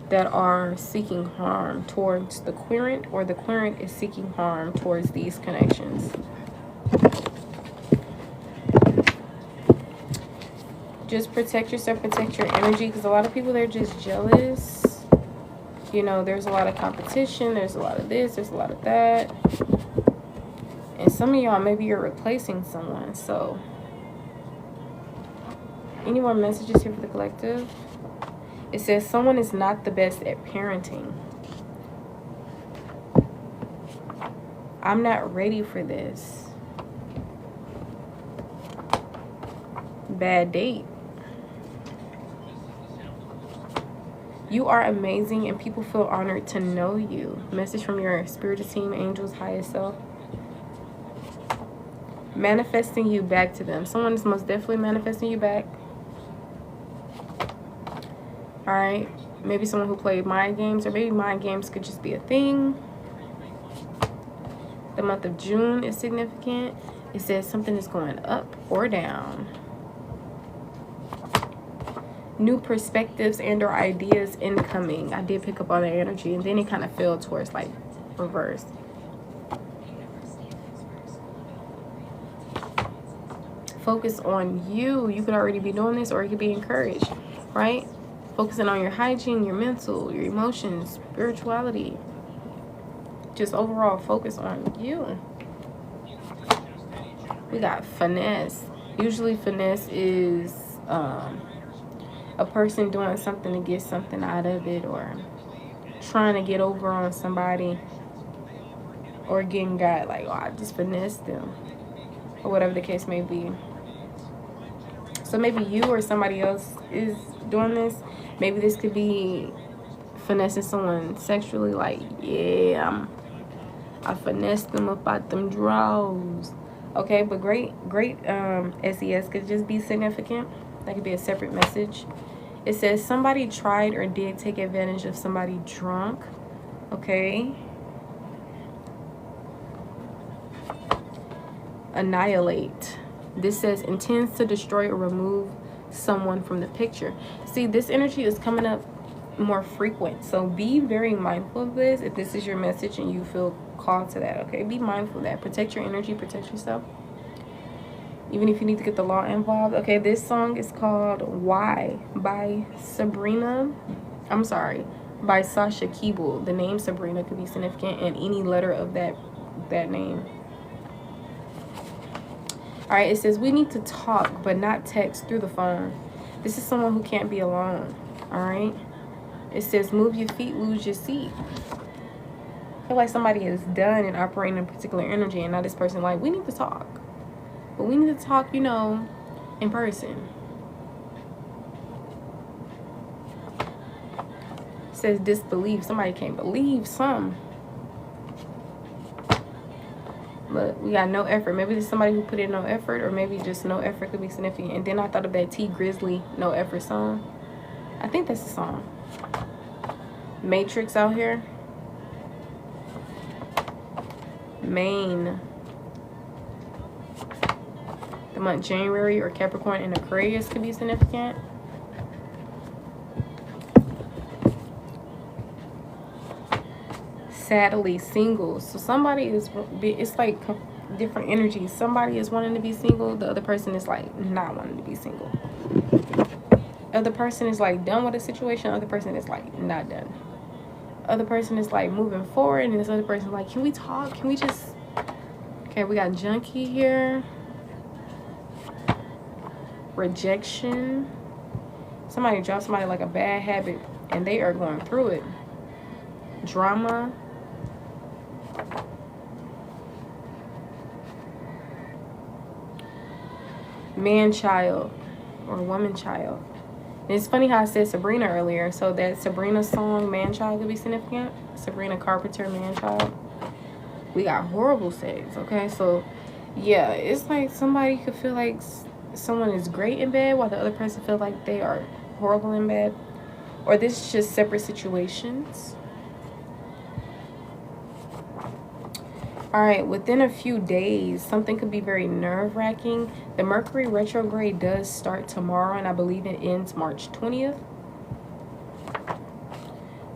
that are seeking harm towards the querent, or the querent is seeking harm towards these connections. Just protect yourself, protect your energy, because a lot of people, they're just jealous. You know, there's a lot of competition, there's a lot of this, there's a lot of that. And some of y'all, maybe you're replacing someone. So any more messages here for the collective? It says someone is not the best at parenting. I'm not ready for this. Bad date. You are amazing and people feel honored to know you. Message from your spiritual team, angels, highest self. Manifesting you back to them. Someone is most definitely manifesting you back. Alright, maybe someone who played mind games, or maybe mind games could just be a thing. The month of June is significant. It says something is going up or down. New perspectives and or ideas incoming. I did pick up on the energy, and then it kind of fell towards like reverse. Focus on you. You could already be doing this, or you could be encouraged, right? Focusing on your hygiene, your mental, your emotions, spirituality. Just overall focus on you. We got finesse. Usually finesse is a person doing something to get something out of it, or trying to get over on somebody, or getting got, like, oh, I just finessed them, or whatever the case may be. So maybe you or somebody else is doing this. Maybe this could be finessing someone sexually, like, yeah, I finessed them up out them draws. Okay, but great SES could just be significant. That could be a separate message. It says somebody tried or did take advantage of somebody drunk. Okay. Annihilate. This says intends to destroy or remove someone from the picture. See, this energy is coming up more frequent. So be very mindful of this if this is your message and you feel called to that. Okay, be mindful of that. Protect your energy, protect yourself. Even if you need to get the law involved. Okay, this song is called Why by Sabrina. I'm sorry, by Sasha Keeble. The name Sabrina could be significant, and any letter of that name. All right, it says we need to talk but not text through the phone. This is someone who can't be alone. All right. It says move your feet, lose your seat. I feel like somebody is done and operating in particular energy, and now this person like, we need to talk. But we need to talk, you know, in person. It says disbelief. Somebody can't believe some. Look, we got no effort. Maybe there's somebody who put in no effort, or maybe just no effort could be significant. And then I thought of that T Grizzly No Effort song. I think that's the song. Matrix out here. Maine. The month January or Capricorn and Aquarius could be significant. Sadly, single. So somebody is, it's like different energies. Somebody is wanting to be single. The other person is like not wanting to be single. Other person is like done with a situation. Other person is like not done. Other person is like moving forward, and this other person is like, can we talk? Can we just... Okay, we got junkie here. Rejection. Somebody dropped somebody like a bad habit, and they are going through it. Drama. Man child or woman child. And it's funny how I said Sabrina earlier. So that Sabrina song, Man Child, could be significant. Sabrina Carpenter, Man Child. We got horrible sex. Okay, so yeah, it's like somebody could feel like someone is great in bed while the other person feels like they are horrible in bed. Or this is just separate situations. All right, within a few days, something could be very nerve-wracking. The Mercury retrograde does start tomorrow, and I believe it ends March 20th.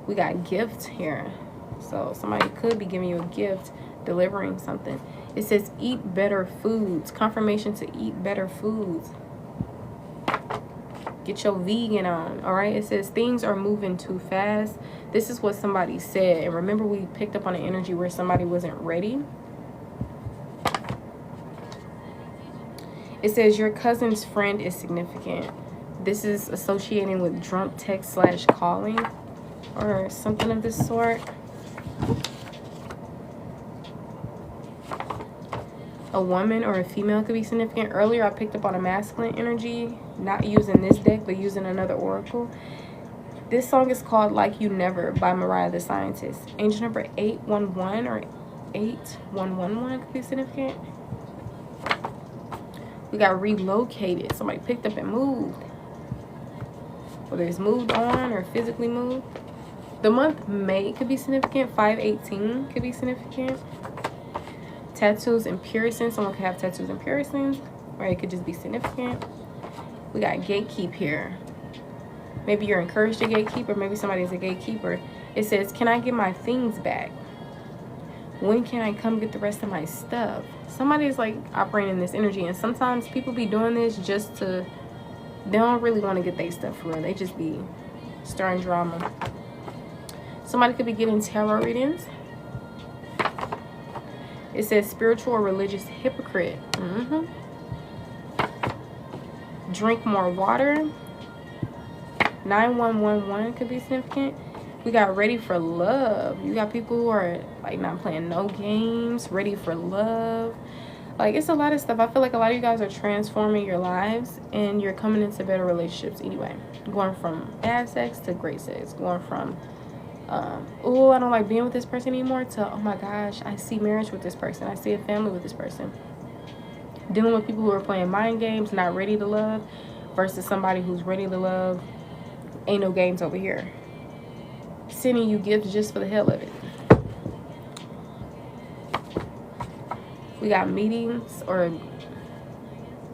We got gifts here. So somebody could be giving you a gift, delivering something. It says eat better foods. Confirmation to eat better foods. Get your vegan on. All right, it says things are moving too fast. This is what somebody said, and remember we picked up on an energy where somebody wasn't ready. It says your cousin's friend is significant. This is associating with drunk text / calling or something of this sort. A woman or a female could be significant. Earlier I picked up on a masculine energy, not using this deck but using another oracle. This song is called Like You Never by Mariah the Scientist. Angel number 811 or 8111 could be significant. We got relocated. Somebody picked up and moved. Whether it's moved on or physically moved. The month May could be significant. 518 could be significant. Tattoos and piercings. Someone could have tattoos and piercings, or it could just be significant. We got gatekeep here. Maybe you're encouraged to gatekeep, or maybe somebody's a gatekeeper. It says, can I get my things back? When can I come get the rest of my stuff? Somebody's like operating in this energy, and sometimes people be doing this just to, they don't really want to get their stuff for real. They just be stirring drama. Somebody could be getting tarot readings. It says spiritual or religious hypocrite. Drink more water. 9111 could be significant. We got ready for love. You got people who are like not playing no games, ready for love. Like, it's a lot of stuff. I feel like a lot of you guys are transforming your lives, and you're coming into better relationships anyway. Going from bad sex to great sex. Going from, oh, I don't like being with this person anymore, to, oh my gosh, I see marriage with this person. I see a family with this person. Dealing with people who are playing mind games, not ready to love, versus somebody who's ready to love. Ain't no games over here. Sending you gifts just for the hell of it. We got meetings, or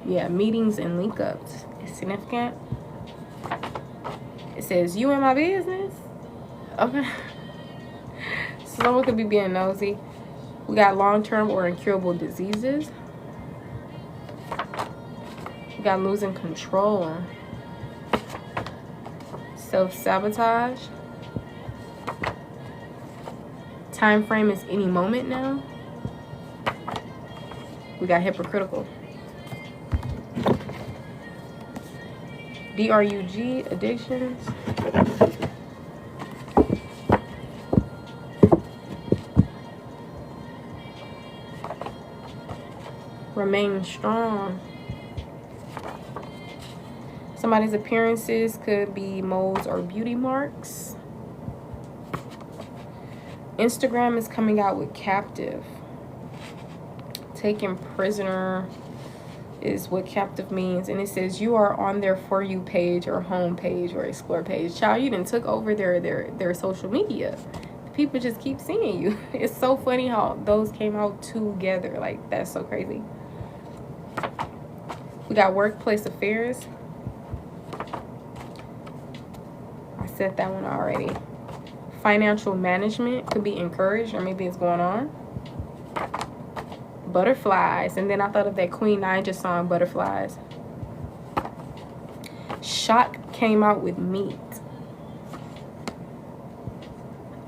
yeah, meetings and link ups. It's significant. It says, you in my business? Okay. Someone could be being nosy. We got long-term or incurable diseases. We got losing control. Self-sabotage. Time frame is any moment now. We got hypocritical. DRUG, addictions. Remain strong. Somebody's appearances could be moles or beauty marks. Instagram is coming out with captive. Taken prisoner is what captive means. And it says you are on their For You page or home page or explore page. Child, you done took over their social media. People just keep seeing you. It's so funny how those came out together. Like, that's so crazy. We got workplace affairs. I said that one already. Financial management could be encouraged, or maybe it's going on. Butterflies. And then I thought of that Queen Naija song, Butterflies. Shock came out with meat.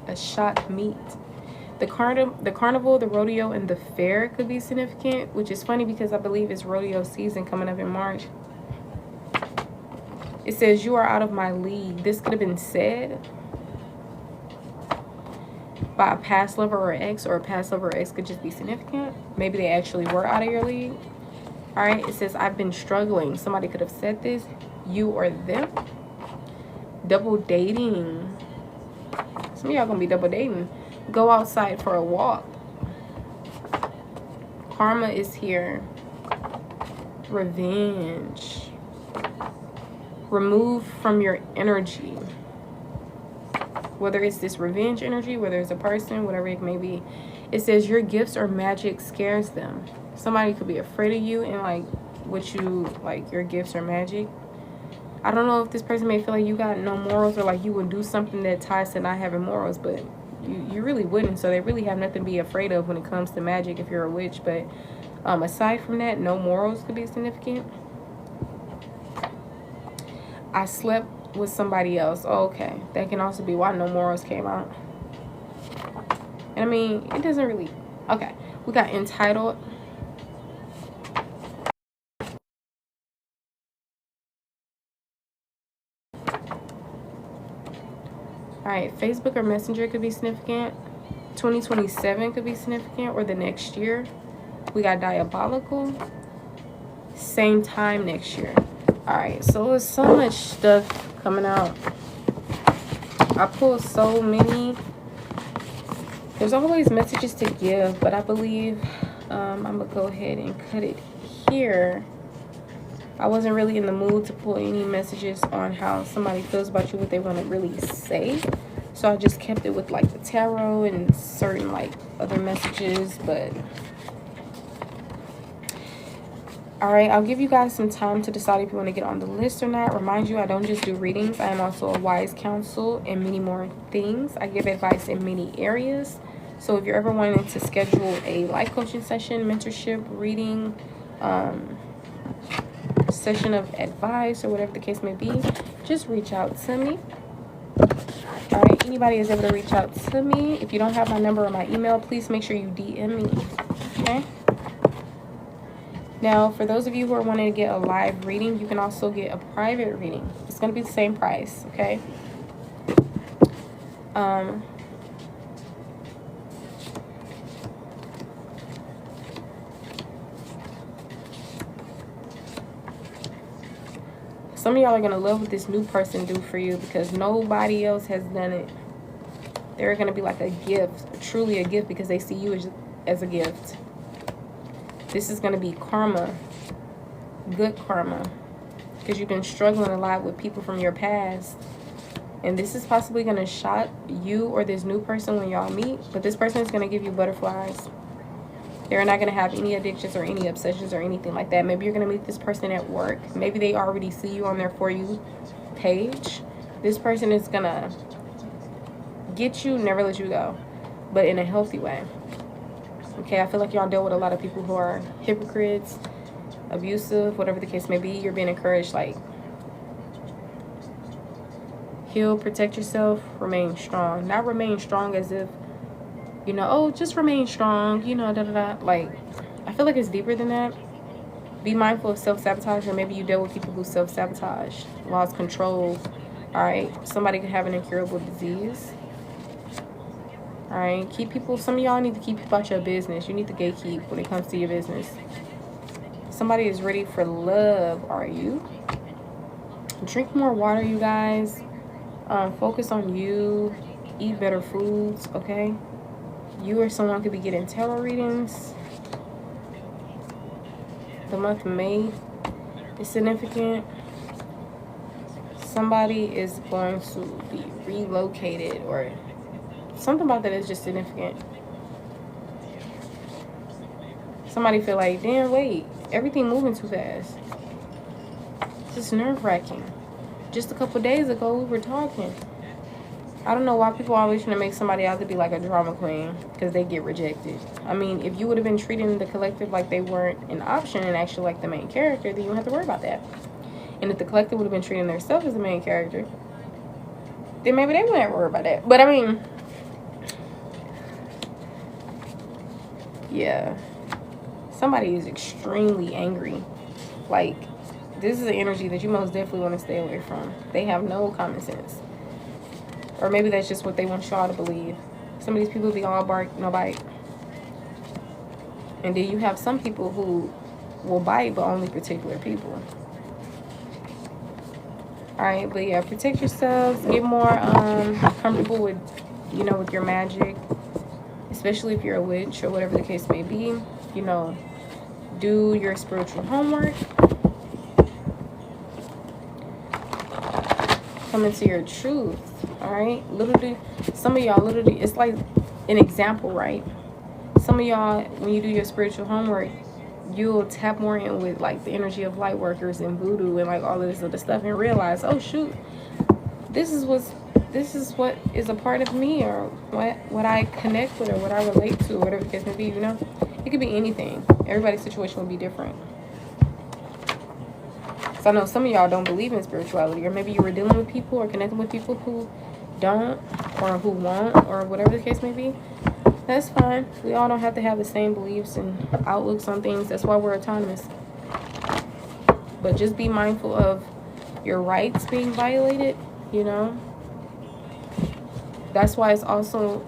A shock meat. The carnival, the rodeo, and the fair could be significant, which is funny because I believe it's rodeo season coming up in March. It says, you are out of my league. This could have been said by a past lover or ex, or a past lover or ex could just be significant. Maybe they actually were out of your league. All right, it says, I've been struggling. Somebody could have said this, you or them. Double dating. Some of y'all gonna be double dating. Go outside for a walk. Karma is here. Revenge. Remove from your energy. Whether it's this revenge energy, whether it's a person, whatever it may be. It says your gifts or magic scares them. Somebody could be afraid of you and like what you, like your gifts or magic. I don't know if this person may feel like you got no morals, or like you would do something that ties to not having morals, but you really wouldn't. So they really have nothing to be afraid of when it comes to magic if you're a witch. But aside from that, no morals could be significant. I slept with somebody else. Oh, okay. That can also be why no morals came out. And I mean, it doesn't really... Okay. We got entitled. Alright, Facebook or Messenger could be significant. 2027 could be significant, or the next year. We got diabolical. Same time next year. Alright, so there's so much stuff coming out. I pulled so many. There's always messages to give, but I believe I'm going to go ahead and cut it here. I wasn't really in the mood to pull any messages on how somebody feels about you, what they want to really say. So I just kept it with like the tarot and certain like other messages. But All right, I'll give you guys some time to decide if you want to get on the list or not. Remind you, I don't just do readings. I am also a wise counsel and many more things. I give advice in many areas. So if you're ever wanting to schedule a life coaching session, mentorship, reading, session of advice, or whatever the case may be, just reach out to me. All right, anybody is able to reach out to me. If you don't have my number or my email, please make sure you DM me. Okay. Now, for those of you who are wanting to get a live reading, you can also get a private reading. It's going to be the same price. Okay. Some of y'all are going to love what this new person do for you because nobody else has done it. They're going to be like a gift, truly a gift, because they see you as a gift. This is going to be karma, good karma, because you've been struggling a lot with people from your past. And this is possibly going to shock you or this new person when y'all meet, but this person is going to give you butterflies. They're not going to have any addictions or any obsessions or anything like that. Maybe you're going to meet this person at work. Maybe they already see you on their For You page. This person is going to get you, never let you go, but in a healthy way. Okay, I feel like y'all deal with a lot of people who are hypocrites, abusive, whatever the case may be. You're being encouraged, like, heal, protect yourself, remain strong. Not remain strong as if, you know, oh, just remain strong, you know, da-da-da. Like, I feel like it's deeper than that. Be mindful of self-sabotage, or maybe you deal with people who self-sabotage, lost control, all right? Somebody could have an incurable disease, all right? Keep people, some of y'all need to keep people out your business. You need to gatekeep when it comes to your business. Somebody is ready for love, are you? Drink more water, you guys. Focus on you. Eat better foods, okay? You or someone could be getting tarot readings. The month of May is significant. Somebody is going to be relocated, or something about that is just significant. Somebody feel like, damn, wait, everything moving too fast. It's just nerve-wracking. Just a couple days ago, we were talking. I don't know why people always trying to make somebody out to be like a drama queen because they get rejected. I mean, if you would have been treating the collective like they weren't an option and actually like the main character, then you don't have to worry about that. And if the collective would have been treating themselves as the main character, then maybe they wouldn't have to worry about that. But I mean, yeah, somebody is extremely angry. Like, this is an energy that you most definitely want to stay away from. They have no common sense. Or maybe that's just what they want y'all to believe. Some of these people be all bark, no bite. And then you have some people who will bite, but only particular people. Alright, but yeah, protect yourselves. Get more comfortable with, you know, with your magic. Especially if you're a witch or whatever the case may be. You know, do your spiritual homework. Come into your truth. All right, literally, some of y'all literally, it's like an example, right? Some of y'all, when you do your spiritual homework, you'll tap more in with like the energy of light workers and voodoo and like all of this other stuff, and realize, oh shoot, this is what is a part of me, or what I connect with, or what I relate to, whatever the case may be. You know, it could be anything. Everybody's situation will be different. So I know some of y'all don't believe in spirituality, or maybe you were dealing with people or connecting with people who don't, or who won't, or whatever the case may be. That's fine. We all don't have to have the same beliefs and outlooks on things. That's why we're autonomous. But just be mindful of your rights being violated, you know. That's why it's also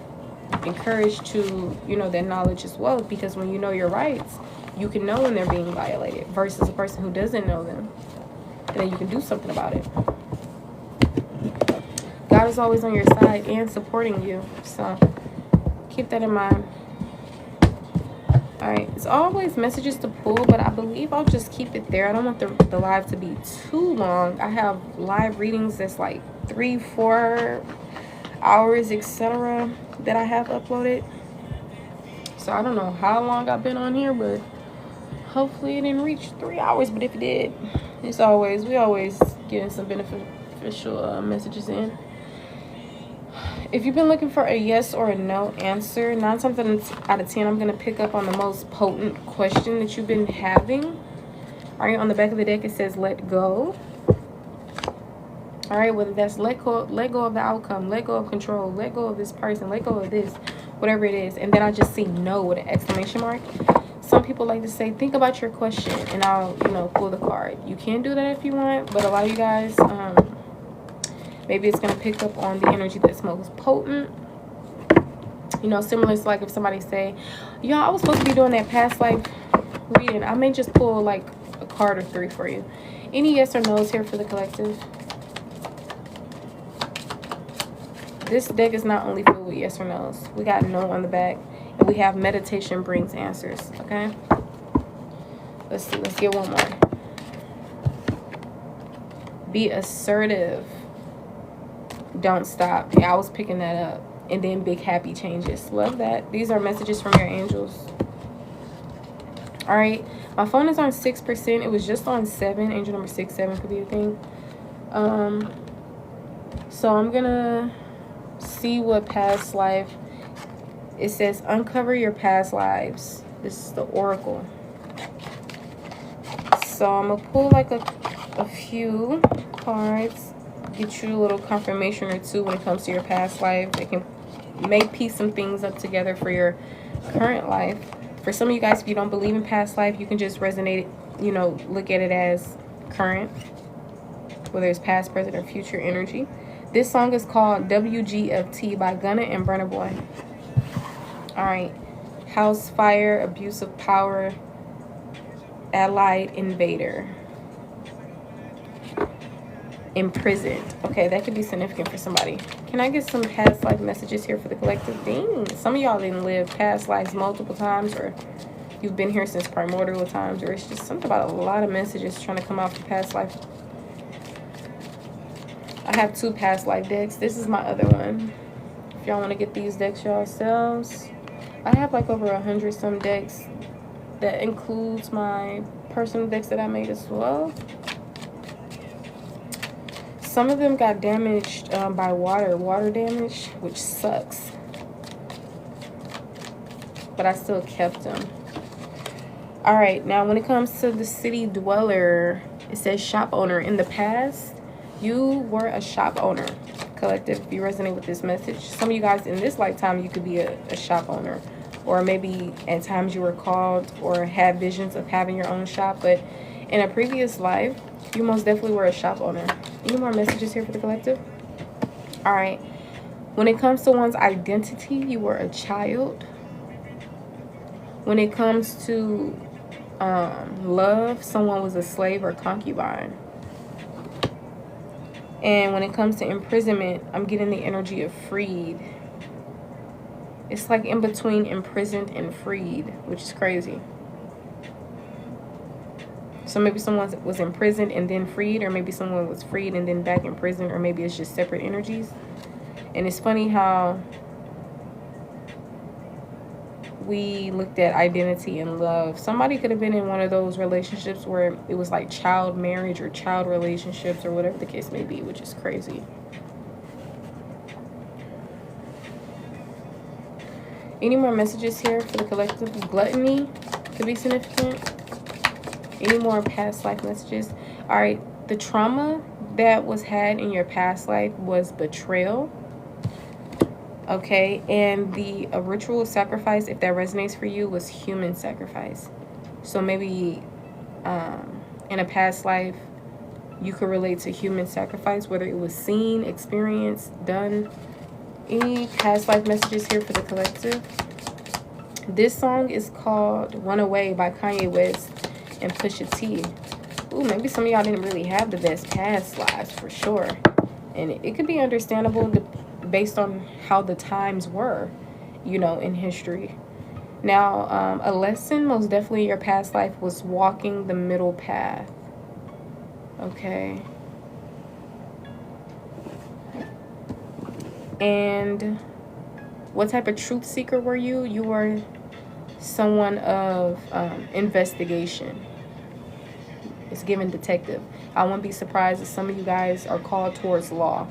encouraged to, you know, that knowledge as well, because when you know your rights, you can know when they're being violated versus a person who doesn't know them. And then you can do something about it. God is always on your side and supporting you. So keep that in mind. Alright, it's always messages to pull, but I believe I'll just keep it there. I don't want the live to be too long. I have live readings that's like 3-4 hours, etc., that I have uploaded. So I don't know how long I've been on here, but Hopefully it didn't reach 3 hours, but if it did, we always getting some beneficial messages in. If you've been looking for a yes or a no answer, 9 times out of 10, I'm going to pick up on the most potent question that you've been having. All right, on the back of the deck, it says let go. All right, whether that's let go of the outcome, let go of control, let go of this person, let go of this, whatever it is. And then I just see no with an exclamation mark. Some people like to say, think about your question, and I'll, pull the card. You can do that if you want, but a lot of you guys, maybe it's going to pick up on the energy that's most potent. Similar to like if somebody say, I was supposed to be doing that past life reading. I may just pull like a card or 3 for you. Any yes or no's here for the collective? This deck is not only filled with yes or no's. We got no on the back. And we have meditation brings answers. Okay? Let's see. Let's get one more. Be assertive. Don't stop. Yeah, I was picking that up. And then big happy changes. Love that. These are messages from your angels. All right. My phone is on 6%. It was just on 7. Angel number 67 could be a thing. So I'm going to see what past life. It says uncover your past lives. This is the oracle. So I'm going to pull like a few cards. Get you a little confirmation or 2 when it comes to your past life. It can make piece some things up together for your current life. For some of you guys, if you don't believe in past life, you can just resonate it, look at it as current, whether it's past, present, or future energy. This song is called WGFT by Gunna and Burna Boy. All right. House fire, abuse of power, allied invader. Imprisoned. Okay, that could be significant for somebody. Can I get some past life messages here for the collective? Dang, some of y'all didn't live past lives multiple times, or you've been here since primordial times, or it's just something about a lot of messages trying to come out for past life. I have 2 past life decks. This is my other one. If y'all want to get these decks yourselves, I have like over 100 some decks. That includes my personal decks that I made as well. Some of them got damaged by water damage, which sucks. But I still kept them. All right, now when it comes to the city dweller, it says shop owner. In the past, you were a shop owner. Collective, if you resonate with this message. Some of you guys in this lifetime, you could be a shop owner. Or maybe at times you were called or had visions of having your own shop. But in a previous life, you most definitely were a shop owner. Any more messages here for the collective? All right. When it comes to one's identity, you were a child. When it comes to love, someone was a slave or concubine. And when it comes to imprisonment, I'm getting the energy of freed. It's like in between imprisoned and freed, which is crazy. So maybe someone was imprisoned and then freed, or maybe someone was freed and then back in prison, or maybe it's just separate energies. And it's funny how we looked at identity and love. Somebody could have been in one of those relationships where it was like child marriage or child relationships or whatever the case may be, which is crazy. Any more messages here for the collective? Gluttony could be significant. Any more past life messages? All right, the trauma that was had in your past life was betrayal. Okay, and the ritual sacrifice, if that resonates for you, was human sacrifice. So maybe in a past life, you could relate to human sacrifice, whether it was seen, experienced, done. Any past life messages here for the collective? This song is called Runaway by Kanye West and Pusha T. Ooh, maybe some of y'all didn't really have the best past lives for sure. And it could be understandable based on how the times were, in history. Now, a lesson most definitely in your past life was walking the middle path. Okay. And what type of truth seeker were you? You were someone of investigation. It's given detective. I wouldn't be surprised if some of you guys are called towards law.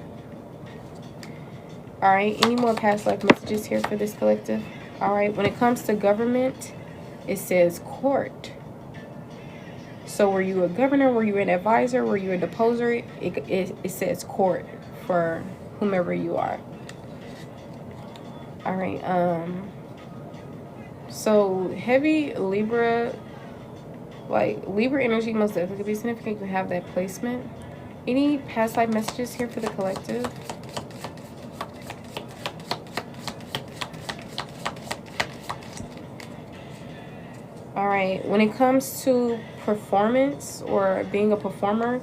All right, any more past life messages here for this collective? All right, when it comes to government, it says court. So were you a governor? Were you an advisor? Were you a deposer? It says court for whomever you are. All right, so heavy Libra, like Libra energy most definitely could be significant. You have that placement. Any past life messages here for the collective? All right, when it comes to performance or being a performer,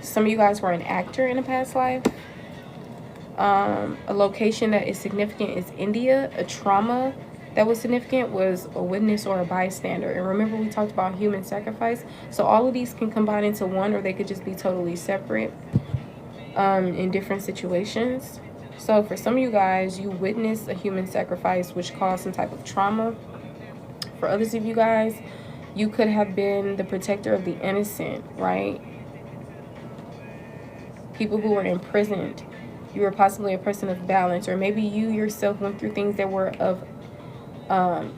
some of you guys were an actor in a past life. A location that is significant is India. A trauma that was significant was a witness or a bystander. And remember, we talked about human sacrifice. So all of these can combine into one, or they could just be totally separate in different situations. So for some of you guys, you witnessed a human sacrifice which caused some type of trauma. For others of you guys, you could have been the protector of the innocent, right? People who were imprisoned. You were possibly a person of balance, or maybe you yourself went through things that were of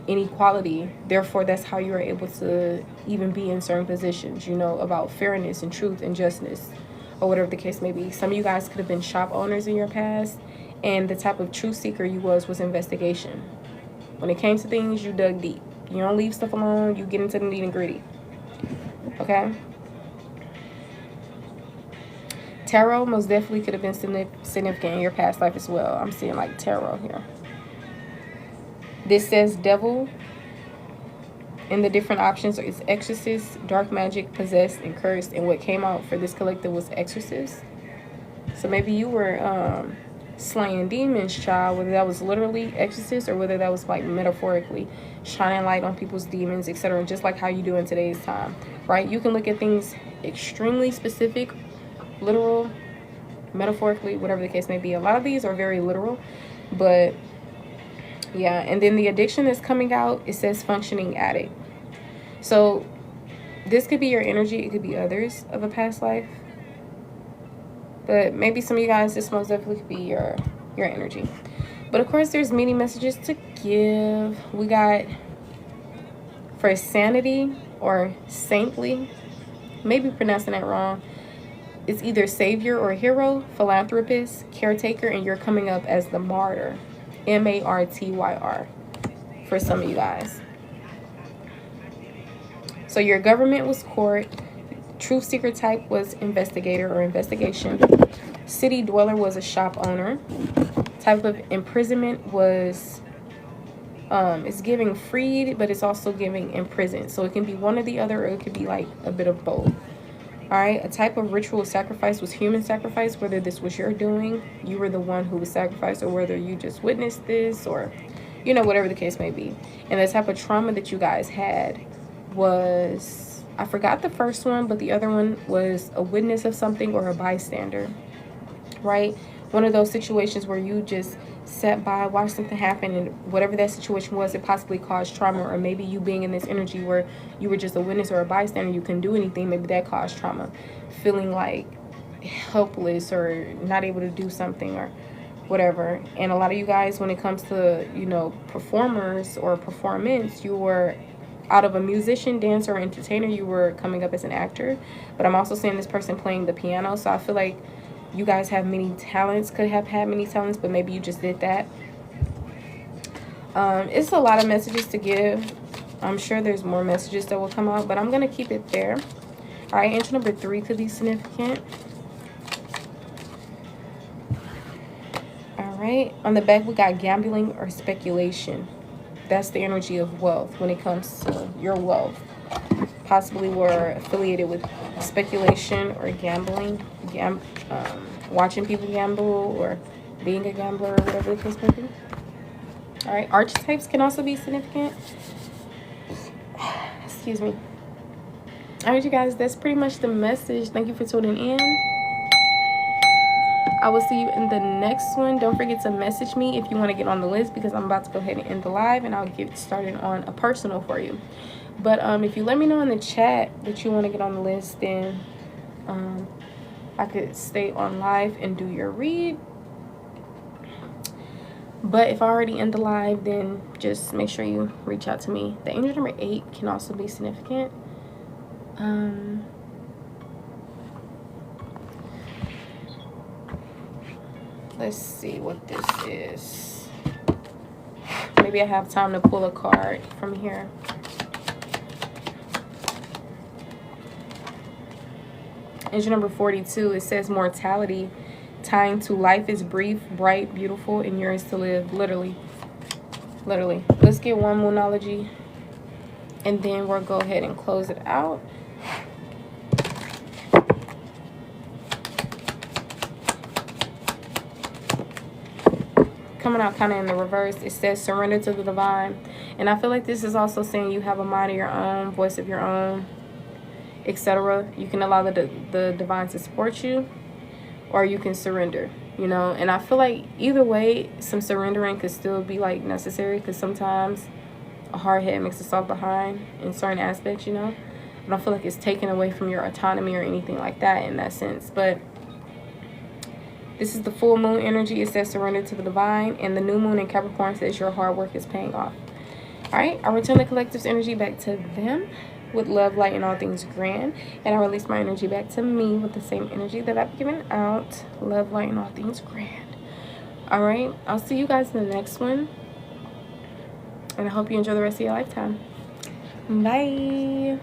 inequality. Therefore, that's how you were able to even be in certain positions, you know, about fairness and truth and justice, or whatever the case may be. Some of you guys could have been shop owners in your past, and the type of truth seeker you was investigation. When it came to things, you dug deep. You don't leave stuff alone. You get into the nitty and gritty. Okay? Tarot most definitely could have been significant in your past life as well. I'm seeing like tarot here. This says devil. And the different options is exorcist, dark magic, possessed, and cursed. And what came out for this collective was exorcist. So maybe you were slaying demons, child, whether that was literally exorcist or whether that was like metaphorically shining light on people's demons, etc., just like how you do in today's time, right? You can look at things extremely specific, literal, metaphorically, whatever the case may be. A lot of these are very literal, but yeah. And then the addiction that's coming out, it says functioning addict. So this could be your energy, it could be others of a past life. But maybe some of you guys, this most definitely could be your energy. But of course, there's many messages to give. We got for sanity or saintly, maybe pronouncing that wrong. It's either savior or hero, philanthropist, caretaker, and you're coming up as the martyr. M-A-R-T-Y-R for some of you guys. So your government was court. Truth seeker type was investigator or investigation. City dweller was a shop owner. Type of imprisonment was it's giving freed, but it's also giving imprisoned. So it can be one or the other, or it could be like a bit of both. All right, a type of ritual sacrifice was human sacrifice, whether this was your doing, you were the one who was sacrificed, or whether you just witnessed this, or, you know, whatever the case may be. And the type of trauma that you guys had was, I forgot the first one, but the other one was a witness of something or a bystander, right? One of those situations where you just sat by, watched something happen, and whatever that situation was, it possibly caused trauma. Or maybe you being in this energy where you were just a witness or a bystander, you couldn't do anything, maybe that caused trauma. Feeling like helpless or not able to do something or whatever. And a lot of you guys, when it comes to, you know, performers or performance, you were out of a musician, dancer, or entertainer, you were coming up as an actor. But I'm also seeing this person playing the piano, so I feel like you guys have many talents, could have had many talents, but maybe you just did that. It's a lot of messages to give. I'm sure there's more messages that will come out, but I'm going to keep it there. All right, entry number 3 could be significant. All right, on the back we got gambling or speculation. That's the energy of wealth when it comes to your wealth. Possibly were affiliated with speculation or gambling, watching people gamble or being a gambler or whatever the case may be. All right, archetypes can also be significant. Excuse me. All right, you guys, that's pretty much the message. Thank you for tuning in. I will see you in the next one. Don't forget to message me if you want to get on the list, because I'm about to go ahead and end the live and I'll get started on a personal for you. But if you let me know in the chat that you want to get on the list, then I could stay on live and do your read. But if I already end the live, then just make sure you reach out to me. The angel number 8 can also be significant. Let's see what this is. Maybe I have time to pull a card from here. Angel number 42, it says mortality, tying to life is brief, bright, beautiful, and yours to live. Literally. Let's get one moonology, and then we'll go ahead and close it out. Coming out kind of in the reverse, it says surrender to the divine. And I feel like this is also saying you have a mind of your own, voice of your own, etc. You can allow the divine to support you, or you can surrender, you know. And I feel like either way, some surrendering could still be like necessary, because sometimes a hard head makes a soft behind in certain aspects, you know. I don't feel like it's taken away from your autonomy or anything like that in that sense. But this is the full moon energy. It says surrender to the divine, and the new moon in Capricorn says your hard work is paying off. All right, I return the collective's energy back to them with love, light, and all things grand. And I release my energy back to me with the same energy that I've given out. Love, light, and all things grand. All right, I'll see you guys in the next one. And I hope you enjoy the rest of your lifetime. Bye.